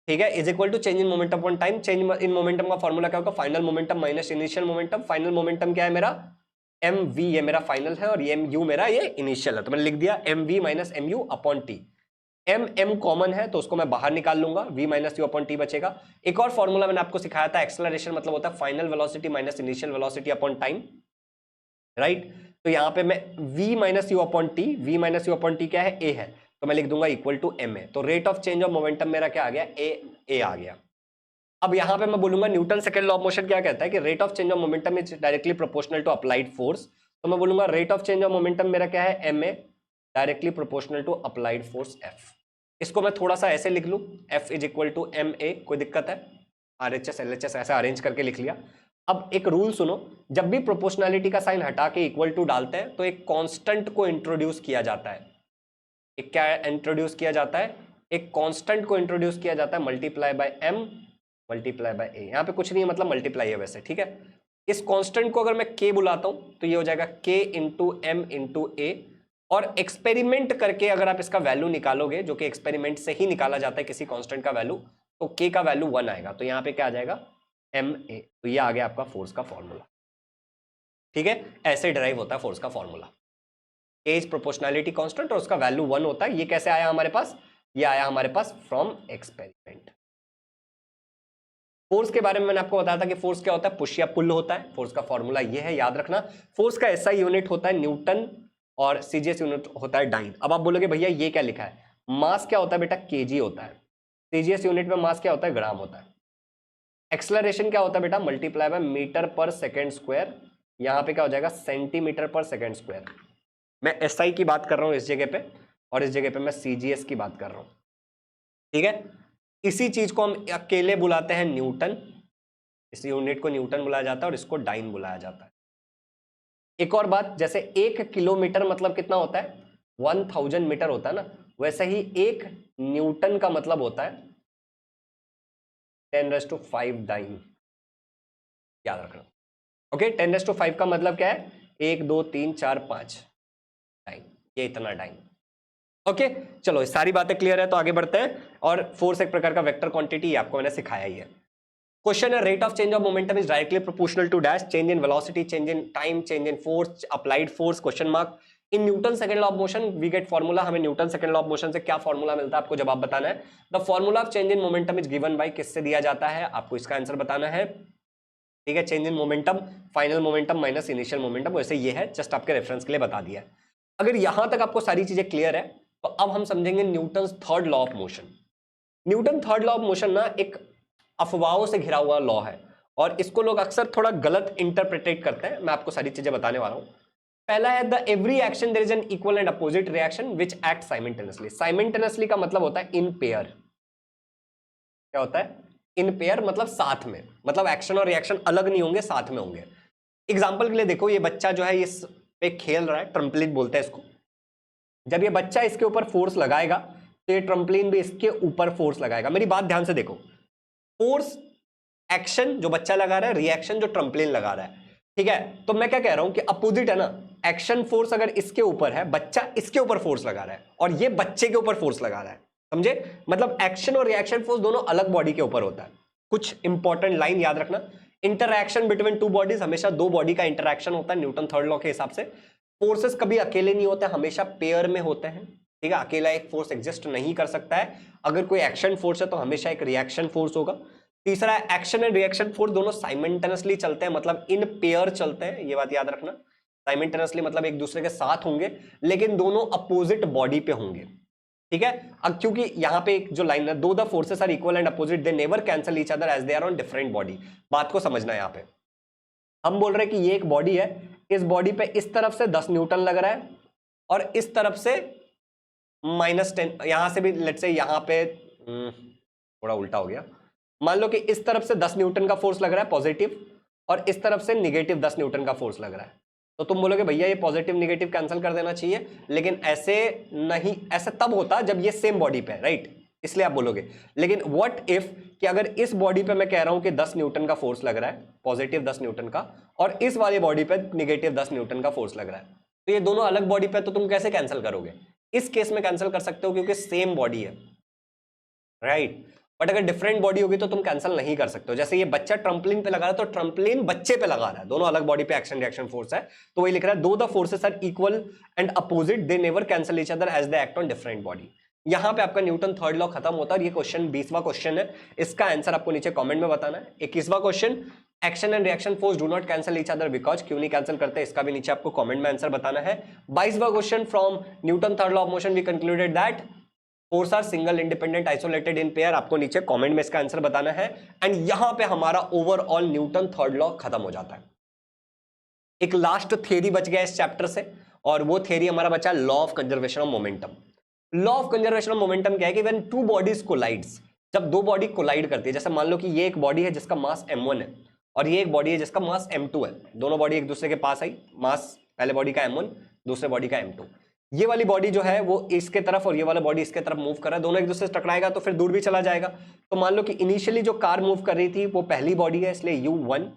ठीक है, is equal to change in momentum upon time. Change in momentum का फॉर्मूला क्या होगा, final momentum minus initial momentum. Final momentum क्या है मेरा, एम वी, ये मेरा फाइनल है, और ये एम यू मेरा ये इनिशियल है। तो मैंने लिख दिया M V minus M U upon T. M M common है तो उसको मैं बाहर निकाल लूंगा, V minus U upon T बचेगा। एक और फॉर्मूला मैंने आपको सिखाया था, एक्सेलरेशन मतलब होता है final velocity minus initial velocity upon time, right. तो यहां पे मैं v minus U upon T, V minus U upon T क्या है, a है, तो मैं लिख दूंगा इक्वल टू m है। तो rate of change of momentum मेरा क्या आ गया, a आ गया। अब यहां पे मैं बोलूंगा Newton second law of motion क्या कहता है कि rate of change of momentum is directly proportional to applied force. तो मैं बोलूंगा rate of change of momentum मेरा क्या है, ma directly proportional to applied force f। इसको मैं थोड़ा सा ऐसे लिख लूं, f is equal to ma, कोई दिक्कत है, RHS LHS ऐसा अरेंज करके लिख लिया। अब एक रूल सुनो, जब भी प्रोपोर्शनैलिटी का साइन हटा के इक्वल टू डालते हैं तो एक कांस्टेंट को इंट्रोड्यूस किया जाता है। एक क्या इंट्रोड्यूस किया जाता है, एक कांस्टेंट को इंट्रोड्यूस किया जाता है, multiply by m multiply by a। यहां पे कुछ नहीं है, मतलब मल्टीप्लाई है वैसे, ठीक है। इस कांस्टेंट को अगर मैं k बुलाता हूं तो ये हो जाएगा k इंटू एम इंटू ए। और एक्सपेरिमेंट करके अगर आप इसका वैल्यू निकालोगे, जो कि एक्सपेरिमेंट से ही निकाला जाता है किसी कांस्टेंट का वैल्यू, तो k का वैल्यू 1 आएगा। तो यहां पे क्या आ जाएगा, ma। तो ये आ गया आपका फोर्स का फॉर्मूला। ठीक है, ऐसे ड्राइव होता है फोर्स का formula, a is proportionality constant और उसका वैल्यू 1 होता है। ये कैसे आया हमारे पास, ये आया हमारे पास फ्रॉम एक्सपेरिमेंट। फोर्स के बारे में मैंने आपको बताया था कि फोर्स क्या होता है, पुश या पुल होता है। फोर्स का फॉर्मूला ये है, याद रखना। फोर्स का एसआई यूनिट होता है न्यूटन और सीजीएस यूनिट होता है डाइन। अब आप बोलोगे भैया ये क्या लिखा है, मास क्या होता है बेटा, केजी होता है। सीजीएस यूनिट में मास क्या होता है, ग्राम होता है। एक्सेलरेशन क्या होता है बेटा, मल्टीप्लाई बाय मीटर पर सेकेंड स्क्वायर। यहां पे क्या हो जाएगा, सेंटीमीटर पर सेकेंड स्क्वायर। मैं एसआई की बात कर रहा हूं इस जगह पे, और इस जगह पे मैं सीजीएस की बात कर रहा हूं। ठीक है, इसी चीज को हम अकेले बुलाते हैं न्यूटन, इस यूनिट को न्यूटन बुलाया जाता है और इसको डाइन बुलाया जाता है। एक और बात, जैसे 1 किलोमीटर मतलब कितना होता है, 1000 मीटर होता है ना, वैसे ही 1 न्यूटन का मतलब होता है 10⁵ डाइन, याद रखना। ओके, 10⁵ का मतलब क्या है, 1 2 3 4 5 डाइन, ये इतना डाइन। ओके, चलो ये सारी बातें क्लियर है तो आगे बढ़ते हैं। और फोर्स एक प्रकार का वेक्टर क्वांटिटी, आपको मैंने सिखाया ही है। क्वेश्चन है, rate of change of momentum is directly proportional to dash, change in velocity, change in time, change in force, applied force, question mark. In Newton second law of motion we get formula, हमें Newton second law of motion से क्या formula मिलता है आपको जवाब बताना है। The formula of change in momentum is given by, किससे दिया जाता है, आपको इसका आंसर बताना है। ठीक है, change in momentum, final momentum minus initial momentum, वैसे ये है, जस्ट आपके रेफरेंस के लिए बता दिया है। अगर यहां तक आपको सारी चीजें क्लियर है तो अब हम समझेंगे Newton third law of motion. Newton third law of motion ना एक अफवाहों से घिरा हुआ लॉ है और इसको लोग अक्सर थोड़ा गलत इंटरप्रिटेट करते हैं। मैं आपको सारी चीजें बताने वाला हूं। पहला है, the every action there is an equal and opposite reaction which act simultaneously. Simultaneously का मतलब होता है इन पेयर। क्या होता है, इन पेयर, मतलब साथ में, मतलब एक्शन और रिएक्शन अलग नहीं होंगे, साथ में होंगे। एग्जाम्पल के लिए देखो, ये बच्चा जो है इस पे खेल रहा है, ट्रम्पलिन बोलते हैं इसको। जब ये बच्चा इसके ऊपर फोर्स लगाएगा तो ये ट्रम्पलिन भी इसके ऊपर फोर्स लगाएगा। मेरी बात ध्यान से देखो, फोर्स एक्शन जो बच्चा लगा रहा है, रिएक्शन जो ट्रम्पलिन लगा रहा है। ठीक है, तो मैं क्या कह रहा हूं कि अपोजिट है ना, एक्शन फोर्स अगर इसके ऊपर है, बच्चा इसके ऊपर फोर्स लगा रहा है और ये बच्चे के ऊपर फोर्स लगा रहा है, समझे? मतलब एक्शन और रिएक्शन फोर्स दोनों अलग बॉडी के ऊपर होता है। कुछ इंपॉर्टेंट लाइन याद रखना, इंटरएक्शन बिटवीन टू बॉडीज, हमेशा दो बॉडी का इंटरएक्शन होता है न्यूटन थर्ड लॉ के हिसाब से। फोर्सेस कभी अकेले नहीं होते, हमेशा पेयर में होते हैं। ठीक है, अकेला एक फोर्स एग्जिस्ट नहीं कर सकता है। अगर कोई एक्शन फोर्स है तो हमेशा एक रिएक्शन फोर्स होगा। तीसरा, एक्शन एंड रिएक्शन फोर्स दोनों साइमल्टेनियसली चलते हैं, मतलब इन पेयर चलते हैं, ये बात याद रखना। साइमल्टेनियसली मतलब एक दूसरे के साथ होंगे लेकिन दोनों अपोजिट बॉडी पे होंगे। ठीक है, अब क्योंकि यहां पे एक जो लाइन है, though the forces are equal and opposite they never cancel each other as they are on different body. बात को समझना है, यहां पे हम बोल रहे हैं कि ये एक बॉडी है, इस बॉडी पे इस तरफ से 10 न्यूटन लग रहा है और इस तरफ से -10, यहां से भी लेट्स से यहां पे थोड़ा उल्टा हो गया। मान लो कि इस तरफ से 10 न्यूटन का फोर्स लग रहा है पॉजिटिव और इस तरफ से नेगेटिव 10 न्यूटन का फोर्स लग रहा है। तो तुम बोलोगे भैया ये पॉजिटिव नेगेटिव कैंसिल कर देना चाहिए, लेकिन ऐसे नहीं, ऐसे तब होता जब ये सेम बॉडी पे है, राइट? इसलिए आप बोलोगे। लेकिन व्हाट इफ कि अगर इस बॉडी पे मैं कह रहा हूं कि 10 न्यूटन का फोर्स लग रहा है, पॉजिटिव 10 न्यूटन का, और इस वाली बॉडी पे नेगेटिव 10 न्यूटन का फोर्स लग रहा है, तो ये दोनों अलग बॉडी पे, तो तुम कैसे कैंसिल करोगे? इस केस में कैंसिल कर सकते हो क्योंकि सेम बॉडी है, राइट? बट अगर डिफरेंट बॉडी होगी तो तुम कैंसिल नहीं कर सकते हो। जैसे ये बच्चा ट्रम्पलिन पे लगा रहा है तो ट्रम्पलिन बच्चे पे लगा रहा है, दोनों अलग बॉडी पे एक्शन रिएक्शन फोर्स है, तो वही लिख रहा है, though the forces are equal and opposite they never cancel each other as they act on different body. यहां पे आपका न्यूटन थर्ड लॉ खत्म होता है। और ये क्वेश्चन 20वां क्वेश्चन है, इसका आंसर आपको नीचे कमेंट में बताना है। 21वां question, action and reaction force do not cancel each other because, क्यों नहीं कैंसिल करते, इसका भी नीचे आपको कमेंट में आंसर बताना है। 22वां question, from Newton third law of motion we concluded that force are single independent isolated in pair, आपको नीचे कमेंट में इसका आंसर बताना है। एंड यहां पे हमारा ओवरऑल न्यूटन थर्ड लॉ खत्म हो जाता है। एक लास्ट थ्योरी बच गया इस चैप्टर से और वो थ्योरी हमारा बचा law of conservation of momentum. Law of conservation of momentum क्या है कि व्हेन टू बॉडीज कोलाइड्स, जब दो बॉडी कोलाइड करती है, जैसे मान लो कि ये एक बॉडी है जिसका मास m1 है और ये एक बॉडी है जिसका मास m2 है, दोनों बॉडी एक दूसरे के पास आई, मास पहले बॉडी का m1 दूसरे बॉडी का m2, ये वाली बॉडी जो है वो इसके तरफ और ये वाला बॉडी इसके तरफ मूव कर रहा है, दोनों एक दूसरे से टकराएगा तो फिर दूर भी चला जाएगा। तो मान लो कि इनिशियली जो कार मूव कर रही थी वो पहली बॉडी है, इसलिए u1,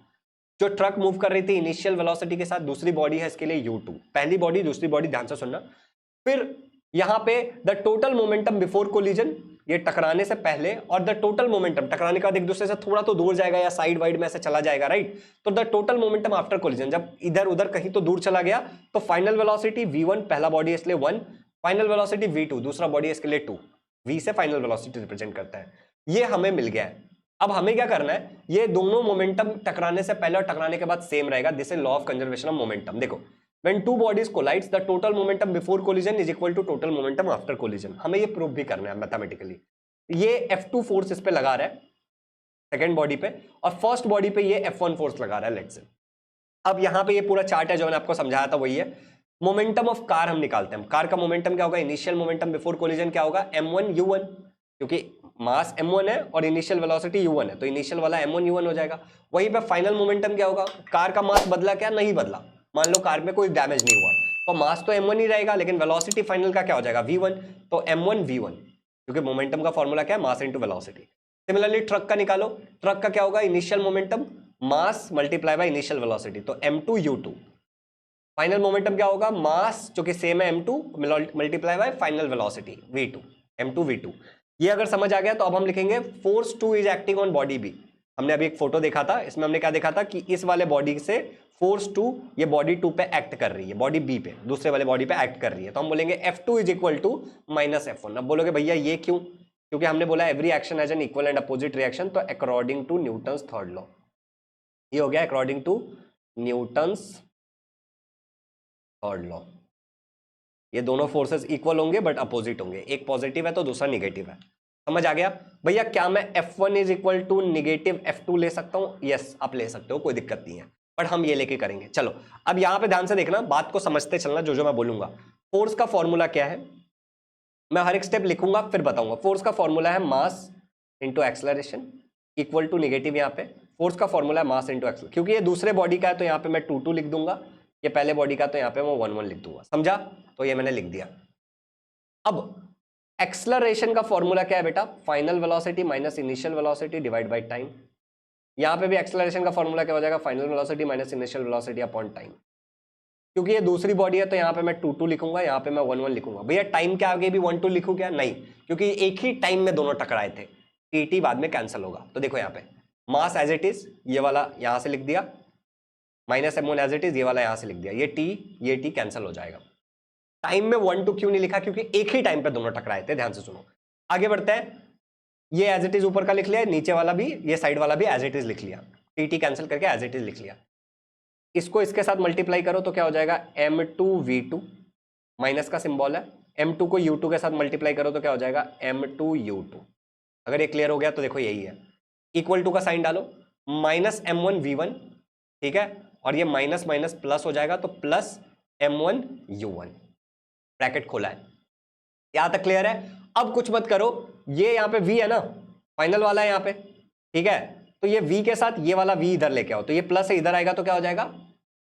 जो ट्रक मूव कर रही थी इनिशियल वेलोसिटी के साथ दूसरी बॉडी है, इसके लिए u2, पहली बॉडी दूसरी बॉडी, ध्यान से सुनना। फिर यहां पे the total momentum before collision, ये टकराने से पहले, और द टोटल मोमेंटम टकराने के बाद एक दूसरे से थोड़ा तो दूर जाएगा या साइड वाइड में ऐसे चला जाएगा, राइट? तो the total momentum after collision, जब इधर उधर कहीं तो दूर चला गया तो फाइनल वेलोसिटी v1, पहला बॉडी है इसलिए 1, फाइनल वेलोसिटी v2, दूसरा बॉडी है इसके लिए 2, v से फाइनल वेलोसिटी रिप्रेजेंट करता है। ये हमें मिल गया है। अब हमें क्या करना है, ये दोनों मोमेंटम टकराने से पहले और टकराने के बाद सेम रहेगा, this is law of conservation of momentum. देखो, when two bodies collides the total momentum before collision is equal to total momentum after collision, हमें ये प्रूव भी करना है मैथमेटिकली। ये F2 फोर्स इस पे लगा रहा है सेकंड बॉडी पे और फर्स्ट बॉडी पे ये F1 फोर्स लगा रहा है, लेट्स से। अब यहां पे ये पूरा चार्ट है जो मैंने आपको समझाया था वही है। मोमेंटम ऑफ कार हम निकालते हैं, कार का मोमेंटम क्या होगा, इनिशियल मोमेंटम बिफोर कोलिजन क्या होगा, m1 u1, क्योंकि मास m1 है और इनिशियल वेलोसिटी u1 है तो इनिशियल वाला m1 u1 हो जाएगा। वहीं पे फाइनल मोमेंटम क्या होगा, कार का मास बदला क्या, नहीं बदला, मान लो कार में कोई डैमेज नहीं हुआ, तो मास तो m1 ही रहेगा, लेकिन वेलोसिटी फाइनल का क्या हो जाएगा v1, तो m1 v1, क्योंकि मोमेंटम का फॉर्मूला क्या है, mass into velocity. Similarly truck का निकालो, ट्रक का क्या होगा, initial momentum mass multiply by initial velocity, तो m2 u2। फाइनल मोमेंटम क्या होगा, मास जो कि सेम है m2 multiply by final velocity v2, m2 v2। ये अगर समझ आ गया तो अब हम लिखेंगे force 2 is acting on body B. हमने अभी एक फोटो देखा था, इसमें हमने क्या देखा था कि इस वाले बॉडी से फोर्स 2 ये बॉडी 2 पे एक्ट कर रही है, बॉडी बी पे, दूसरे वाले बॉडी पे एक्ट कर रही है, तो हम बोलेंगे F2 is equal to minus F1। अब बोलोगे भैया ये क्यों, क्योंकि हमने बोला every action has an equal and opposite reaction, तो according to Newton's third law, ये हो गया according to Newton's third law. ये दोनों फोर्सेस इक्वल होंगे बट अपोजिट होंगे, एक पॉजिटिव है तो दूसरा निगेटिव है। समझ आ गया भैया, क्या मैं F1 is equal to negative F2 ले सकता हूं? यस, आप ले सकते हो, कोई दिक्कत नहीं है, बट हम ये लेके करेंगे। चलो अब यहां पे ध्यान से देखना, बात को समझते चलना, जो जो मैं बोलूंगा। फोर्स का फॉर्मूला क्या है, मैं हर एक स्टेप लिखूंगा फिर बताऊंगा। फोर्स का फॉर्मूला है mass into acceleration equal to negative, यहाँ पे फोर्स का फॉर्मूला है मास इंटू एक्सेलरेशन, क्योंकि ये दूसरे बॉडी का है तो यहाँ पे मैं 2 लिख दूंगा, ये पहले बॉडी का तो यहाँ पे मैं 1 लिख दूंगा, समझा? तो ये मैंने लिख दिया। अब एक्सेलरेशन का फॉर्मूला क्या है बेटा, final velocity minus initial velocity divide by time. यहाँ पे भी एक्सेलरेशन का फॉर्मूला क्या हो जाएगा, final velocity minus initial velocity upon time. क्योंकि ये दूसरी बॉडी है तो यहाँ पे मैं 2 लिखूंगा, यहाँ पे मैं 1 लिखूंगा। भैया टाइम के आगे भी 1 लिखूं क्या? नहीं, क्योंकि एक ही टाइम में दोनों टकराए थे, टी बाद में कैंसिल होगा। तो देखो यहाँ पे मास एज इट इज, ये वाला यहाँ से लिख दिया, minus M1 as it is, ये वाला यहाँ से लिख दिया, ये टी कैंसिल हो जाएगा। टाइम में 1 क्यों नहीं लिखा, क्योंकि एक ही टाइम पे दोनों टकराए थे। ध्यान से सुनो, आगे बढ़ते हैं। ये एज इट इज ऊपर का लिख लिया, नीचे वाला भी, ये साइड वाला भी एज इट इज लिख लिया, टी कैंसिल करके एज इट इज लिख लिया। इसको इसके साथ मल्टीप्लाई करो तो क्या हो जाएगा, M2V2, माइनस का सिंबल है, M2 को U2 के साथ मल्टीप्लाई करो तो क्या हो जाएगा, M2U2। अगर ये क्लियर हो गया तो देखो यही है, इक्वल टू का साइन डालो, माइनस M1V1, ठीक है, और ये माइनस माइनस प्लस हो जाएगा, तो प्लस M1U1, ब्रैकेट खोला है। यहां तक क्लियर है? अब कुछ मत करो, ये यहाँ पे V है ना, फाइनल वाला है यहाँ पे, ठीक है, तो ये V के साथ ये वाला V इधर लेके आओ, तो ये प्लस है, इधर आएगा तो क्या हो जाएगा,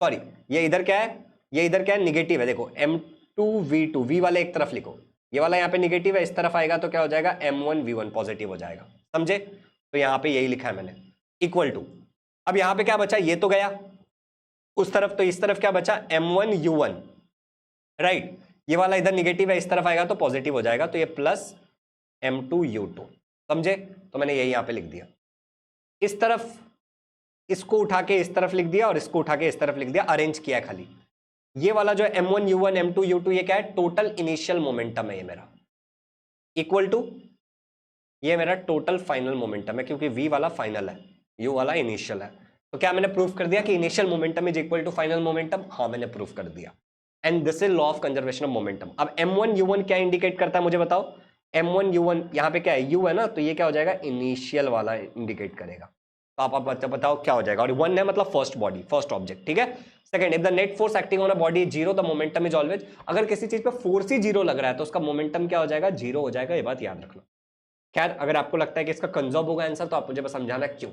सॉरी ये इधर क्या है, ये इधर क्या है, निगेटिव है। देखो M2V2, V वाले एक तरफ लिखो, ये वाला यहाँ पे निगेटिव है, इस तरफ आएगा तो क्या हो जाएगा, M1V1 पॉजिटिव हो जाएगा, समझे? तो यहाँ पे यही लिखा है मैंने, इक्वल टू। अब यहाँ पे क्या बचा, ये तो गया उस तरफ, तो इस तरफ क्या बचा, M1U1, राइट, ये वाला इधर निगेटिव है, इस तरफ आएगा तो पॉजिटिव हो जाएगा, तो ये प्लस M2U2, समझे? तो मैंने यही यहाँ पे लिख दिया, इस तरफ इसको उठा के इस तरफ लिख दिया और इसको उठा के इस तरफ लिख दिया, अरेंज किया है खाली। ये वाला जो M1U1 M2U2 ये क्या है, टोटल इनिशियल मोमेंटम है ये मेरा, इक्वल टू ये मेरा टोटल फाइनल मोमेंटम है, क्योंकि V वाला फाइनल है, U वाला इनिशियल है। तो क्या मैंने प्रूफ कर दिया कि initial momentum is equal to final momentum? हाँ, मैंने प्रूफ कर दिया। And this is law of conservation of momentum. अब M1U1 क्या इंडिकेट करता है मुझे बताओ? M1U1 यहाँ पे क्या है, U है ना, तो ये क्या हो जाएगा, इनिशियल वाला इंडिकेट करेगा। तो आप बताओ क्या हो जाएगा, और 1 है मतलब फर्स्ट बॉडी, फर्स्ट ऑब्जेक्ट, ठीक है। Second, if the net force acting on a body is 0 the momentum is always. अगर किसी चीज पे फोर्स ही 0 लग रहा है तो उसका मोमेंटम क्या हो जाएगा, 0 हो जाएगा, ये बात याद रखना। खैर, अगर आपको लगता है कि इसका कंजर्व होगा आंसर तो आप मुझे बस समझाना क्यों।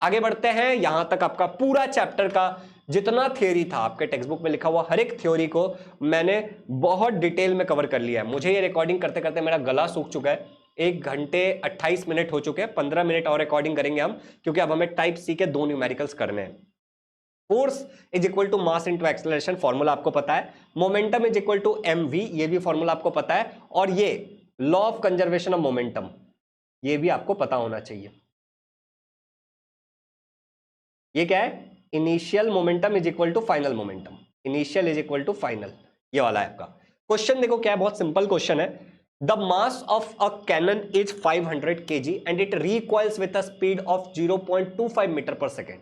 आगे बढ़ते हैं। यहां तक आपका पूरा चैप्टर का जितना थ्योरी था आपके टेक्स्ट बुक में लिखा हुआ, हर एक थ्योरी को मैंने बहुत डिटेल में कवर कर लिया है। मुझे ये रिकॉर्डिंग करते करते मेरा गला सूख चुका है, 1 घंटे 28 मिनट हो चुके हैं, 15 मिनट और रिकॉर्डिंग करेंगे हम, क्योंकि अब हमें टाइप सी के 2 न्यूमेरिकल्स करने हैं। Force is equal to mass into acceleration, formula आपको पता है। Momentum is equal to mv, ये भी फॉर्मूला आपको पता है। और ये law of conservation of momentum, ये भी आपको पता होना चाहिए। ये क्या है, initial momentum is equal to final momentum, initial is equal to final, ये वाला है आपका क्वेश्चन। देखो क्या है, बहुत सिंपल क्वेश्चन है। The mass of a cannon is 500 kg and it recoils with a speed of 0.25 metre पर सेकेंड।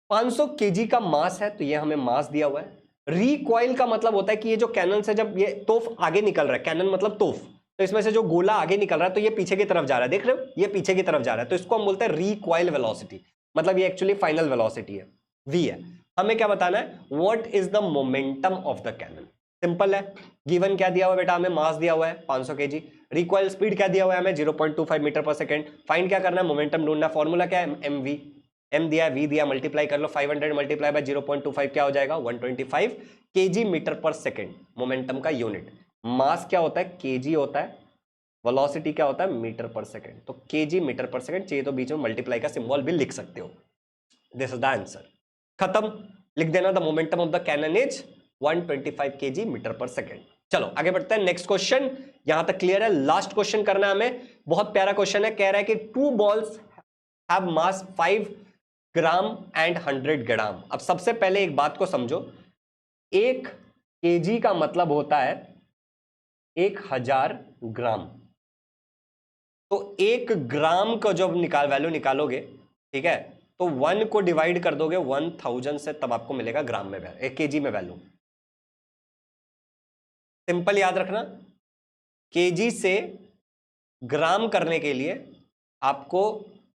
500 kg का मास है, तो ये हमें मास दिया हुआ है। रिकॉइल का मतलब होता है कि ये जो कैनन से जब ये तोफ आगे निकल रहा है, कैनन मतलब तोफ, तो इसमें से जो गोला आगे निकल रहा है तो ये पीछे की तरफ जा रहा है, देख रहे हो, ये पीछे की तरफ जा रहा है, तो इसको हम बोलते हैं रिकॉइल वेलोसिटी, मतलब ये एक्चुअली फाइनल वेलोसिटी है, v है। हमें क्या बताना है, what is the momentum of the cannon. Simple है, गिवन क्या दिया हुआ है बेटा, हमें मास दिया हुआ है 500 kg, रिकॉइल स्पीड क्या दिया हुआ है हमें 0.25 मीटर पर सेकेंड। फाइंड क्या करना है, मोमेंटम ढूंढना। फॉर्मूला क्या है, mv, m दिया, v दिया, मल्टीप्लाई कर लो, 500 मल्टीप्लाई बाय 0.25 क्या हो जाएगा 125 केजी मीटर पर सेकेंड, मोमेंटम का यूनिट। मास क्या होता है केजी होता है, वेलोसिटी क्या होता है मीटर पर सेकेंड, तो केजी मीटर पर सेकेंड चाहिए तो बीच में मल्टीप्लाई का सिंबल भी लिख सकते हो। दिस इज द आंसर, खत्म, लिख देना the momentum of the cannon is 125 KG metre पर सेकेंड। चलो आगे बढ़ते हैं, नेक्स्ट क्वेश्चन, यहां तक क्लियर है, लास्ट क्वेश्चन करना है हमें, बहुत प्यारा क्वेश्चन है, कह रहा है कि 2 balls have mass 5 gram and 100 ग्राम। अब सबसे पहले एक बात को समझो, 1 केजी का मतलब होता है 1000 ग्राम, तो 1 ग्राम का जब वैल्यू निकालोगे, ठीक है, तो 1 को डिवाइड कर दोगे 1000 से, तब आपको मिलेगा ग्राम में, 1 केजी में वैल्यू। सिंपल याद रखना, केजी से ग्राम करने के लिए आपको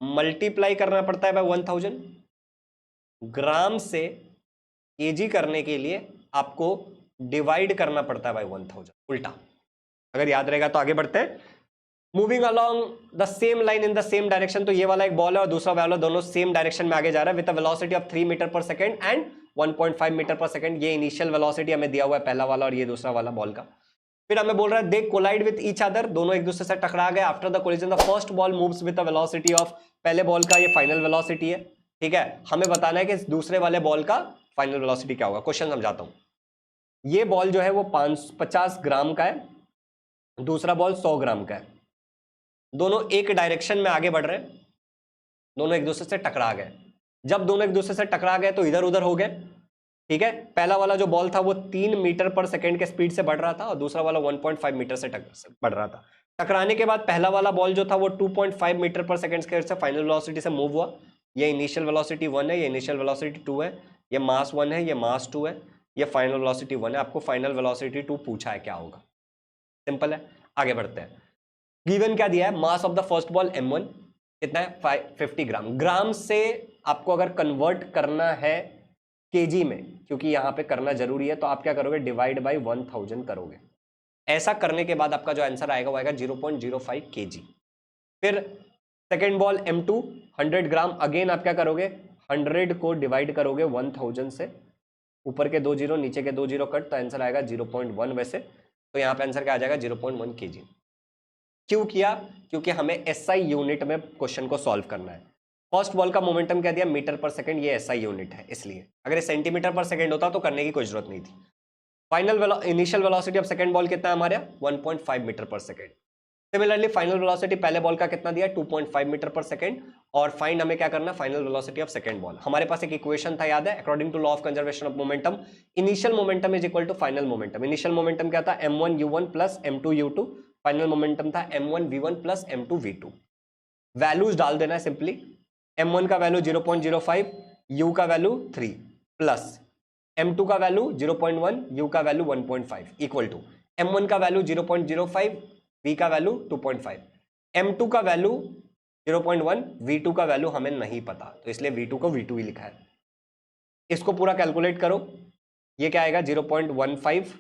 मल्टीप्लाई करना पड़ता है बाय 1000, ग्राम से केजी करने के लिए आपको डिवाइड करना पड़ता है बाय 1000, उल्टा। अगर याद रहेगा तो आगे बढ़ते हैं। Moving along the same line in the same direction, तो ये वाला एक बॉल है और दूसरा वाला, दोनों सेम डायरेक्शन में आगे जा रहा है with a velocity of 3 metre पर सेकंड एंड 1.5 मीटर पर सेकंड। ये इनिशियल वेलोसिटी हमें दिया हुआ है पहला वाला और ये दूसरा वाला बॉल का। फिर हमें बोल रहा है दे कोलाइड विद ईच अदर, दोनों एक दूसरे से टकरा गए। After the collision the first ball moves with the velocity of, पहले बॉल का ये फाइनल वेलोसिटी है, ठीक है, हमें बताना है कि दूसरे वाले बॉल का फाइनल वेलोसिटी क्या होगा। क्वेश्चन समझाता हूं, ये बॉल जो है वो 50 ग्राम का है, दूसरा बॉल 100 ग्राम का है, दोनों एक डायरेक्शन में आगे बढ़ रहे हैं, दोनों एक दूसरे से टकरा गए। जब दोनों एक दूसरे से टकरा गए तो इधर उधर हो गए, ठीक है। पहला वाला जो बॉल था वो 3 मीटर पर सेकंड के स्पीड से बढ़ रहा था और दूसरा वाला 1.5 मीटर से बढ़ रहा था। टकराने के बाद पहला वाला बॉल जो था वो 2.5 मीटर पर सेकंड से फाइनल वेलोसिटी से मूव हुआ। ये इनिशियल वेलोसिटी 1 है, ये इनिशियल वेलोसिटी 2 है, ये मास 1 है, ये मास 2 है, ये फाइनल वेलोसिटी 1 है। आपको फाइनल वेलोसिटी 2 पूछा है, क्या होगा, सिंपल है। आगे बढ़ते हैं, गिवन क्या दिया है, mass of the first ball m1 कितना है 50 ग्राम। ग्राम से आपको अगर कन्वर्ट करना है केजी में, क्योंकि यहां पे करना जरूरी है, तो आप क्या करोगे डिवाइड बाय 1000 करोगे। ऐसा करने के बाद आपका जो आंसर आएगा वो आएगा 0.05 केजी। फिर सेकेंड बॉल m2 100 ग्राम, अगेन आप क्या करोगे 100 को डिवाइड करोगे 1000 से, ऊपर के 2 जीरो नीचे के 2 जीरो कट, तो आंसर आएगा 0.1 वैसे, तो यहाँ पे आंसर क्या आ जाएगा 0.1 केजी। क्यों किया, क्योंकि हमें एसआई यूनिट में क्वेश्चन को सॉल्व करना है। फर्स्ट बॉल का मोमेंटम क्या दिया मीटर पर सेकंड, ये एसआई यूनिट है, इसलिए अगर ये सेंटीमीटर पर सेकंड होता तो करने की कोई जरूरत नहीं थी। Final initial velocity of second ball कितना है हमारे 1.5 मीटर पर सेकंड। सिमिलरली फाइनल वेलोसिटी पहले बॉल का कितना दिया 2.5 मीटर पर सेकंड, और फाइंड हमें क्या करना final velocity of second ball. हमारे पास एक इक्वेशन था, याद है, according to law of conservation of momentum, initial momentum is equal to final momentum. Initial momentum क्या था m1 u1 plus m2 u2, final momentum था m1 v1 plus m2 v2। Values डाल देना है सिंपली, m1 का value 0.05, u का value 3 plus m2 का value 0.1, u का वैल्यू 1.5 इक्वल टू m1 का वैल्यू 0.05, v का वैल्यू 2.5, m2 का वैल्यू 0.1, v2 का वैल्यू हमें नहीं पता, तो इसलिए v2 को v2 ही लिखा है। इसको पूरा कैलकुलेट करो, ये क्या आएगा 0.15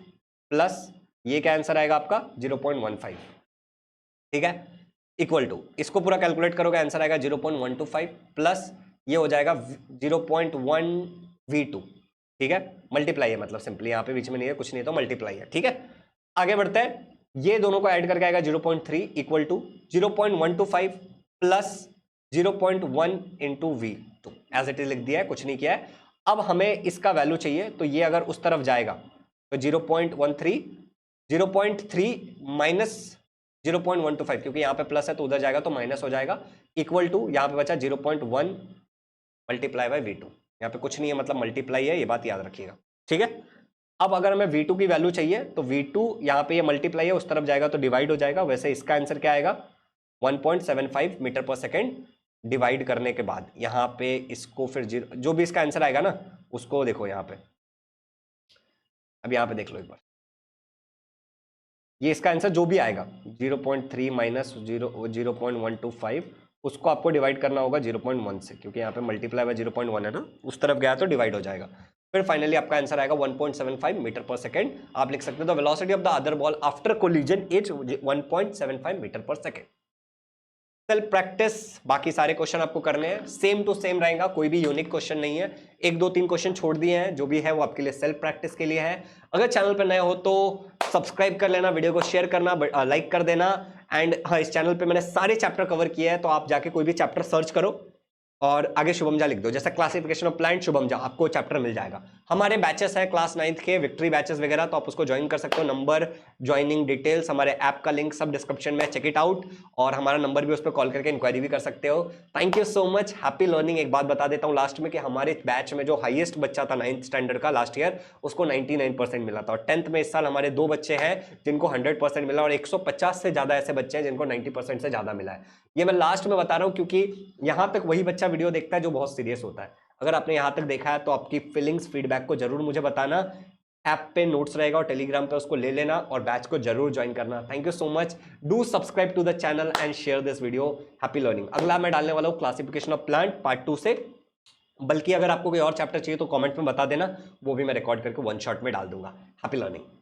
प्लस ये क्या आंसर आएगा आपका 0.15, ठीक है, इक्वल टू इसको पूरा कैलकुलेट करोगे आंसर आएगा 0.125 प्लस ये हो जाएगा 0.1 v2, ठीक है, मल्टीप्लाई है, मतलब सिंपली यहाँ पे बीच में नहीं है कुछ नहीं, तो मल्टीप्लाई है, ठीक है। आगे बढ़ते हैं, ये दोनों को ऐड करके आएगा 0.3 equal to 0.125 plus 0.1 into v2, as it is लिख दिया है, कुछ नहीं किया है। अब हमें इसका वैल्यू चाहिए, तो ये अगर उस तरफ जाएगा तो 0.3 माइनस 0.125, क्योंकि यहाँ पे प्लस है तो उधर जाएगा तो माइनस हो जाएगा, इक्वल टू यहाँ पे बचा 0.1 मल्टीप्लाई बाय v2, यहाँ पे कुछ नहीं है मतलब मल्टीप्लाई है, ये बात याद रखिएगा, ठीक है। अब अगर हमें v2 की वैल्यू चाहिए तो v2 यहाँ पे ये मल्टीप्लाई है, उस तरफ जाएगा तो डिवाइड हो जाएगा, वैसे इसका आंसर क्या आएगा 1.75 मीटर पर सेकेंड। डिवाइड करने के बाद यहाँ पे इसको फिर जो भी इसका आंसर आएगा ना उसको देखो यहाँ पे, अब यहाँ पे देख लो एक बार, ये इसका आंसर जो भी आएगा 0.3 माइनस 0.125, उसको आपको डिवाइड करना होगा 0.1 से, क्योंकि यहाँ पे मल्टीप्लाई बाय 0.1 है ना, उस तरफ गया तो डिवाइड हो जाएगा। फिर फाइनली आपका आंसर आएगा 1.75 मीटर पर सेकेंड। आप लिख सकते हो the velocity of the other ball after collision is 1.75 metre पर सेकेंड। सेल्फ प्रैक्टिस, बाकी सारे क्वेश्चन आपको करने हैं, सेम टू सेम रहेगा, कोई भी यूनिक क्वेश्चन नहीं है। 1 2 3 क्वेश्चन छोड़ दिए हैं, जो भी है वो आपके लिए सेल्फ प्रैक्टिस के लिए है। अगर चैनल पर नए हो तो सब्सक्राइब कर लेना, वीडियो को शेयर करना, लाइक कर देना। एंड हाँ, इस चैनल पे मैंने सारे चैप्टर कवर किए हैं, तो आप जाके कोई भी चैप्टर सर्च करो और आगे शुभम झा लिख दो, जैसा classification of plant Shubham Jha, आपको चैप्टर मिल जाएगा। हमारे बैचेस हैं क्लास 9th के, विक्ट्री बैचेस वगैरह, तो आप उसको ज्वाइन कर सकते हो। नंबर, ज्वाइनिंग डिटेल्स, हमारे ऐप का लिंक सब डिस्क्रिप्शन में, चेक इट आउट। और हमारा नंबर भी, उस पर कॉल करके इंक्वायरी भी कर सकते हो। Thank you so much, happy learning. एक बात बता देता हूँ लास्ट में कि हमारे बैच में जो हाईएस्ट बच्चा था 9th स्टैंडर्ड का लास्ट ईयर, उसको 99% मिला था। और 10th में इस साल हमारे 2 बच्चे हैं जिनको 100% मिला, और 150 से ज्यादा ऐसे बच्चे हैं जिनको 90% से ज्यादा मिला है। ये मैं लास्ट में बता रहा हूं क्योंकि यहां तक वही बच्चा वीडियो देखता है जो बहुत सीरियस होता है। अगर आपने यहां तक देखा है तो आपकी फीलिंग्स, फीडबैक को जरूर मुझे बताना। ऐप पे नोट्स रहेगा और टेलीग्राम पे उसको ले लेना, और बैच को जरूर ज्वाइन करना। Thank you so much, do subscribe to the channel and share this video. Happy learning. अगला मैं डालने वाला हूं क्लासिफिकेशन ऑफ प्लांट पार्ट 2 से, बल्कि अगर आपको कोई और चैप्टर चाहिए तो कमेंट में बता देना, वो भी मैं रिकॉर्ड करके 1 शॉट में डाल दूंगा। Happy learning.